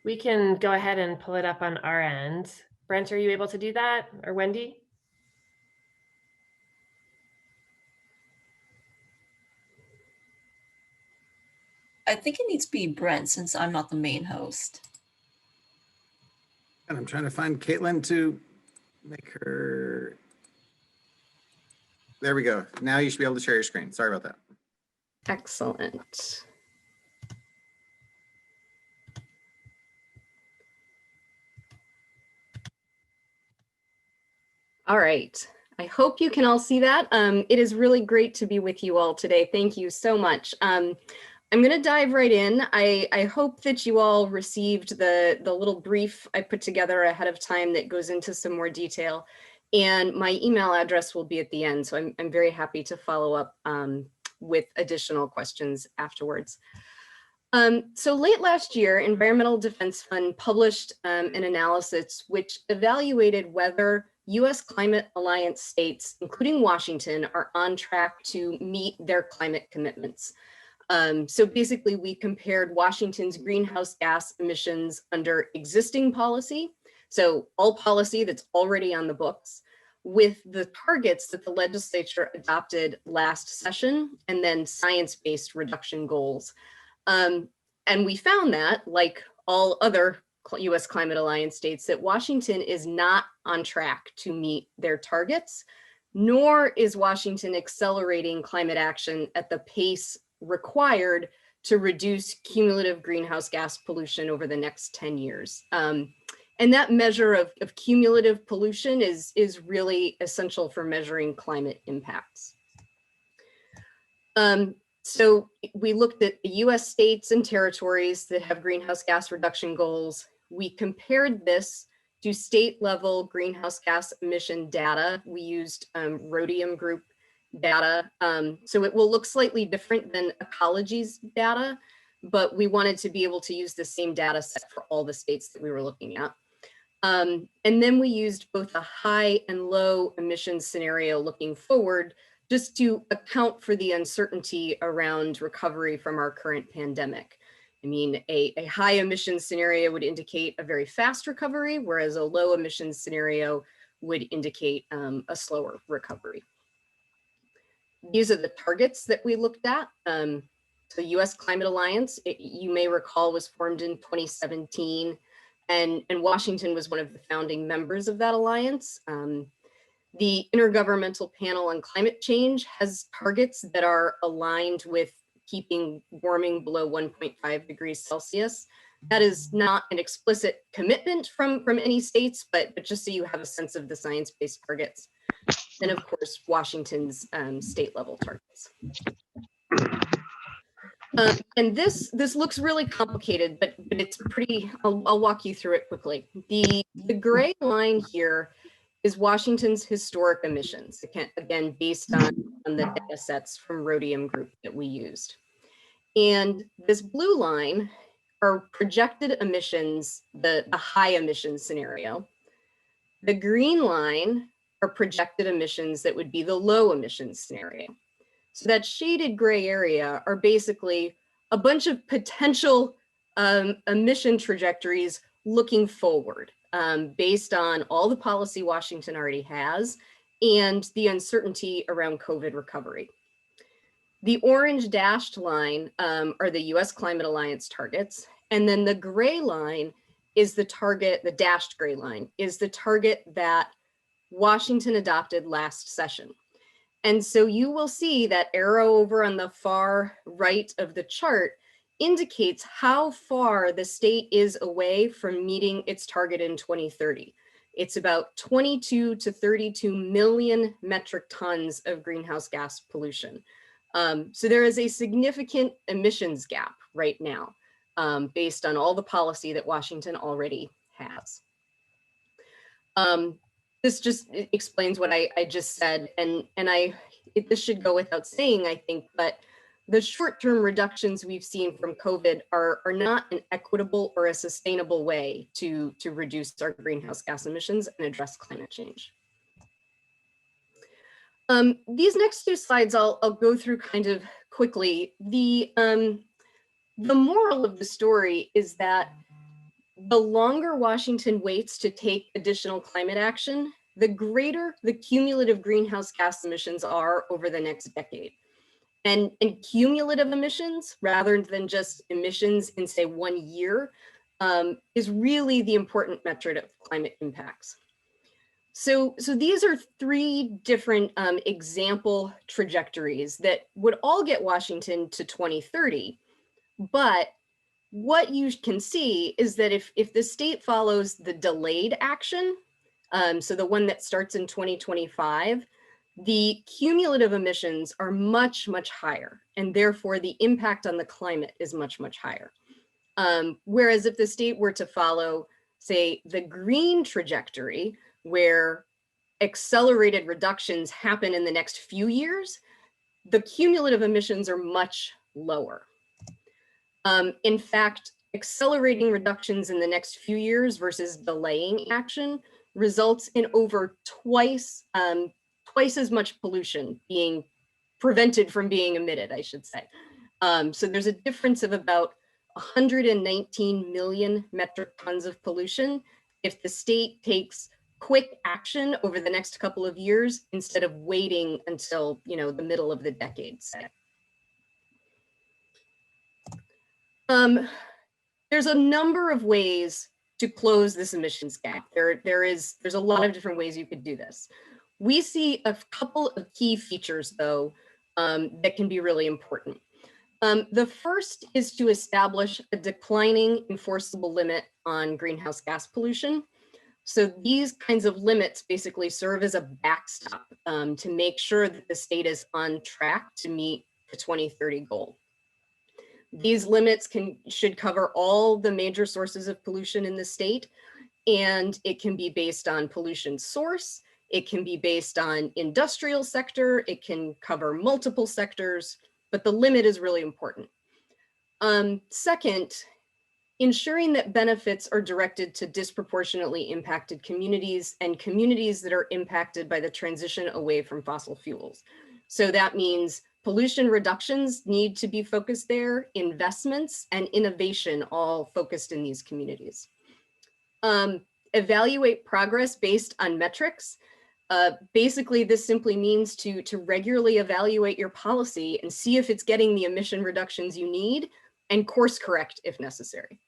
We can go ahead and pull it up on our end. Brent, are you able to do that, or Wendy? I think it needs to be Brent since I'm not the main host. And I'm trying to find Caitlin to make her. There we go. Now you should be able to share your screen. Sorry about that. Excellent. All right. I hope you can all see that. It is really great to be with you all today. Thank you so much. I'm going to dive right in. I hope that you all received the little brief I put together ahead of time that goes into some more detail. And my email address will be at the end. So I'm very happy to follow up with additional questions afterwards. So late last year, Environmental Defense Fund published an analysis which evaluated whether US climate alliance states, including Washington, are on track to meet their climate commitments. So basically, we compared Washington's greenhouse gas emissions under existing policy, so all policy that's already on the books, with the targets that the legislature adopted last session, and then science-based reduction goals. And we found that, like all other US Climate Alliance states, that Washington is not on track to meet their targets, nor is Washington accelerating climate action at the pace required to reduce cumulative greenhouse gas pollution over the next 10 years. And that measure of cumulative pollution is really essential for measuring climate impacts. So we looked at the US states and territories that have greenhouse gas reduction goals. We compared this to state level greenhouse gas emission data. We used Rhodium Group data. So it will look slightly different than Ecology's data, but we wanted to be able to use the same data set for all the states that we were looking at. And then we used both a high and low emissions scenario looking forward, just to account for the uncertainty around recovery from our current pandemic. I mean, a high emissions scenario would indicate a very fast recovery, whereas a low emissions scenario would indicate a slower recovery. These are the targets that we looked at. The US Climate Alliance, you may recall, was formed in 2017. and Washington was one of the founding members of that alliance. The Intergovernmental Panel on Climate Change has targets that are aligned with keeping warming below 1.5 degrees Celsius. That is not an explicit commitment from any states, but just so you have a sense of the science-based targets. And of course, Washington's state level targets. And this looks really complicated, but it's pretty, I'll walk you through it quickly. The gray line here is Washington's historic emissions, again, based on the data sets from Rhodium Group that we used. And this blue line are projected emissions, the high emissions scenario. The green line are projected emissions that would be the low emissions scenario. So that shaded gray area are basically a bunch of potential emission trajectories looking forward based on all the policy Washington already has and the uncertainty around COVID recovery. The orange dashed line are the US Climate Alliance targets. And then the gray line is the target, the dashed gray line is the target that Washington adopted last session. And so you will see that arrow over on the far right of the chart indicates how far the state is away from meeting its target in 2030. It's about 22 to 32 million metric tons of greenhouse gas pollution. So there is a significant emissions gap right now based on all the policy that Washington already has. This just explains what I just said, and this should go without saying, I think, but the short-term reductions we've seen from COVID are not an equitable or a sustainable way to reduce our greenhouse gas emissions and address climate change. These next two slides I'll go through kind of quickly. The moral of the story is that the longer Washington waits to take additional climate action, the greater the cumulative greenhouse gas emissions are over the next decade. And cumulative emissions, rather than just emissions in, say, 1 year, is really the important metric of climate impacts. So these are three different example trajectories that would all get Washington to 2030. But what you can see is that if the state follows the delayed action, so the one that starts in 2025, the cumulative emissions are much, much higher, and therefore the impact on the climate is much, much higher. Whereas if the state were to follow, say, the green trajectory, where accelerated reductions happen in the next few years, the cumulative emissions are much lower. In fact, accelerating reductions in the next few years versus delaying action results in over twice as much pollution being prevented from being emitted, I should say. So there's a difference of about 119 million metric tons of pollution if the state takes quick action over the next couple of years instead of waiting until, the middle of the decade, say. There's a number of ways to close this emissions gap. There's a lot of different ways you could do this. We see a couple of key features, though, that can be really important. The first is to establish a declining enforceable limit on greenhouse gas pollution. So these kinds of limits basically serve as a backstop to make sure that the state is on track to meet the 2030 goal. These limits should cover all the major sources of pollution in the state, and it can be based on pollution source, it can be based on industrial sector, it can cover multiple sectors, but the limit is really important. Second, ensuring that benefits are directed to disproportionately impacted communities and communities that are impacted by the transition away from fossil fuels. So that means pollution reductions need to be focused there, investments and innovation all focused in these communities. Evaluate progress based on metrics. Basically, this simply means to regularly evaluate your policy and see if it's getting the emission reductions you need and course correct if necessary.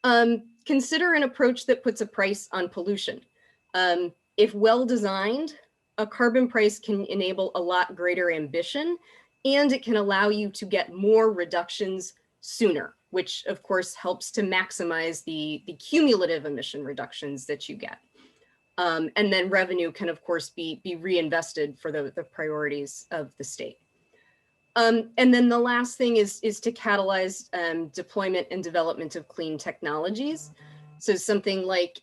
Consider an approach that puts a price on pollution. If well designed, a carbon price can enable a lot greater ambition, and it can allow you to get more reductions sooner, which of course helps to maximize the cumulative emission reductions that you get. And then revenue can of course be reinvested for the priorities of the state. And then the last thing is to catalyze deployment and development of clean technologies. So something like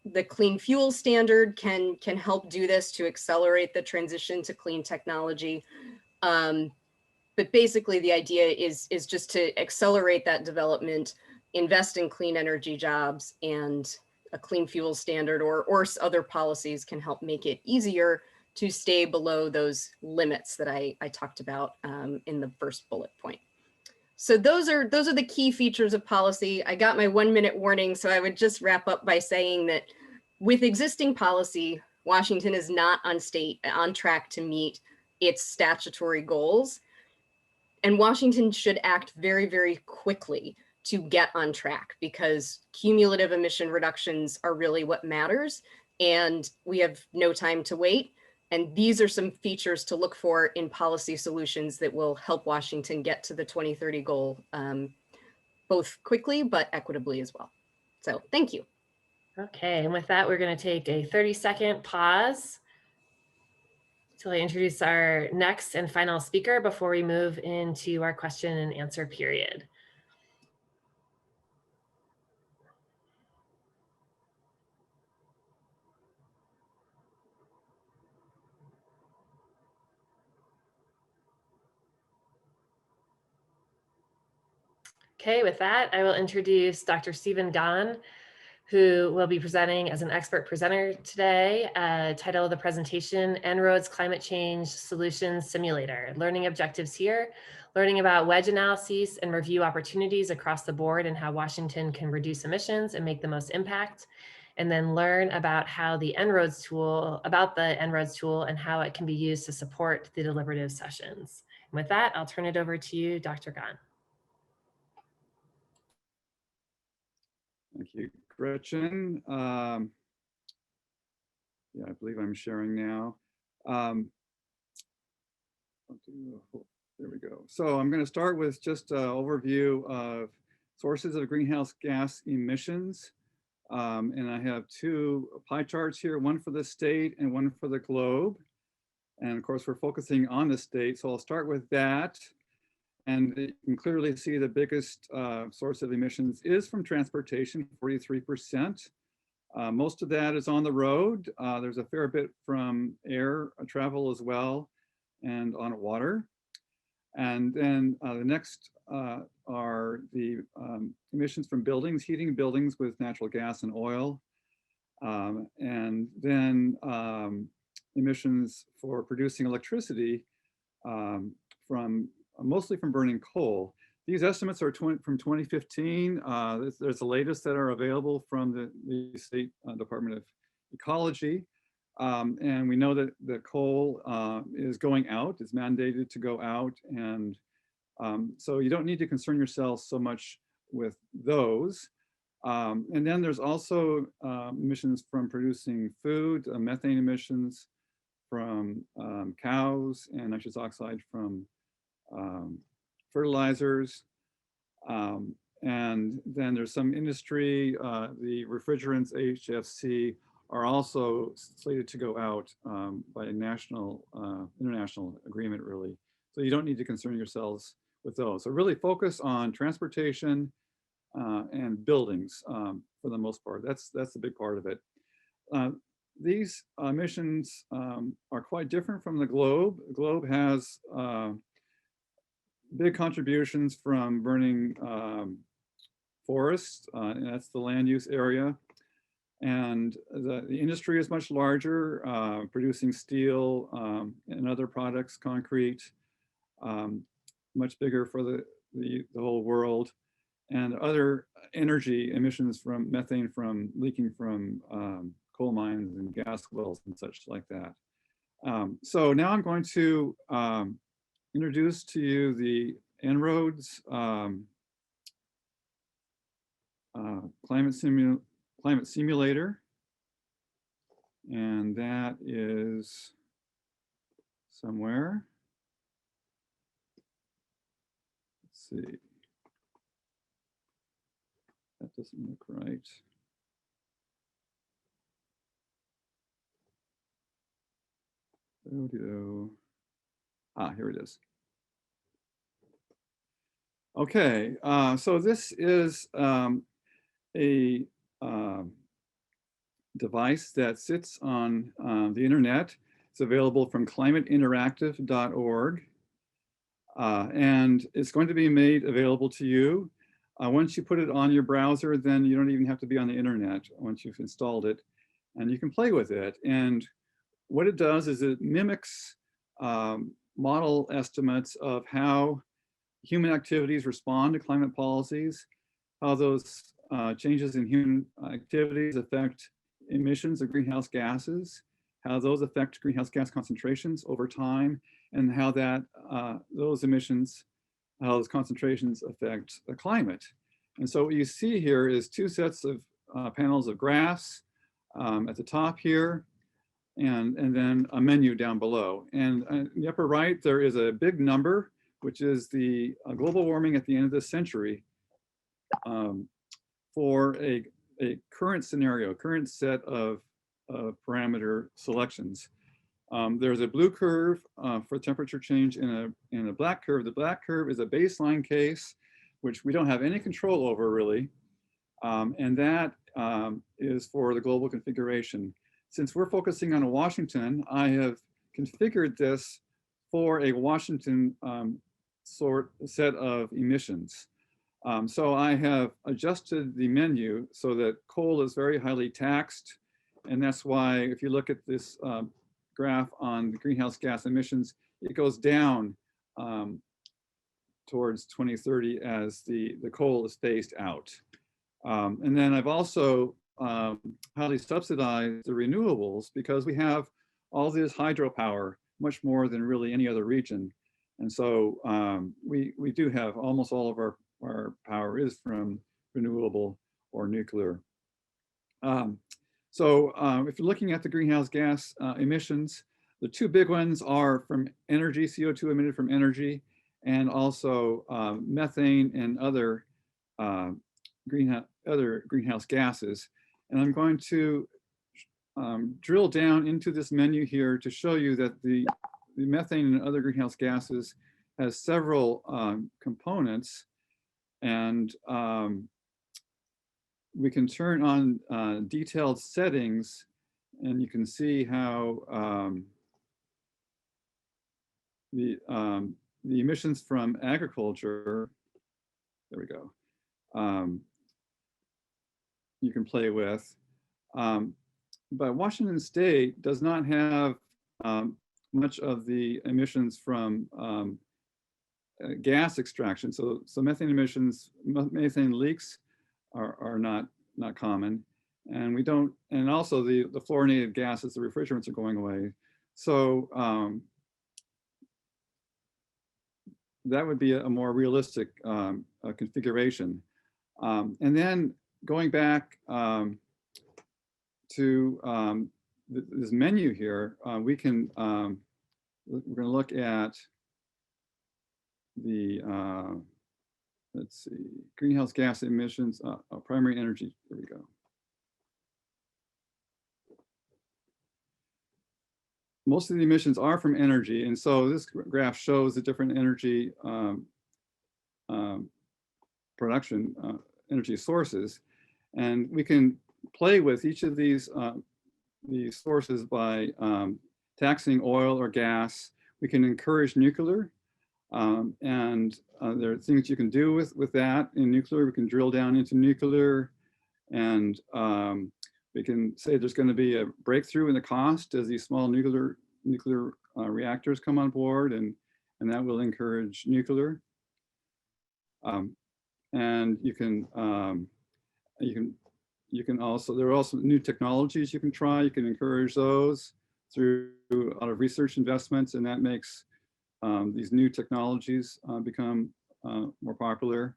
the clean fuel standard can help do this to accelerate the transition to clean technology. But basically the idea is just to accelerate that development, invest in clean energy jobs, and a clean fuel standard or other policies can help make it easier to stay below those limits that I talked about in the first bullet point. So those are the key features of policy. I got my 1-minute warning, so I would just wrap up by saying that with existing policy, Washington is not on track to meet its statutory goals. And Washington should act very, very quickly to get on track, because cumulative emission reductions are really what matters. And we have no time to wait. And these are some features to look for in policy solutions that will help Washington get to the 2030 goal, both quickly but equitably as well. So thank you. Okay, and with that, we're going to take a 30-second pause till I introduce our next and final speaker before we move into our question and answer period. Okay, with that, I will introduce Dr. Stephen Gahn, who will be presenting as an expert presenter today. Title of the presentation, En-ROADS Climate Change Solutions Simulator. Learning objectives here, learning about wedge analyses and review opportunities across the board and how Washington can reduce emissions and make the most impact. And then learn about how the En-ROADS tool, and how it can be used to support the deliberative sessions. And with that, I'll turn it over to you, Dr. Gahn. Thank you, Gretchen. Yeah, I believe I'm sharing now. There we go. So I'm going to start with just an overview of sources of greenhouse gas emissions. And I have two pie charts here, one for the state and one for the globe. And of course, we're focusing on the state. So I'll start with that. And you can clearly see the biggest source of emissions is from transportation, 43%. Most of that is on the road. There's a fair bit from air travel as well, and on water. And then the next are the emissions from buildings, heating buildings with natural gas and oil. And then emissions for producing electricity mostly from burning coal. These estimates are from 2015. There's the latest that are available from the State Department of Ecology. And we know that the coal is going out, it's mandated to go out. And so you don't need to concern yourself so much with those. And then there's also emissions from producing food, methane emissions from cows, and nitrous oxide from fertilizers. And then there's some industry, the refrigerants HFC are also slated to go out by a national, international agreement really. So you don't need to concern yourselves with those. So really focus on transportation and buildings for the most part. That's the big part of it. These emissions are quite different from the globe. The globe has big contributions from burning forests, and that's the land use area. And the industry is much larger, producing steel and other products, concrete, much bigger for the whole world. And other energy emissions from methane from leaking from coal mines and gas wells and such like that. So now I'm going to introduce to you the En-ROADS climate simulator. And that is somewhere. Let's see. That doesn't look right. Here it is. Okay, so this is a device that sits on the internet. It's available from climateinteractive.org. And it's going to be made available to you. Once you put it on your browser, then you don't even have to be on the internet once you've installed it, and you can play with it. And what it does is it mimics model estimates of how human activities respond to climate policies, how those changes in human activities affect emissions of greenhouse gases, how those affect greenhouse gas concentrations over time, and how that those emissions, how those concentrations affect the climate. And so what you see here is two sets of panels of graphs at the top here, and then a menu down below. And in the upper right, there is a big number, which is the global warming at the end of this century for a current scenario, current set of parameter selections. There's a blue curve for temperature change and a black curve. The black curve is a baseline case, which we don't have any control over really. And that is for the global configuration. Since we're focusing on Washington, I have configured this for a Washington set of emissions. So I have adjusted the menu so that coal is very highly taxed. And that's why if you look at this graph on the greenhouse gas emissions, it goes down towards 2030 as the coal is phased out. And then I've also highly subsidized the renewables because we have all this hydropower, much more than really any other region. And so we do have almost all of our power is from renewable or nuclear. So if you're looking at the greenhouse gas emissions, the two big ones are from energy, CO2 emitted from energy, and also methane and other greenhouse gases. And I'm going to drill down into this menu here to show you that the methane and other greenhouse gases has several components. And we can turn on detailed settings, and you can see how the emissions from agriculture, there we go, you can play with. But Washington State does not have much of the emissions from gas extraction. So methane emissions, methane leaks are not common. And we don't, and also the fluorinated gases, the refrigerants are going away. So that would be a more realistic configuration. And then going back to this menu here, we can, we're going to look at the, let's see, greenhouse gas emissions, primary energy, there we go. Most of the emissions are from energy, and so this graph shows the different energy production, energy sources, and we can play with each of these sources by taxing oil or gas. We can encourage nuclear, and there are things you can do with that in nuclear. We can drill down into nuclear, and we can say there's going to be a breakthrough in the cost as these small nuclear reactors come on board, and that will encourage nuclear. And you can also, there are also new technologies you can try. You can encourage those through a lot of research investments, and that makes these new technologies become more popular.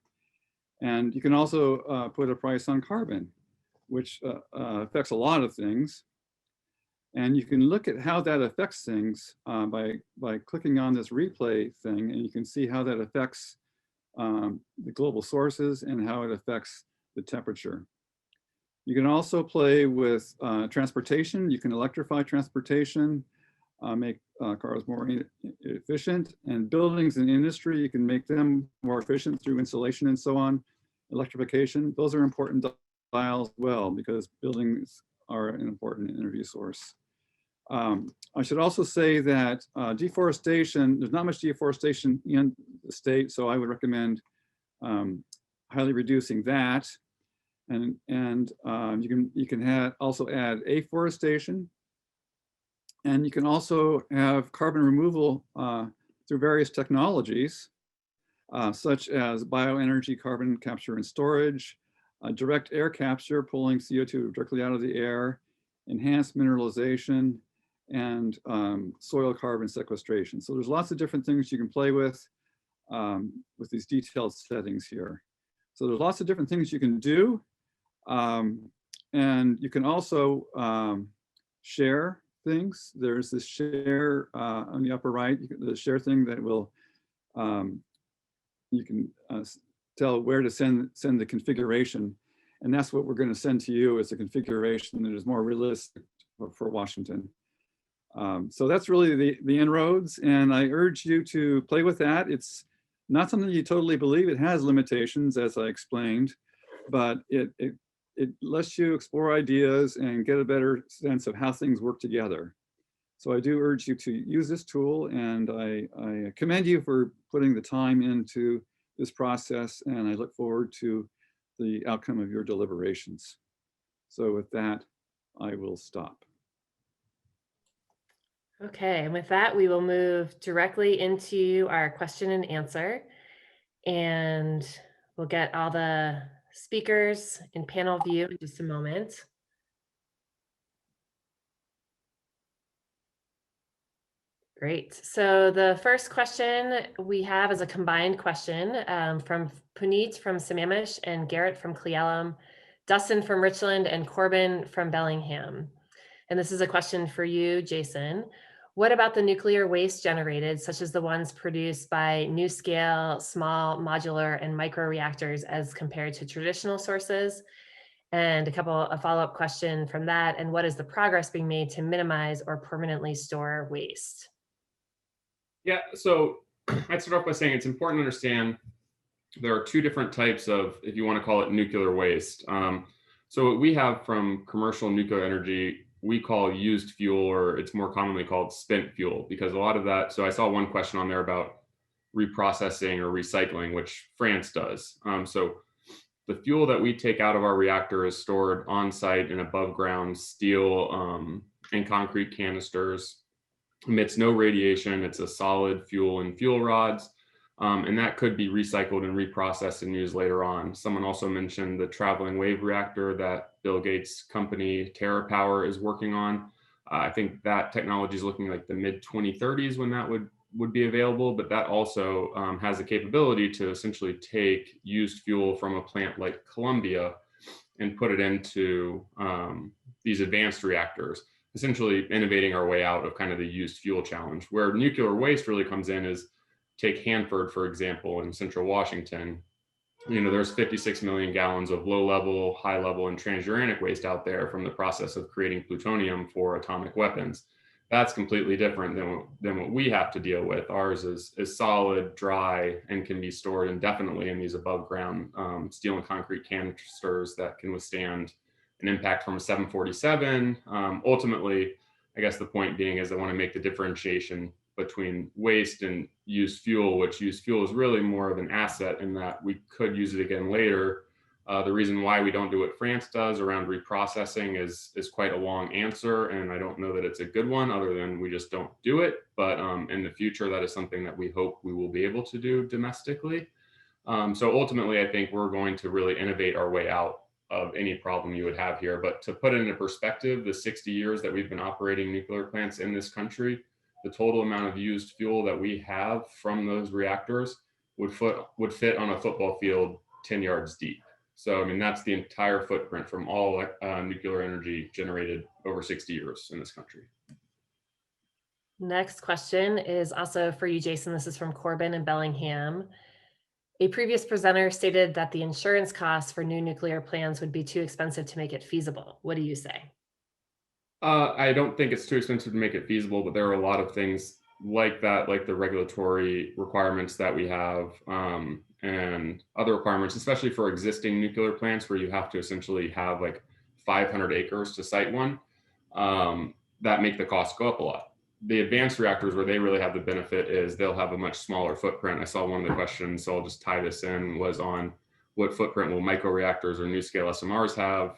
And you can also put a price on carbon, which affects a lot of things. And you can look at how that affects things by clicking on this replay thing, and you can see how that affects the global sources and how it affects the temperature. You can also play with transportation. You can electrify transportation, make cars more efficient, and buildings and industry, you can make them more efficient through insulation and so on. Electrification, those are important dials as well, because buildings are an important energy source. I should also say that deforestation, there's not much deforestation in the state, so I would recommend highly reducing that. And you can also add afforestation, and you can also have carbon removal through various technologies, such as bioenergy carbon capture and storage, direct air capture, pulling CO2 directly out of the air, enhanced mineralization, and soil carbon sequestration. So there's lots of different things you can play with these detailed settings here. So there's lots of different things you can do. And you can also share things. There's this share on the upper right, the share thing that will, you can tell where to send the configuration. And that's what we're going to send to you as a configuration that is more realistic for Washington. So that's really the inroads, and I urge you to play with that. It's not something you totally believe. It has limitations, as I explained, but it lets you explore ideas and get a better sense of how things work together. So I do urge you to use this tool, and I commend you for putting the time into this process, and I look forward to the outcome of your deliberations. So with that, I will stop. Okay, and with that, we will move directly into our question and answer, and we'll get all the speakers in panel view in just a moment. Great. So the first question we have is a combined question from Puneet from Sammamish and Garrett from Cle Elum, Dustin from Richland, and Corbin from Bellingham. And this is a question for you, Jason. What about the nuclear waste generated, such as the ones produced by NuScale, small, modular, and micro reactors as compared to traditional sources? And a follow-up question from that, and what is the progress being made to minimize or permanently store waste? Yeah, so I'd start off by saying it's important to understand there are two different types of, if you want to call it, nuclear waste. So what we have from commercial nuclear energy, we call used fuel, or it's more commonly called spent fuel, because a lot of that, so I saw one question on there about reprocessing or recycling, which France does. So the fuel that we take out of our reactor is stored on site in above ground steel and concrete canisters, emits no radiation. It's a solid fuel in fuel rods. And that could be recycled and reprocessed and used later on. Someone also mentioned the traveling wave reactor that Bill Gates' company TerraPower is working on. I think that technology is looking like the mid-2030s when that would be available, but that also has the capability to essentially take used fuel from a plant like Columbia and put it into these advanced reactors, essentially innovating our way out of kind of the used fuel challenge. Where nuclear waste really comes in is, take Hanford, for example, in central Washington. You know, there's 56 million gallons of low level, high level, and transuranic waste out there from the process of creating plutonium for atomic weapons. That's completely different than what we have to deal with. Ours is solid, dry, and can be stored indefinitely in these above ground steel and concrete canisters that can withstand an impact from a 747. Ultimately, I guess the point being is I want to make the differentiation between waste and used fuel, which used fuel is really more of an asset in that we could use it again later. The reason why we don't do what France does around reprocessing is quite a long answer, and I don't know that it's a good one other than we just don't do it. But in the future, that is something that we hope we will be able to do domestically. So ultimately, I think we're going to really innovate our way out of any problem you would have here. But to put it into perspective, the 60 years that we've been operating nuclear plants in this country, the total amount of used fuel that we have from those reactors would fit on a football field 10 yards deep. So, I mean, that's the entire footprint from all nuclear energy generated over 60 years in this country. Next question is also for you, Jason. This is from Corbin in Bellingham. A previous presenter stated that the insurance costs for new nuclear plants would be too expensive to make it feasible. What do you say? I don't think it's too expensive to make it feasible, but there are a lot of things like that, like the regulatory requirements that we have and other requirements, especially for existing nuclear plants where you have to essentially have like 500 acres to site one, that make the cost go up a lot. The advanced reactors where they really have the benefit is they'll have a much smaller footprint. I saw one of the questions, so I'll just tie this in, was on what footprint will microreactors or NuScale SMRs have?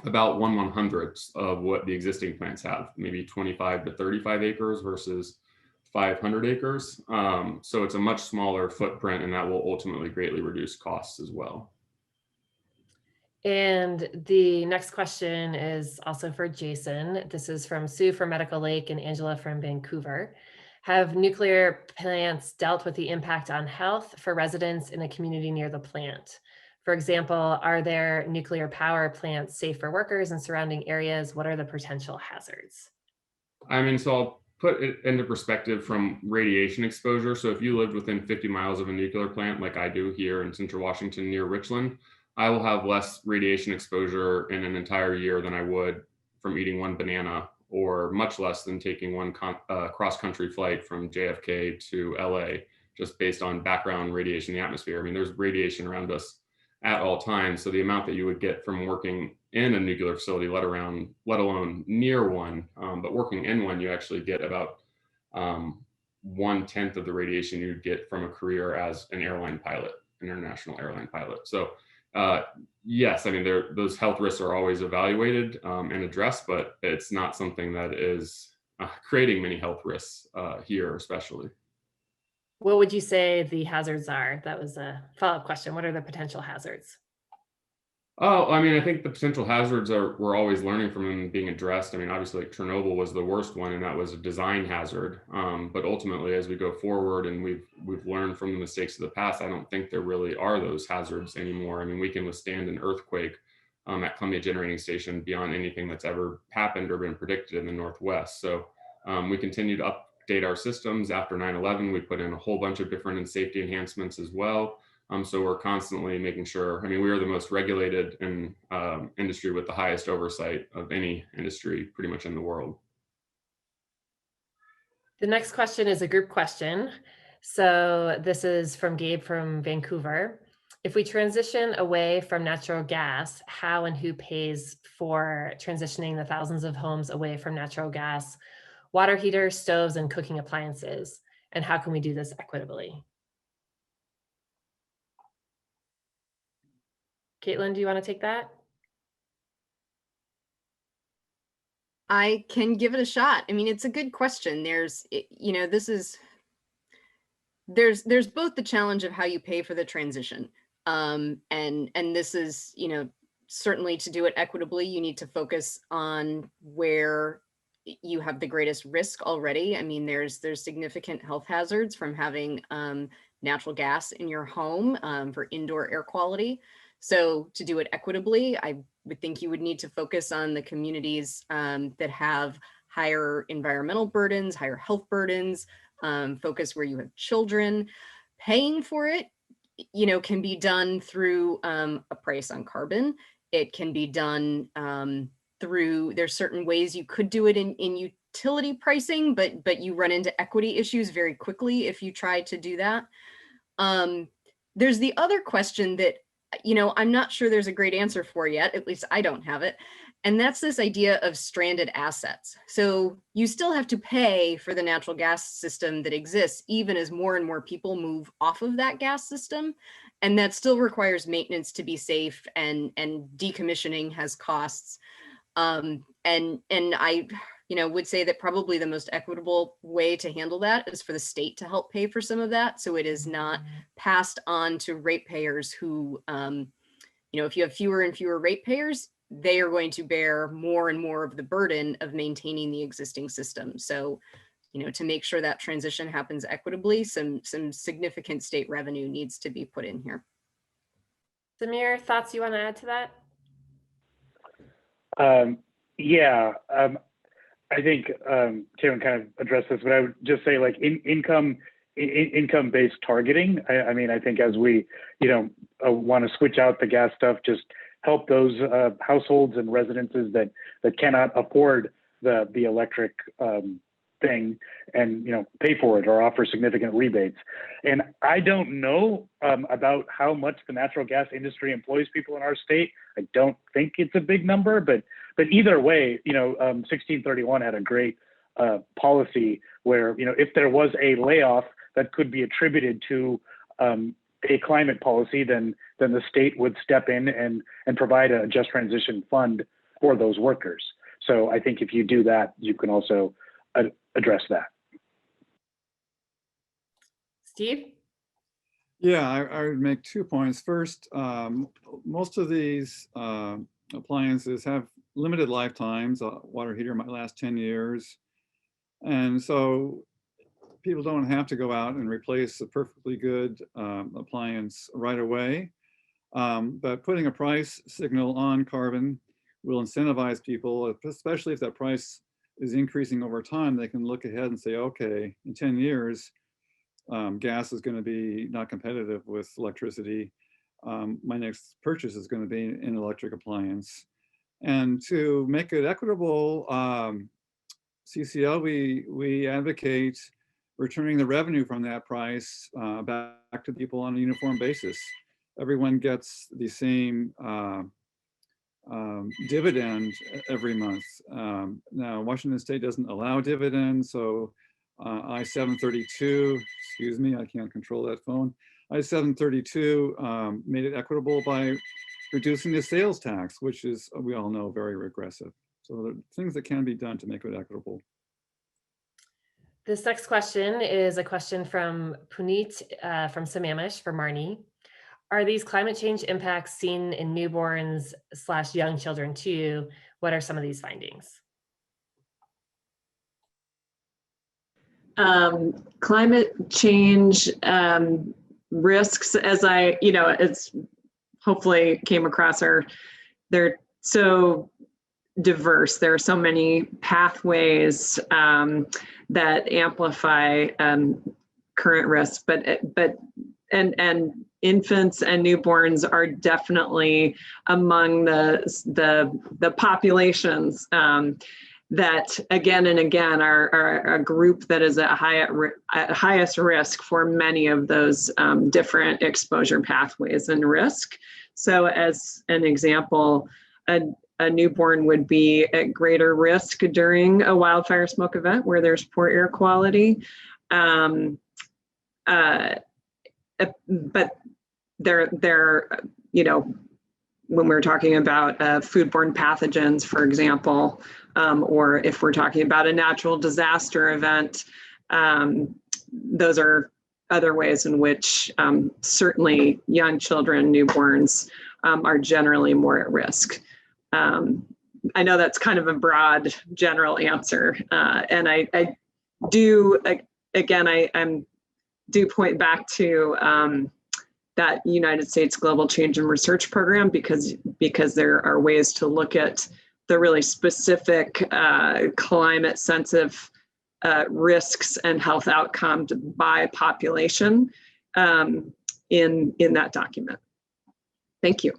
About 1/100th of what the existing plants have, maybe 25 to 35 acres versus 500 acres. So it's a much smaller footprint, and that will ultimately greatly reduce costs as well. And the next question is also for Jason. This is from Sue from Medical Lake and Angela from Vancouver. Have nuclear plants dealt with the impact on health for residents in a community near the plant? For example, are there nuclear power plants safe for workers in surrounding areas? What are the potential hazards? I mean, so I'll put it into perspective from radiation exposure. So if you lived within 50 miles of a nuclear plant, like I do here in Central Washington near Richland, I will have less radiation exposure in an entire year than I would from eating one banana, or much less than taking one cross-country flight from JFK to LA, just based on background radiation in the atmosphere. I mean, there's radiation around us at all times. So the amount that you would get from working in a nuclear facility, let alone near one, but working in one, you actually get about 1/10 of the radiation you'd get from a career as an airline pilot, international airline pilot. So yes, I mean, those health risks are always evaluated and addressed, but it's not something that is creating many health risks here, especially. What would you say the hazards are? That was a follow-up question. What are the potential hazards? Oh, I mean, I think the potential hazards we're always learning from them being addressed. I mean, obviously, like Chernobyl was the worst one, and that was a design hazard. But ultimately, as we go forward and we've learned from the mistakes of the past, I don't think there really are those hazards anymore. I mean, we can withstand an earthquake at Columbia Generating Station beyond anything that's ever happened or been predicted in the Northwest. So we continue to update our systems. After 9/11, we put in a whole bunch of different safety enhancements as well. So we're constantly making sure, I mean, we are the most regulated industry with the highest oversight of any industry pretty much in the world. The next question is a group question. So this is from Gabe from Vancouver. If we transition away from natural gas, how and who pays for transitioning the thousands of homes away from natural gas, water heaters, stoves, and cooking appliances? And how can we do this equitably? Caitlin, do you want to take that? I can give it a shot. I mean, it's a good question. There's both the challenge of how you pay for the transition. And this is, certainly to do it equitably, you need to focus on where you have the greatest risk already. I mean, there's significant health hazards from having natural gas in your home for indoor air quality. So to do it equitably, I would think you would need to focus on the communities that have higher environmental burdens, higher health burdens, focus where you have children. Paying for it, can be done through a price on carbon. It can be done through, there's certain ways you could do it in utility pricing, but you run into equity issues very quickly if you try to do that. There's the other question that I'm not sure there's a great answer for yet, at least I don't have it. And that's this idea of stranded assets. So you still have to pay for the natural gas system that exists, even as more and more people move off of that gas system. And that still requires maintenance to be safe, and decommissioning has costs. And I would say that probably the most equitable way to handle that is for the state to help pay for some of that. So it is not passed on to ratepayers who, if you have fewer and fewer ratepayers, they are going to bear more and more of the burden of maintaining the existing system. So, to make sure that transition happens equitably, some significant state revenue needs to be put in here. Samir, thoughts you want to add to that? Yeah, I think Karen kind of addressed this, but I would just say like income-based targeting. I mean, I think as we, want to switch out the gas stuff, just help those households and residences that cannot afford the electric thing, and pay for it or offer significant rebates. And I don't know about how much the natural gas industry employs people in our state. I don't think it's a big number, but either way, 1631 had a great policy where if there was a layoff that could be attributed to a climate policy, then the state would step in and provide a just transition fund for those workers. So I think if you do that, you can also address that. Steve? Yeah, I would make 2 points. First, most of these appliances have limited lifetimes. A water heater might last 10 years. And so people don't have to go out and replace a perfectly good appliance right away. But putting a price signal on carbon will incentivize people, especially if that price is increasing over time. They can look ahead and say, okay, in 10 years, gas is going to be not competitive with electricity. My next purchase is going to be an electric appliance. And to make it equitable, CCL, we advocate returning the revenue from that price back to people on a uniform basis. Everyone gets the same dividend every month. Now, Washington State doesn't allow dividends, so I-732, excuse me, I can't control that phone. I-732 made it equitable by reducing the sales tax, which is, we all know, very regressive. So there are things that can be done to make it equitable. This next question is a question from Puneet from Sammamish for Marnie. Are these climate change impacts seen in newborns / young children too? What are some of these findings? Climate change risks, as it's hopefully came across, they're so diverse. There are so many pathways that amplify current risks, and infants and newborns are definitely among the populations that again and again are a group that is at highest risk for many of those different exposure pathways and risk. So as an example, a newborn would be at greater risk during a wildfire smoke event where there's poor air quality. But they're when we're talking about foodborne pathogens, for example, or if we're talking about a natural disaster event, those are other ways in which certainly young children, newborns, are generally more at risk. I know that's kind of a broad general answer, and I do, again, I do point back to that United States Global Change and Research Program, because there are ways to look at the really specific climate sensitive risks and health outcomes by population in that document. Thank you.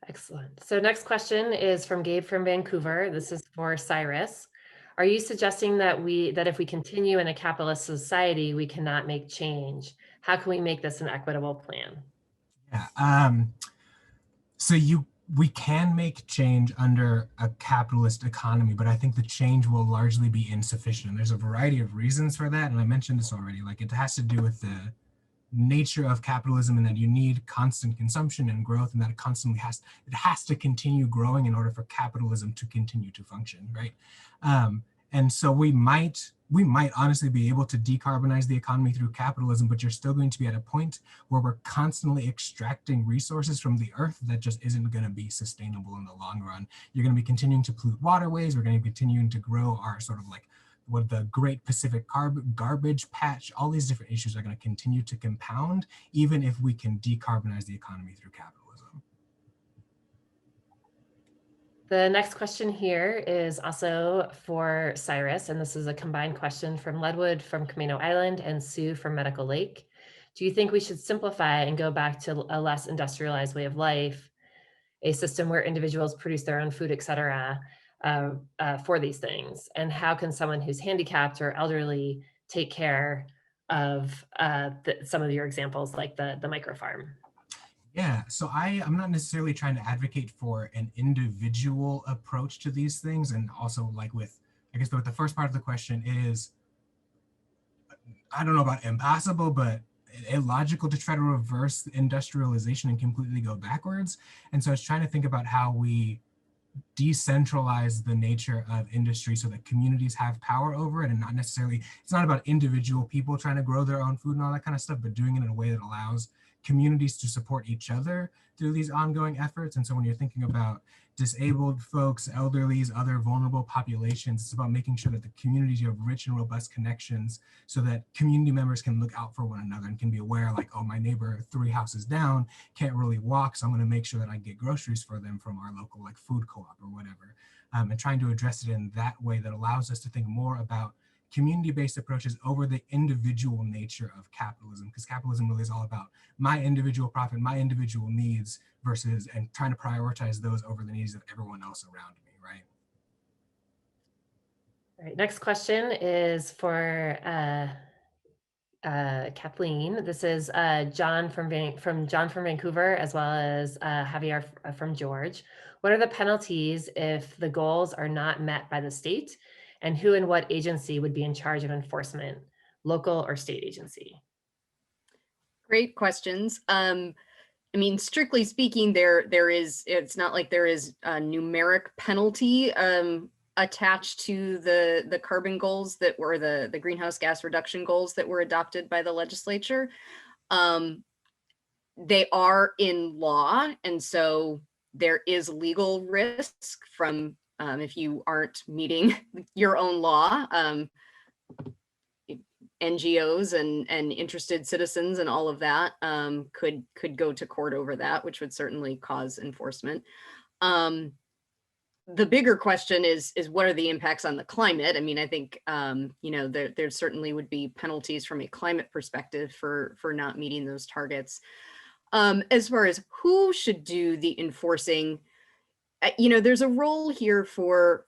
Excellent. So next question is from Gabe from Vancouver. This is for Cyrus. Are you suggesting that if we continue in a capitalist society, we cannot make change? How can we make this an equitable plan? Yeah. We can make change under a capitalist economy, but I think the change will largely be insufficient. And there's a variety of reasons for that, and I mentioned this already. Like, it has to do with the nature of capitalism, and that you need constant consumption and growth, and that it has to continue growing in order for capitalism to continue to function, right? And so we might honestly be able to decarbonize the economy through capitalism, but you're still going to be at a point where we're constantly extracting resources from the earth that just isn't going to be sustainable in the long run. You're going to be continuing to pollute waterways. We're going to be continuing to grow our sort of like what the Great Pacific Garbage Patch, all these different issues are going to continue to compound, even if we can decarbonize the economy through capitalism. The next question here is also for Cyrus, and this is a combined question from Ledwood from Camino Island and Sue from Medical Lake. Do you think we should simplify and go back to a less industrialized way of life, a system where individuals produce their own food, et cetera, for these things? And how can someone who's handicapped or elderly take care of some of your examples, like the micro farm? Yeah, so I'm not necessarily trying to advocate for an individual approach to these things. And also like with, I guess the first part of the question is, I don't know about impossible, but illogical to try to reverse industrialization and completely go backwards. And so I was trying to think about how we decentralize the nature of industry so that communities have power over it, and not necessarily, it's not about individual people trying to grow their own food and all that kind of stuff, but doing it in a way that allows communities to support each other through these ongoing efforts. And so when you're thinking about disabled folks, elderlies, other vulnerable populations, it's about making sure that the communities, you have rich and robust connections so that community members can look out for one another and can be aware, like, oh, my neighbor 3 houses down can't really walk, so I'm going to make sure that I get groceries for them from our local like food co-op or whatever. And trying to address it in that way that allows us to think more about community-based approaches over the individual nature of capitalism, because capitalism really is all about my individual profit, my individual needs versus, and trying to prioritize those over the needs of everyone else around me, right? All right, next question is for Kathleen. This is John from Vancouver, as well as Javier from George. What are the penalties if the goals are not met by the state? And who and what agency would be in charge of enforcement, local or state agency? Great questions. I mean, strictly speaking, it's not like there is a numeric penalty attached to the carbon goals that were the greenhouse gas reduction goals that were adopted by the legislature. They are in law, and so there is legal risk from if you aren't meeting your own law. NGOs and interested citizens and all of that could go to court over that, which would certainly cause enforcement. The bigger question is what are the impacts on the climate? I mean, I think there certainly would be penalties from a climate perspective for not meeting those targets. As far as who should do the enforcing, there's a role here for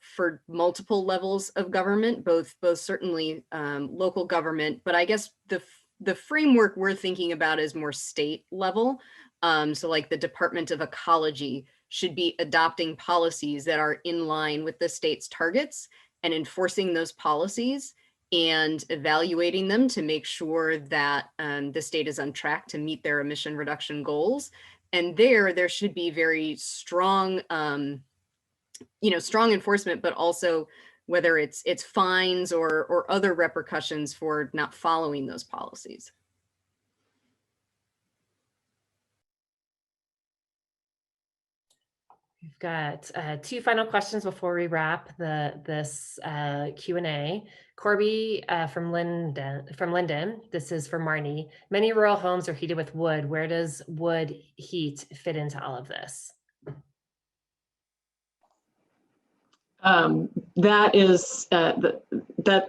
multiple levels of government, both certainly local government, but I guess the framework we're thinking about is more state level. So like the Department of Ecology should be adopting policies that are in line with the state's targets and enforcing those policies and evaluating them to make sure that the state is on track to meet their emission reduction goals. And there should be very strong, strong enforcement, but also whether it's fines or other repercussions for not following those policies. We've got 2 final questions before we wrap this Q&A. Corby from Linden, this is for Marnie. Many rural homes are heated with wood. Where does wood heat fit into all of this? That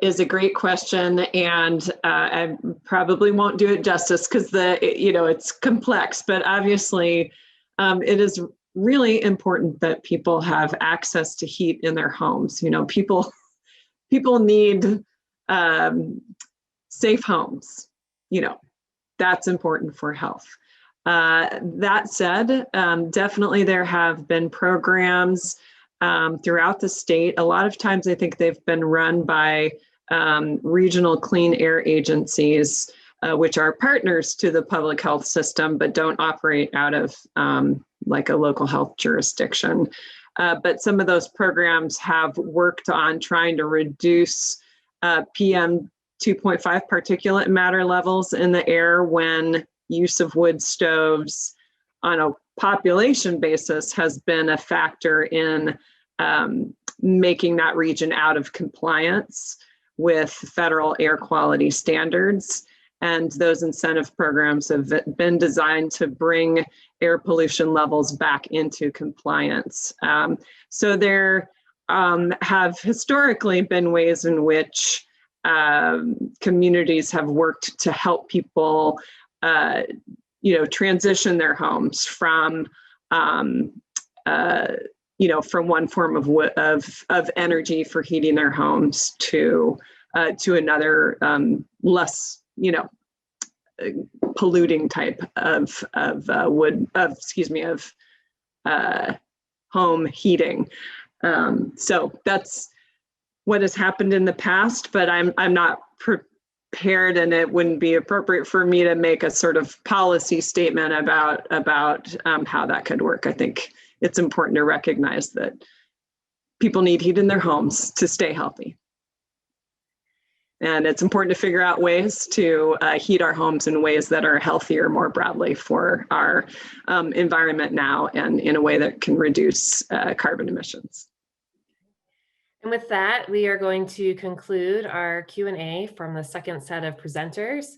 is a great question, and I probably won't do it justice because it's complex. But obviously, it is really important that people have access to heat in their homes. People need safe homes. That's important for health. That said, definitely there have been programs throughout the state. A lot of times I think they've been run by regional clean air agencies, which are partners to the public health system, but don't operate out of like a local health jurisdiction. But some of those programs have worked on trying to reduce PM 2.5 particulate matter levels in the air when use of wood stoves on a population basis has been a factor in making that region out of compliance with federal air quality standards. And those incentive programs have been designed to bring air pollution levels back into compliance. So there have historically been ways in which communities have worked to help people, transition their homes from, from one form of energy for heating their homes to another less, polluting type of home heating. So that's what has happened in the past, but I'm not prepared, and it wouldn't be appropriate for me to make a sort of policy statement about how that could work. I think it's important to recognize that people need heat in their homes to stay healthy. And it's important to figure out ways to heat our homes in ways that are healthier more broadly for our environment now, and in a way that can reduce carbon emissions. And with that, we are going to conclude our Q&A from the second set of presenters,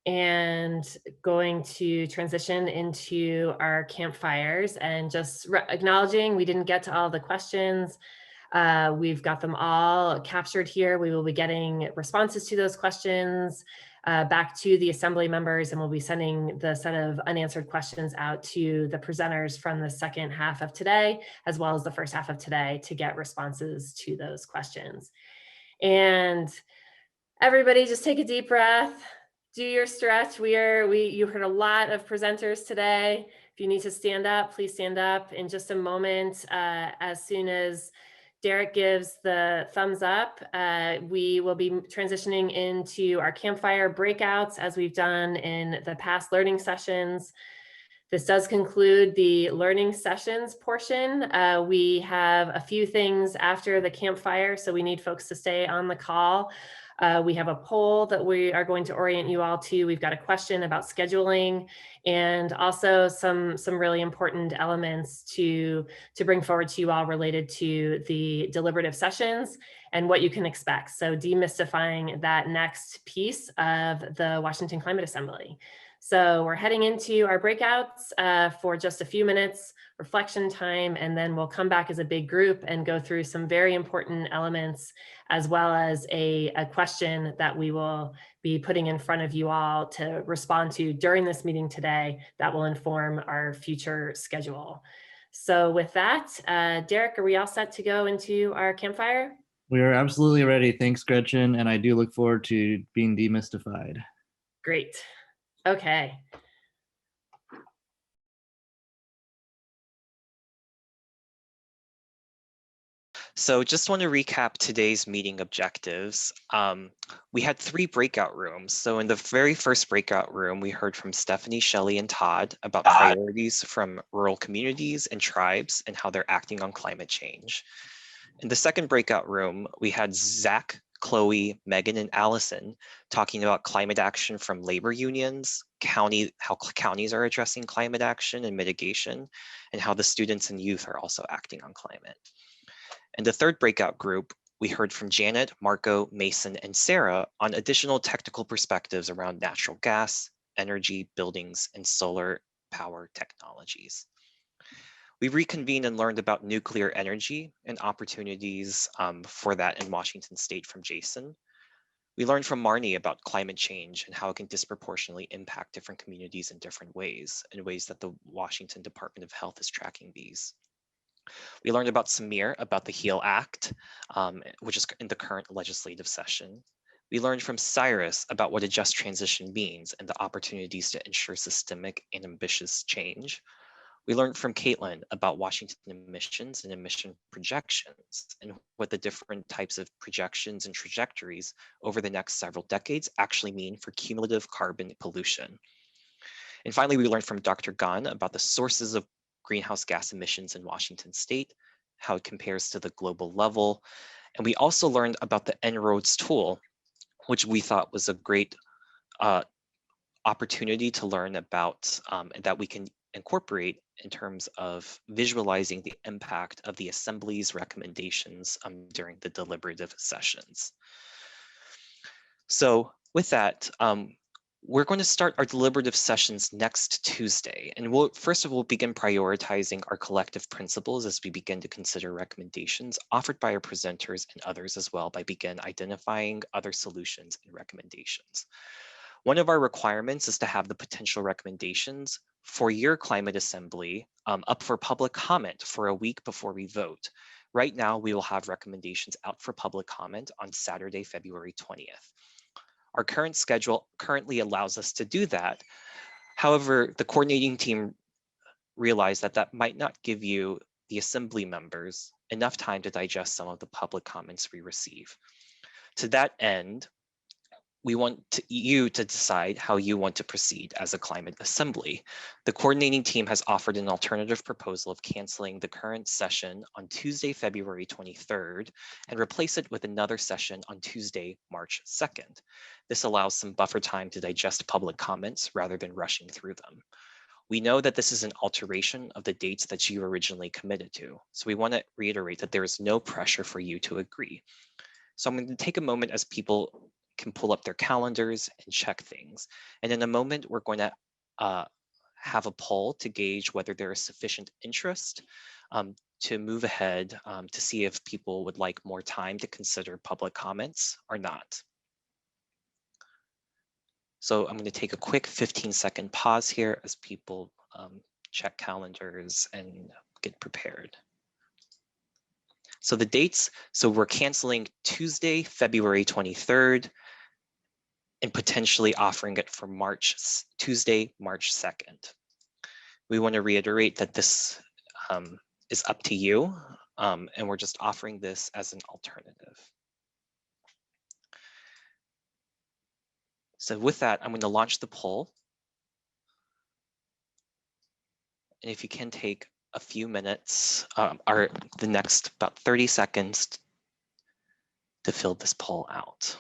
and going to transition into our campfires, and just acknowledging we didn't get to all the questions. We've got them all captured here. We will be getting responses to those questions back to the assembly members, and we'll be sending the set of unanswered questions out to the presenters from the second half of today, as well as the first half of today, to get responses to those questions. And everybody just take a deep breath, do your stretch. You heard a lot of presenters today. If you need to stand up, please stand up. In just a moment, as soon as Derek gives the thumbs up, we will be transitioning into our campfire breakouts, as we've done in the past learning sessions. This does conclude the learning sessions portion. We have a few things after the campfire, so we need folks to stay on the call. We have a poll that we are going to orient you all to. We've got a question about scheduling, and also some really important elements to bring forward to you all related to the deliberative sessions and what you can expect. So demystifying that next piece of the Washington Climate Assembly. So we're heading into our breakouts for just a few minutes, reflection time, and then we'll come back as a big group and go through some very important elements, as well as a question that we will be putting in front of you all to respond to during this meeting today that will inform our future schedule. So with that, Derek, are we all set to go into our campfire? We are absolutely ready. Thanks, Gretchen. And I do look forward to being demystified. Great. Okay. So just want to recap today's meeting objectives. We had 3 breakout rooms. So in the very first breakout room, we heard from Stephanie, Shelley, and Todd about priorities from rural communities and tribes and how they're acting on climate change. In the second breakout room, we had Zach, Chloe, Megan, and Allison talking about climate action from labor unions, how counties are addressing climate action and mitigation, and how the students and youth are also acting on climate. In the third breakout group, we heard from Janet, Marco, Mason, and Sarah on additional technical perspectives around natural gas, energy, buildings, and solar power technologies. We reconvened and learned about nuclear energy and opportunities for that in Washington State from Jason. We learned from Marnie about climate change and how it can disproportionately impact different communities in different ways, in ways that the Washington Department of Health is tracking these. We learned about Samir about the HEAL Act, which is in the current legislative session. We learned from Cyrus about what a just transition means and the opportunities to ensure systemic and ambitious change. We learned from Caitlin about Washington emissions and emission projections and what the different types of projections and trajectories over the next several decades actually mean for cumulative carbon pollution. And finally, we learned from Dr. Gunn about the sources of greenhouse gas emissions in Washington State, how it compares to the global level. And we also learned about the En-ROADS tool, which we thought was a great opportunity to learn about that we can incorporate in terms of visualizing the impact of the Assembly's recommendations during the deliberative sessions. So with that, we're going to start our deliberative sessions next Tuesday, and first of all, begin prioritizing our collective principles as we begin to consider recommendations offered by our presenters and others as well, by begin identifying other solutions and recommendations. One of our requirements is to have the potential recommendations for your climate assembly up for public comment for a week before we vote. Right now, we will have recommendations out for public comment on Saturday, February 20th. Our current schedule currently allows us to do that. However, the coordinating team realized that that might not give you, the assembly members, enough time to digest some of the public comments we receive. To that end, we want you to decide how you want to proceed as a climate assembly. The coordinating team has offered an alternative proposal of canceling the current session on Tuesday, February 23rd, and replace it with another session on Tuesday, March 2nd. This allows some buffer time to digest public comments rather than rushing through them. We know that this is an alteration of the dates that you originally committed to, so we want to reiterate that there is no pressure for you to agree. So I'm going to take a moment as people can pull up their calendars and check things. And in a moment, we're going to have a poll to gauge whether there is sufficient interest to move ahead to see if people would like more time to consider public comments or not. So I'm going to take a quick 15-second pause here as people check calendars and get prepared. So the dates, so we're canceling Tuesday, February 23rd, and potentially offering it for Tuesday, March 2nd. We want to reiterate that this is up to you, and we're just offering this as an alternative. So with that, I'm going to launch the poll. And if you can take a few minutes, or the next about 30 seconds to fill this poll out.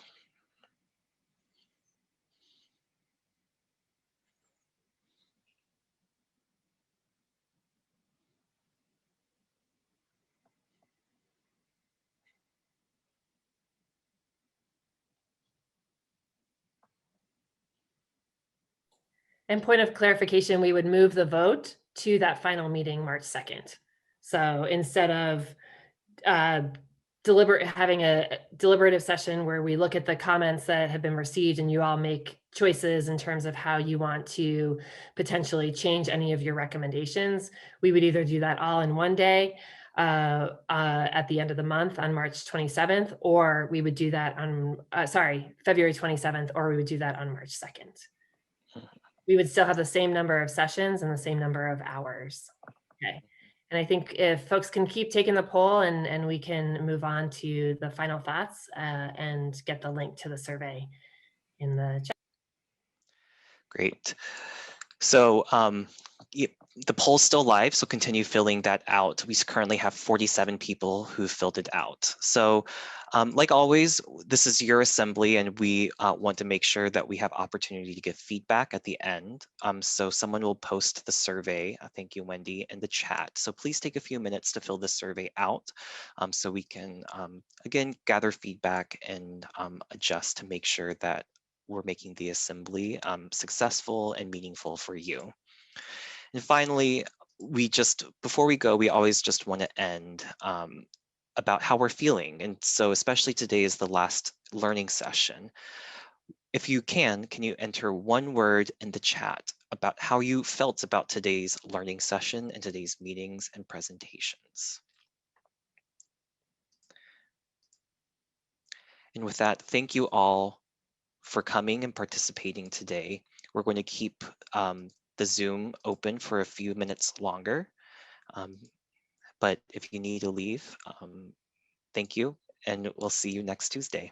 And point of clarification, we would move the vote to that final meeting, March 2nd. So instead of having a deliberative session where we look at the comments that have been received and you all make choices in terms of how you want to potentially change any of your recommendations, we would either do that all in one day at the end of the month on March 27th, or we would do that on, February 27th, or we would do that on March 2nd. We would still have the same number of sessions and the same number of hours. Okay. And I think if folks can keep taking the poll and we can move on to the final thoughts and get the link to the survey in the chat. Great. So the poll's still live, so continue filling that out. We currently have 47 people who filled it out. So like always, this is your assembly, and we want to make sure that we have opportunity to give feedback at the end. So someone will post the survey, thank you, Wendy, in the chat. So please take a few minutes to fill the survey out so we can, again, gather feedback and adjust to make sure that we're making the assembly successful and meaningful for you. And finally, before we go, we always just want to end about how we're feeling. And so especially today is the last learning session. If you can you enter one word in the chat about how you felt about today's learning session and today's meetings and presentations. And with that, thank you all for coming and participating today. We're going to keep the Zoom open for a few minutes longer. But if you need to leave, thank you, and we'll see you next Tuesday.